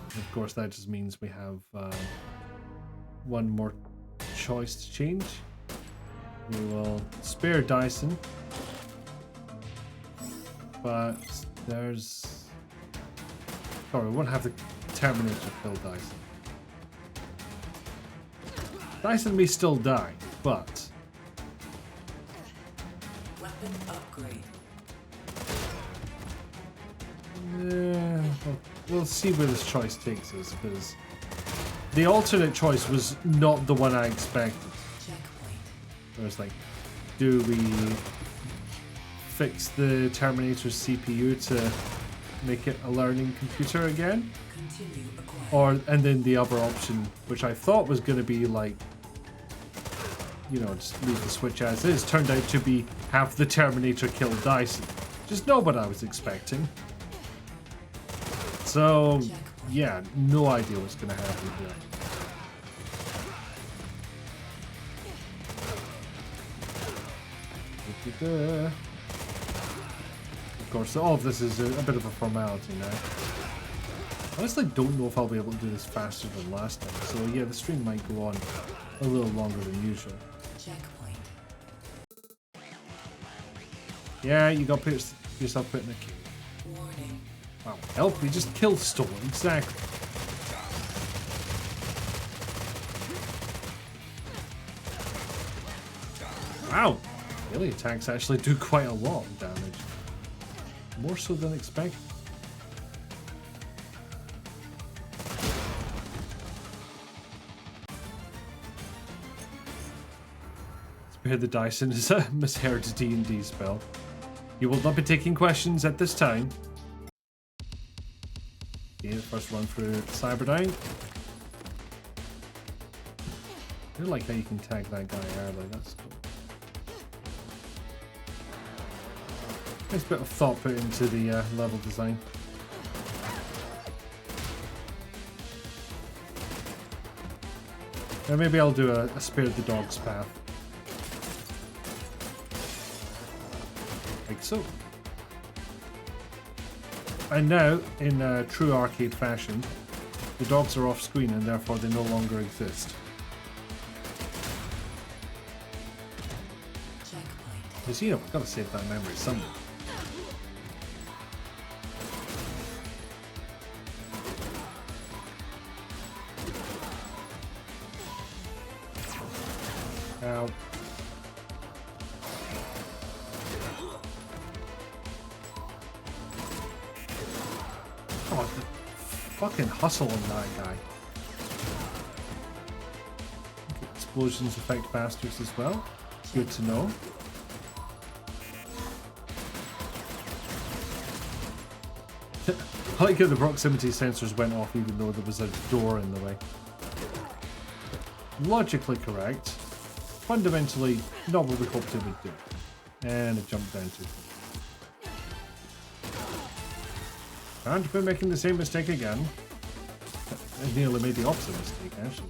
Of course, that just means we have one more choice to change. We will spare Dyson, but there's... Sorry, we won't have the Terminator kill Dyson. Dyson may still die, but... Weapon upgrade. Yeah, we'll see where this choice takes us, because the alternate choice was not the one I expected. Where it's like, do we fix the Terminator's CPU to make it a learning computer again? And then the other option, which I thought was going to be like, you know, just leave the Switch as is, turned out to be have the Terminator kill Dyson. Just not what I was expecting. So, yeah, no idea what's going to happen here. Of course, all of this is a bit of a formality now. Honestly, don't know if I'll be able to do this faster than last time. So yeah, the stream might go on a little longer than usual. Checkpoint. Yeah, you got yourself put in a queue. Warning. Wow, help! We just killed Storm. Exactly. Wow. Melee attacks actually do quite a lot of damage. More so than expected. Spare the Dyson is a misheard D&D spell. You will not be taking questions at this time. Okay, first run through Cyberdyne. I really like how you can tag that guy early, that's cool. Nice bit of thought put into the level design. Now maybe I'll do a spare the dogs path. Like so. And now, in true arcade fashion, the dogs are off screen and therefore they no longer exist. Because, you know, I've got to save that memory somewhere. Ow. Oh, the fucking hustle on that guy. Explosions affect bastards as well. Good to know. I like how the proximity sensors went off even though there was a door in the way. Logically correct. Fundamentally, not what we hoped it would do. And it jumped down to it. Can't be making the same mistake again. I nearly made the opposite mistake, actually.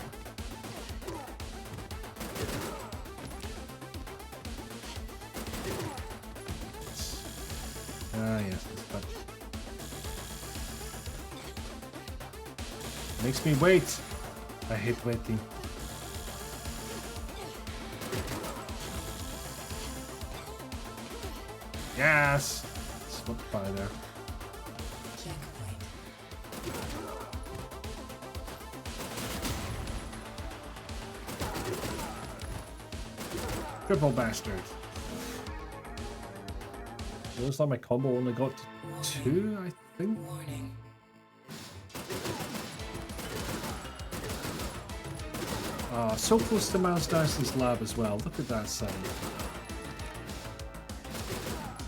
Ah, yes, this button. Makes me wait. I hate waiting. Yes! Slipped by there. Triple bastard. It looks like my combo only got to 2, I think. Warning. So close to Miles Dyson's lab as well. Look at that sign.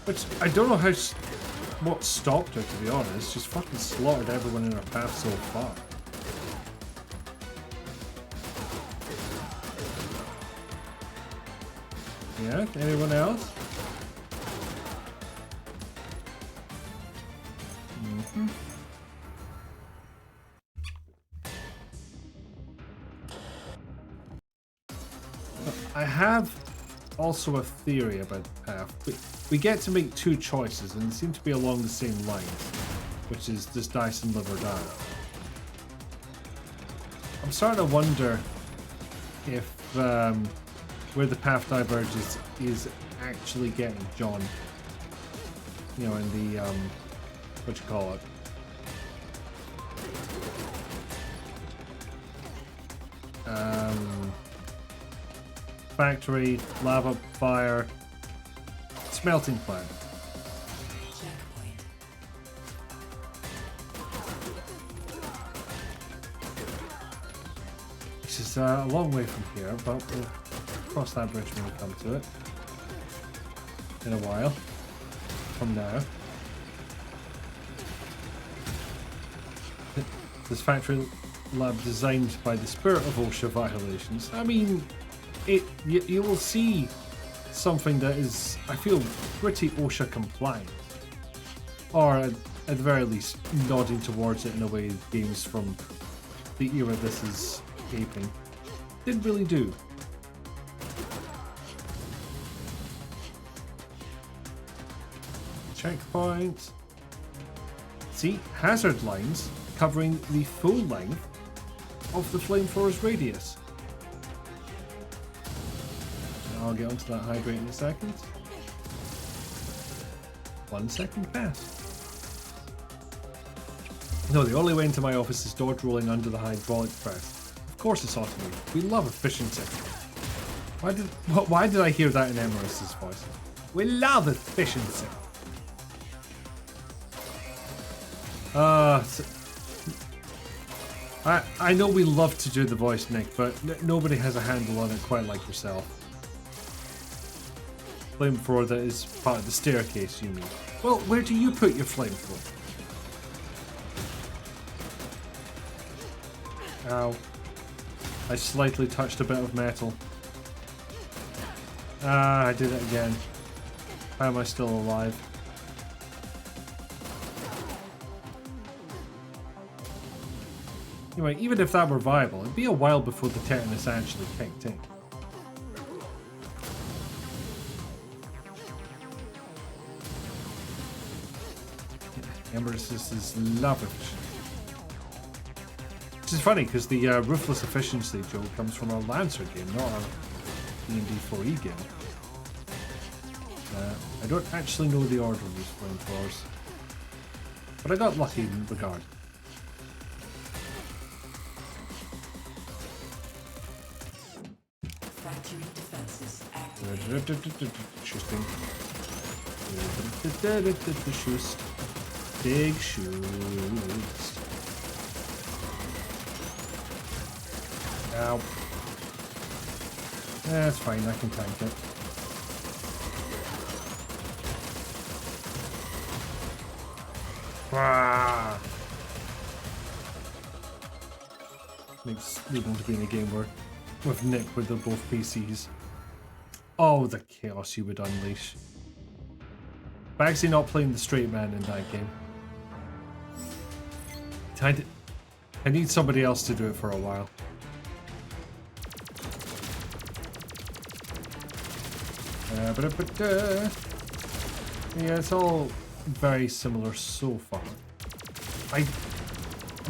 Which, I don't know how what stopped her, to be honest. She's fucking slaughtered everyone in her path so far. Yeah, anyone else? Mm-hmm. I have also a theory about the path. We get to make 2 choices and they seem to be along the same lines, which is does Dyson live or die? I'm starting to wonder if where the path diverges is actually getting John, you know, in the what you call it, factory, lava, fire, smelting plant. This is a long way from here, but we'll cross that bridge when we come to it. In a while. From now. This factory lab designed by the spirit of OSHA violations. I mean, you will see something that is, I feel, pretty OSHA compliant. Or at the very least, nodding towards it in a way games from the era this is aping didn't really do. Checkpoint. See, hazard lines covering the full length of the flamethrower's radius. I'll get onto that hydrate in a second. 1 second pass. No, the only way into my office is dodge rolling under the hydraulic press. Of course it's automated. We love efficiency. Why did I hear that in Emerus's voice? We love efficiency. I know we love to do the voice, Nick, but nobody has a handle on it quite like yourself. Flamethrower that is part of the staircase, you mean? Well, where do you put your flamethrower? Ow. I slightly touched a bit of metal. Ah, I did it again. How am I still alive? Anyway, even if that were viable, it'd be a while before the tetanus actually kicked in. Embers is lavish. Which is funny because the Ruthless Efficiency joke comes from a Lancer game, not a D&D 4E game. I don't actually know the order of these flamethrowers, but I got lucky in regard. Factory defenses Interesting. Shoes. Big shoes. Ow. That's fine, I can tank it. Ah. Makes me want to be in a game where with Nick where they're both PCs. Oh, the chaos you would unleash. I'm actually not playing the straight man in that game. I need somebody else to do it for a while. Yeah, it's all very similar so far. I'm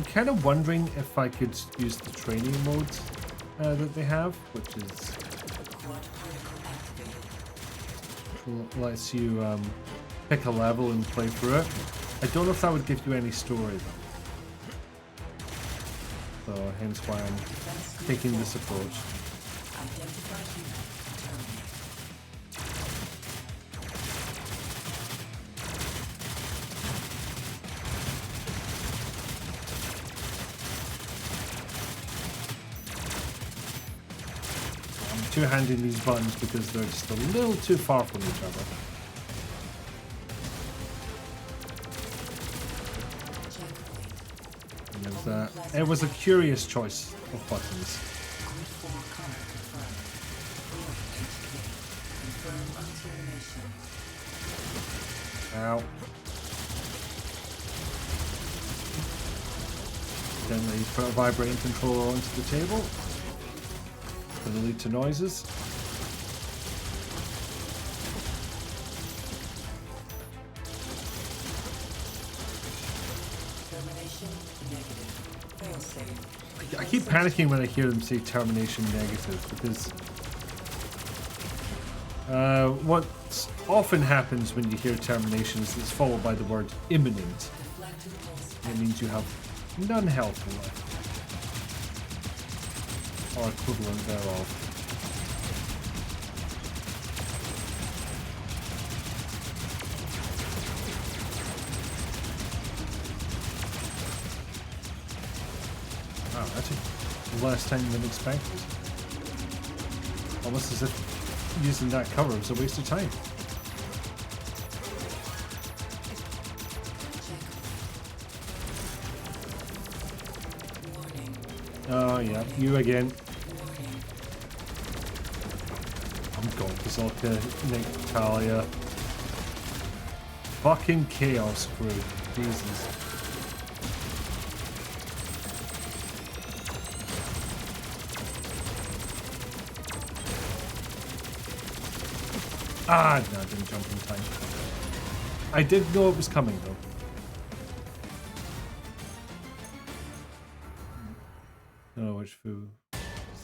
kind of wondering if I could use the training modes that they have, which is lets you pick a level and play through it. I don't know if that would give you any story though. So hence why I'm taking this approach. I'm two-handing these buttons because they're just a little too far from each other. It was a curious choice of buttons. Ow. Gently put a vibrating controller onto the table. Gonna lead to noises. I keep panicking when I hear them say termination negative because what often happens when you hear termination is it's followed by the word imminent. It means you have none health left, or equivalent thereof. Wow, that took less time than expected. Almost as if using that cover was a waste of time. Oh yeah, you again. I'm gone, Kazalka, Nick, Talia. Fucking chaos crew. Jesus. Ah, no, I didn't jump in time. I did know it was coming though. Oh, which foo.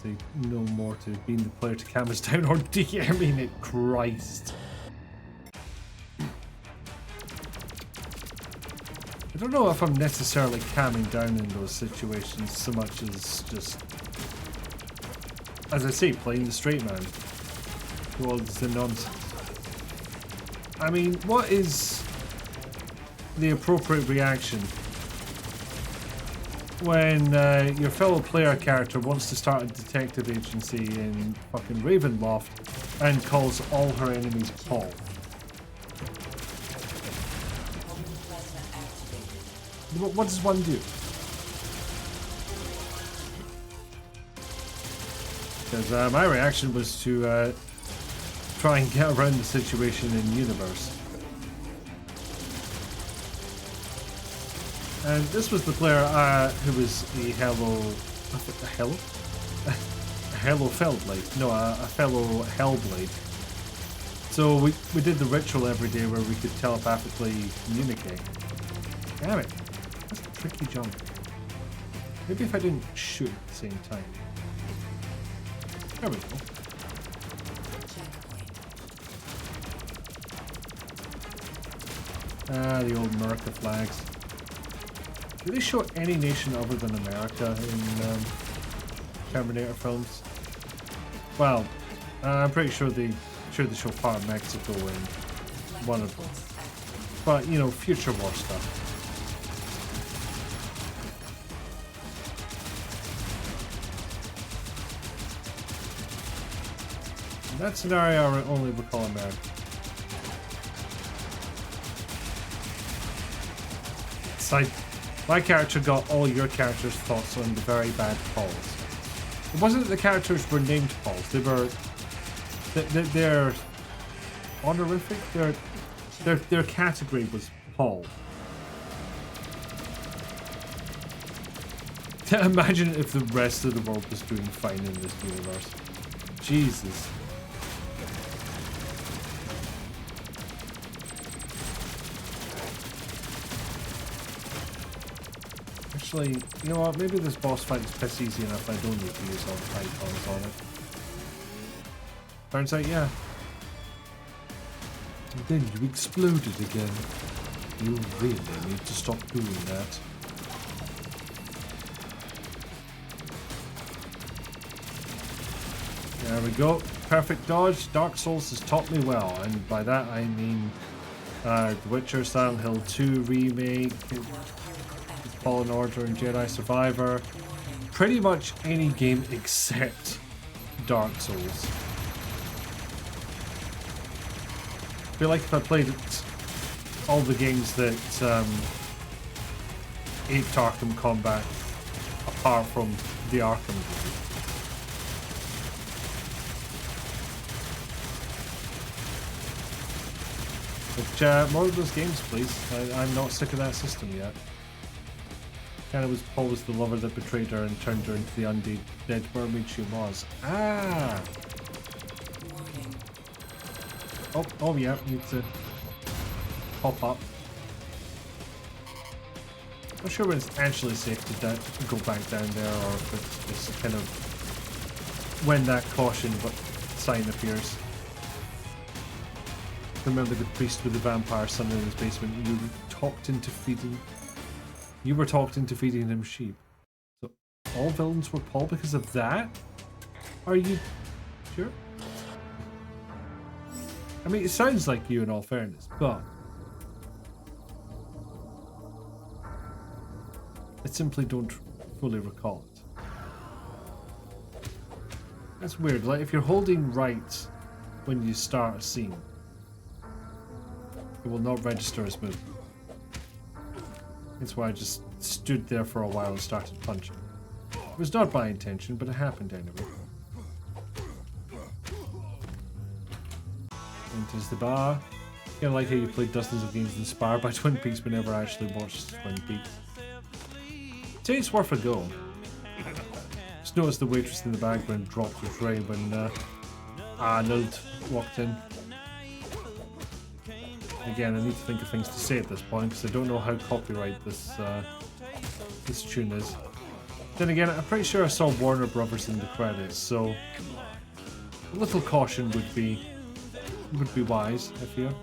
Say no more to being the player to calm us down or DMing it. Christ. I don't know if I'm necessarily calming down in those situations so much as just, as I say, playing the straight man towards the nonsense. I mean, what is the appropriate reaction when your fellow player character wants to start a detective agency in fucking Ravenloft and calls all her enemies Paul. What does one do? Because my reaction was to try and get around the situation in universe. And this was the player who was a fellow Feldblade. No, a fellow Hellblade. So we did the ritual every day where we could telepathically communicate. Damn it. That's a tricky jump. Maybe if I didn't shoot at the same time. There we go. Ah, the old America flags. Do they show any nation other than America in Terminator films? Well, I'm pretty sure they show part of Mexico in one of them. But, you know, future war stuff. In that scenario, I only recall America. It's like, my character got all your characters' thoughts on the very bad Pauls. It wasn't that the characters were named Pauls. They were... They're honorific? Their category was Paul. Imagine if the rest of the world was doing fine in this universe. Jesus. Actually, you know what? Maybe this boss fight is piss easy enough. I don't need to use all the icons on it. Turns out, yeah. And then you exploded again. You really need to stop doing that. There we go. Perfect dodge. Dark Souls has taught me well. And by that I mean The Witcher, Silent Hill 2 Remake, Fallen Order and Jedi Survivor. Pretty much any game except Dark Souls. I feel like if I played all the games that aped Arkham Combat apart from the Arkham game. But more of those games, please. I'm not sick of that system yet. Kinda was always the lover that betrayed her and turned her into the undead dead mermaid she was. Ah! Oh yeah, need to pop up. Not sure when it's actually safe to go back down there, or if it's just kind of when that caution sign appears. Remember the priest with the vampire son in his basement. You were talked into feeding him sheep. So all villains were Paul because of that? Are you sure? I mean, it sounds like you in all fairness, but I simply don't fully recall it. That's weird. Like, if you're holding right when you start a scene, it will not register as movement. That's why I just stood there for a while and started punching. It was not by intention, but it happened anyway. Enters the bar. Kinda like how you played dozens of games inspired by Twin Peaks but never actually watched Twin Peaks. I'd say it's worth a go. Just noticed the waitress in the background dropped her tray when Arnold walked in. Again, I need to think of things to say at this point because I don't know how copyright this tune is. Then again, I'm pretty sure I saw Warner Brothers in the credits, so a little caution would be wise, I feel.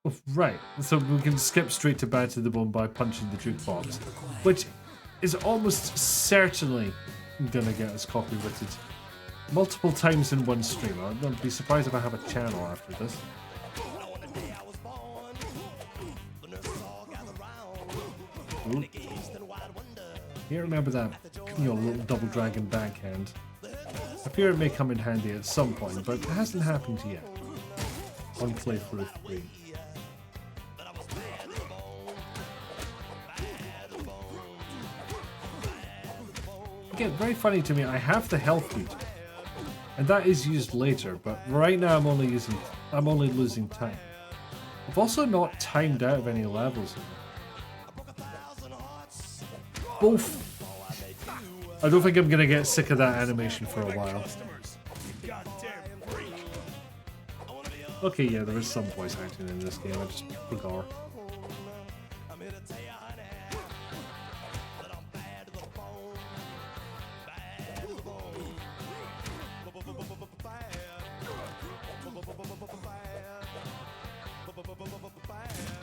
Oh, right, so we can skip straight to Bad to the Bone by punching the jukebox, which is almost certainly gonna get us copyrighted multiple times in one stream. I wouldn't be surprised if I have a channel after this. Ooh. You remember that, little double dragon backhand. I fear it may come in handy at some point, but it hasn't happened yet. On playthrough 3. Again, very funny to me, I have the health meter, and that is used later, but right now I'm only losing time. I've also not timed out of any levels. Both. I don't think I'm gonna get sick of that animation for a while. Okay, yeah, there is some voice acting in this game, I just forgot.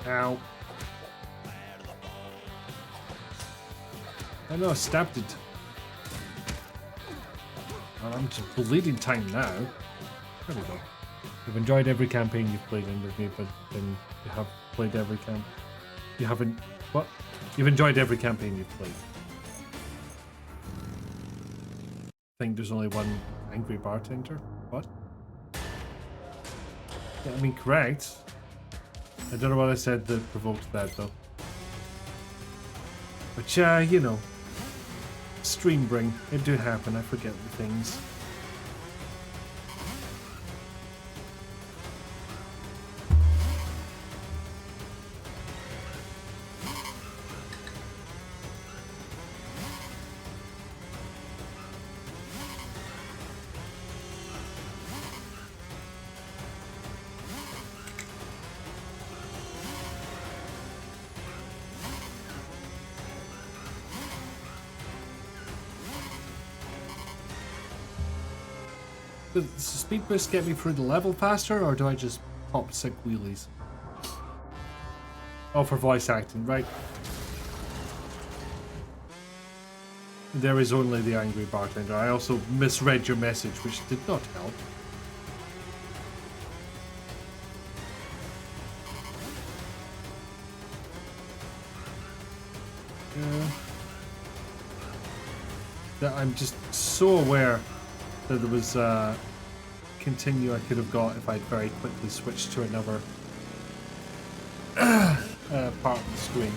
Ow. I know I stabbed it. Well, I'm just bleeding time now. There we go. You've enjoyed every campaign you've played in with me, but then you have played every camp. You haven't. What? You've enjoyed every campaign you've played. I think there's only one angry bartender. What? Yeah, I mean, correct. I don't know what I said that provoked that though. But you know. Stream bring. It do happen, I forget the things. Does the speed boost get me through the level faster, or do I just pop sick wheelies? Oh, for voice acting, right. There is only the angry bartender. I also misread your message, which did not help. That I'm just so aware that there was continue I could have got if I'd very quickly switched to another part of the screen.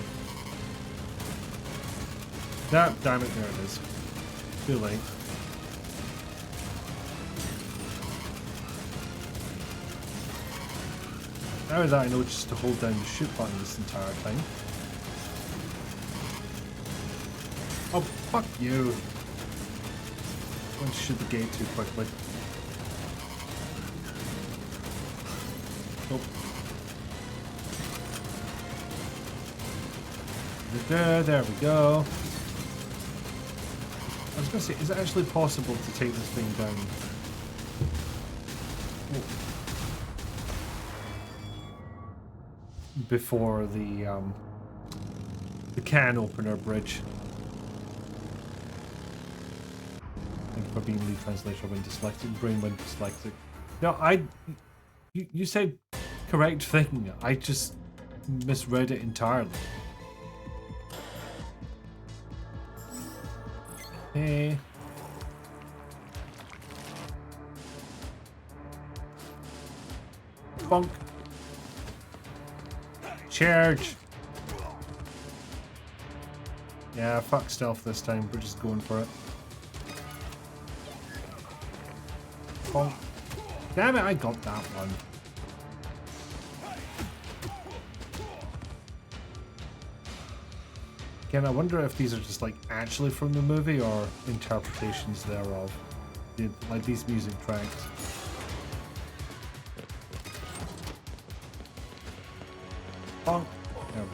Damn it, there it is. Too late. Now that I know just to hold down the shoot button this entire time. Oh, fuck you. I went to shoot the gate too quickly. Nope. There we go. I was gonna say, is it actually possible to take this thing down? Before the can opener bridge. Thank you for being lead translator when dyslexic, brain when dyslexic. No, you said correct thing. I just misread it entirely. Hey. Bonk. Charge. Yeah, fuck stealth this time. We're just going for it. Bonk. Damn it, I got that one. Again, I wonder if these are just like actually from the movie or interpretations thereof. Like these music tracks. Bonk. There we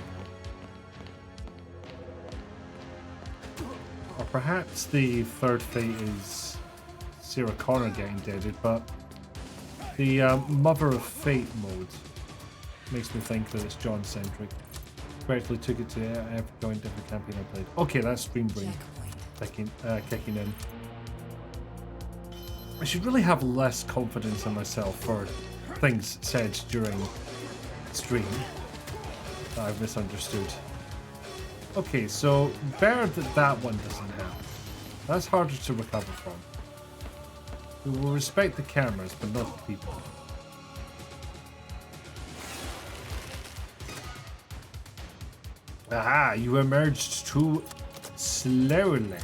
go. Or perhaps the third fate is Sarah Connor getting deaded, but the Mother of Fate mode makes me think that it's John-centric. Correctly took it to every joint every campaign I played. Okay, that's Stream Brain kicking in. I should really have less confidence in myself for things said during stream that I've misunderstood. Okay, so better that that one doesn't happen. That's harder to recover from. We will respect the cameras, but not the people. Aha, you emerged too slowly.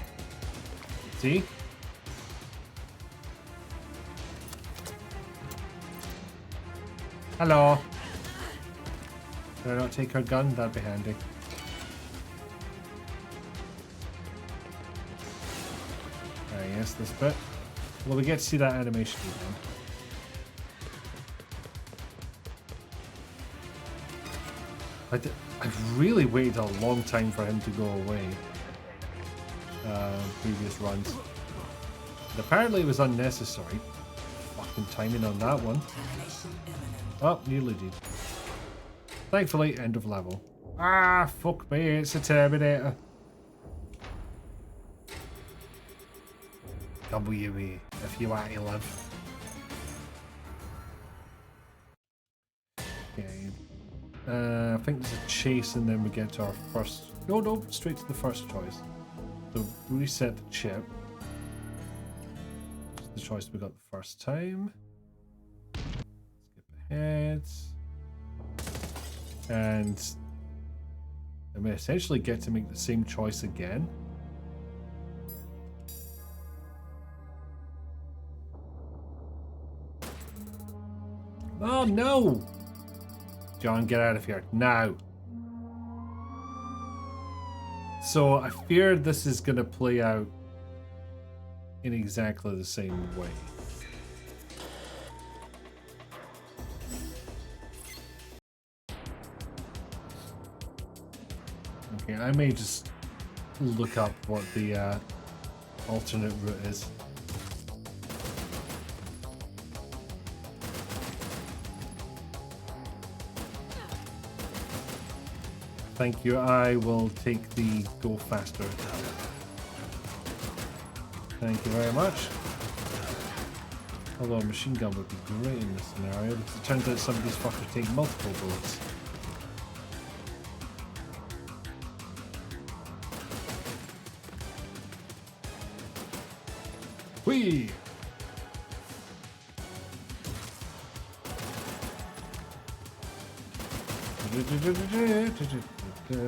See? Hello. Can I not take her gun? That'd be handy. Ah, yes, this bit. Well, we get to see that animation again. I've really waited a long time for him to go away. Previous runs. But apparently it was unnecessary. Fucking timing on that one. Oh, nearly did. Thankfully, end of level. Ah, fuck me, it's a Terminator. WE, if you want to live. Okay. I think there's a chase and then we get to our first... No, straight to the first choice. So reset the chip. It's the choice we got the first time. Skip ahead. And I may essentially get to make the same choice again. Oh no! John, get out of here now. So I fear this is going to play out in exactly the same way. Okay, I may just look up what the alternate route is. Thank you. I will take the go faster. Thank you very much. Although a machine gun would be great in this scenario, because it turns out some of these fuckers take multiple bullets. Whee! So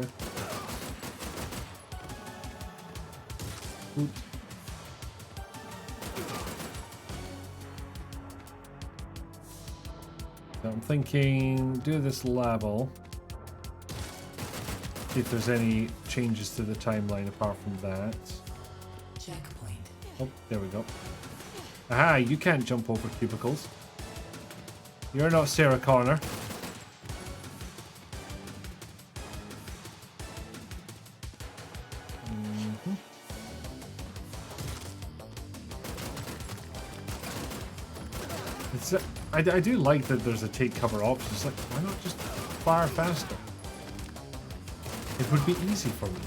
I'm thinking, do this level. See if there's any changes to the timeline apart from that. Checkpoint. Oh, there we go. Aha, you can't jump over cubicles. You're not Sarah Connor. I do like that there's a take cover option. It's like, why not just fire faster? It would be easy for me.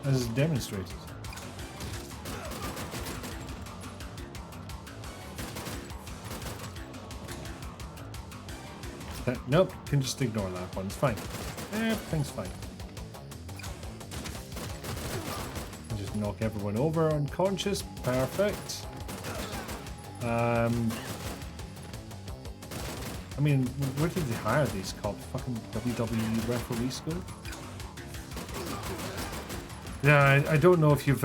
As demonstrated. Nope, can just ignore that one. It's fine. Everything's fine. Can just knock everyone over unconscious. Perfect. I mean, where did they hire these cops? Fucking WWE referee school? Yeah, I don't know if you've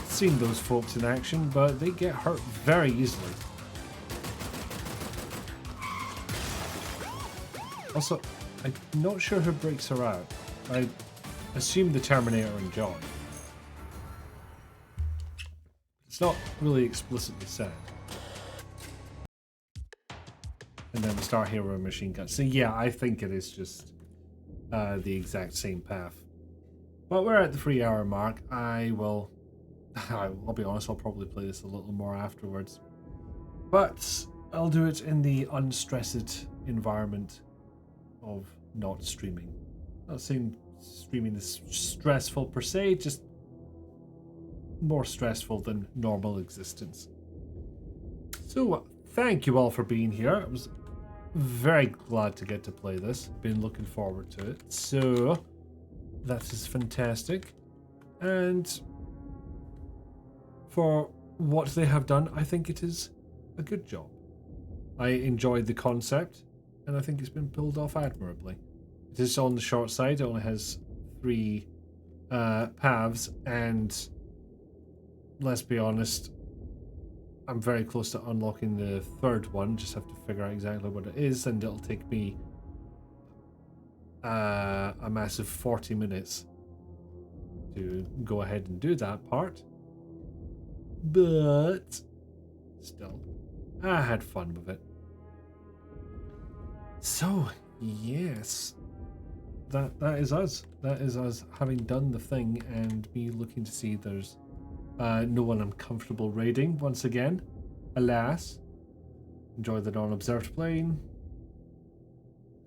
seen those folks in action, but they get hurt very easily. Also, I'm not sure who breaks her out. I assume the Terminator and John. It's not really explicitly said. And then we start here with a machine gun. So yeah, I think it is just the exact same path. But we're at the 3 hour mark. I'll be honest, I'll probably play this a little more afterwards. But I'll do it in the unstressed environment of not streaming. Not saying streaming is stressful per se, just more stressful than normal existence. So thank you all for being here. It was very glad to get to play this. Been looking forward to it. So that is fantastic. And for what they have done, I think it is a good job. I enjoyed the concept, and I think it's been pulled off admirably. It is on the short side. It only has 3 paths, and let's be honest, I'm very close to unlocking the 3rd one. Just have to figure out exactly what it is, and it'll take me a massive 40 minutes to go ahead and do that part. But still, I had fun with it. So yes, that is us. That is us having done the thing, and me looking to see there's no one I'm comfortable raiding once again. Alas. Enjoy the non-observed plane.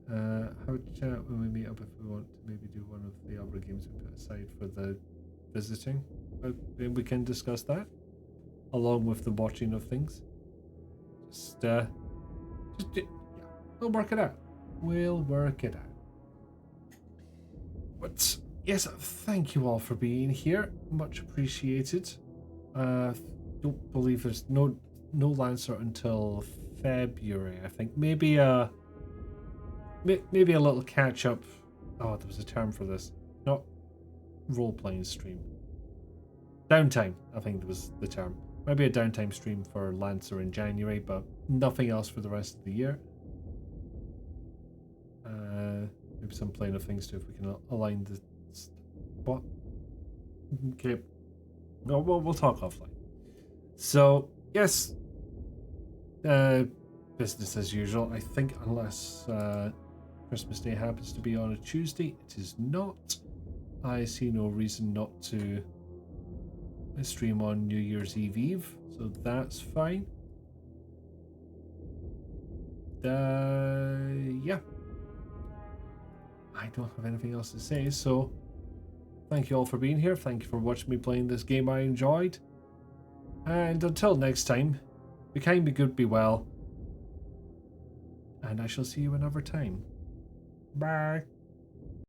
Have a chat when we meet up if we want to maybe do one of the other games we put aside for the visiting. But we can discuss that along with the watching of things. Yeah, we'll work it out. We'll work it out. But yes, thank you all for being here. Much appreciated. Don't believe there's no Lancer until February. I think maybe a little catch up. Oh, there was a term for this. Not role playing stream. Downtime, I think was the term. Maybe a downtime stream for Lancer in January, but nothing else for the rest of the year. Maybe some playing of things too, if we can align the... What? Okay. No, we'll talk offline. So, yes. Business as usual. I think unless Christmas Day happens to be on a Tuesday, it is not. I see no reason not to stream on New Year's Eve, so that's fine. Yeah. I don't have anything else to say, so thank you all for being here. Thank you for watching me playing this game I enjoyed. And until next time, be kind, be good, be well. And I shall see you another time. Bye.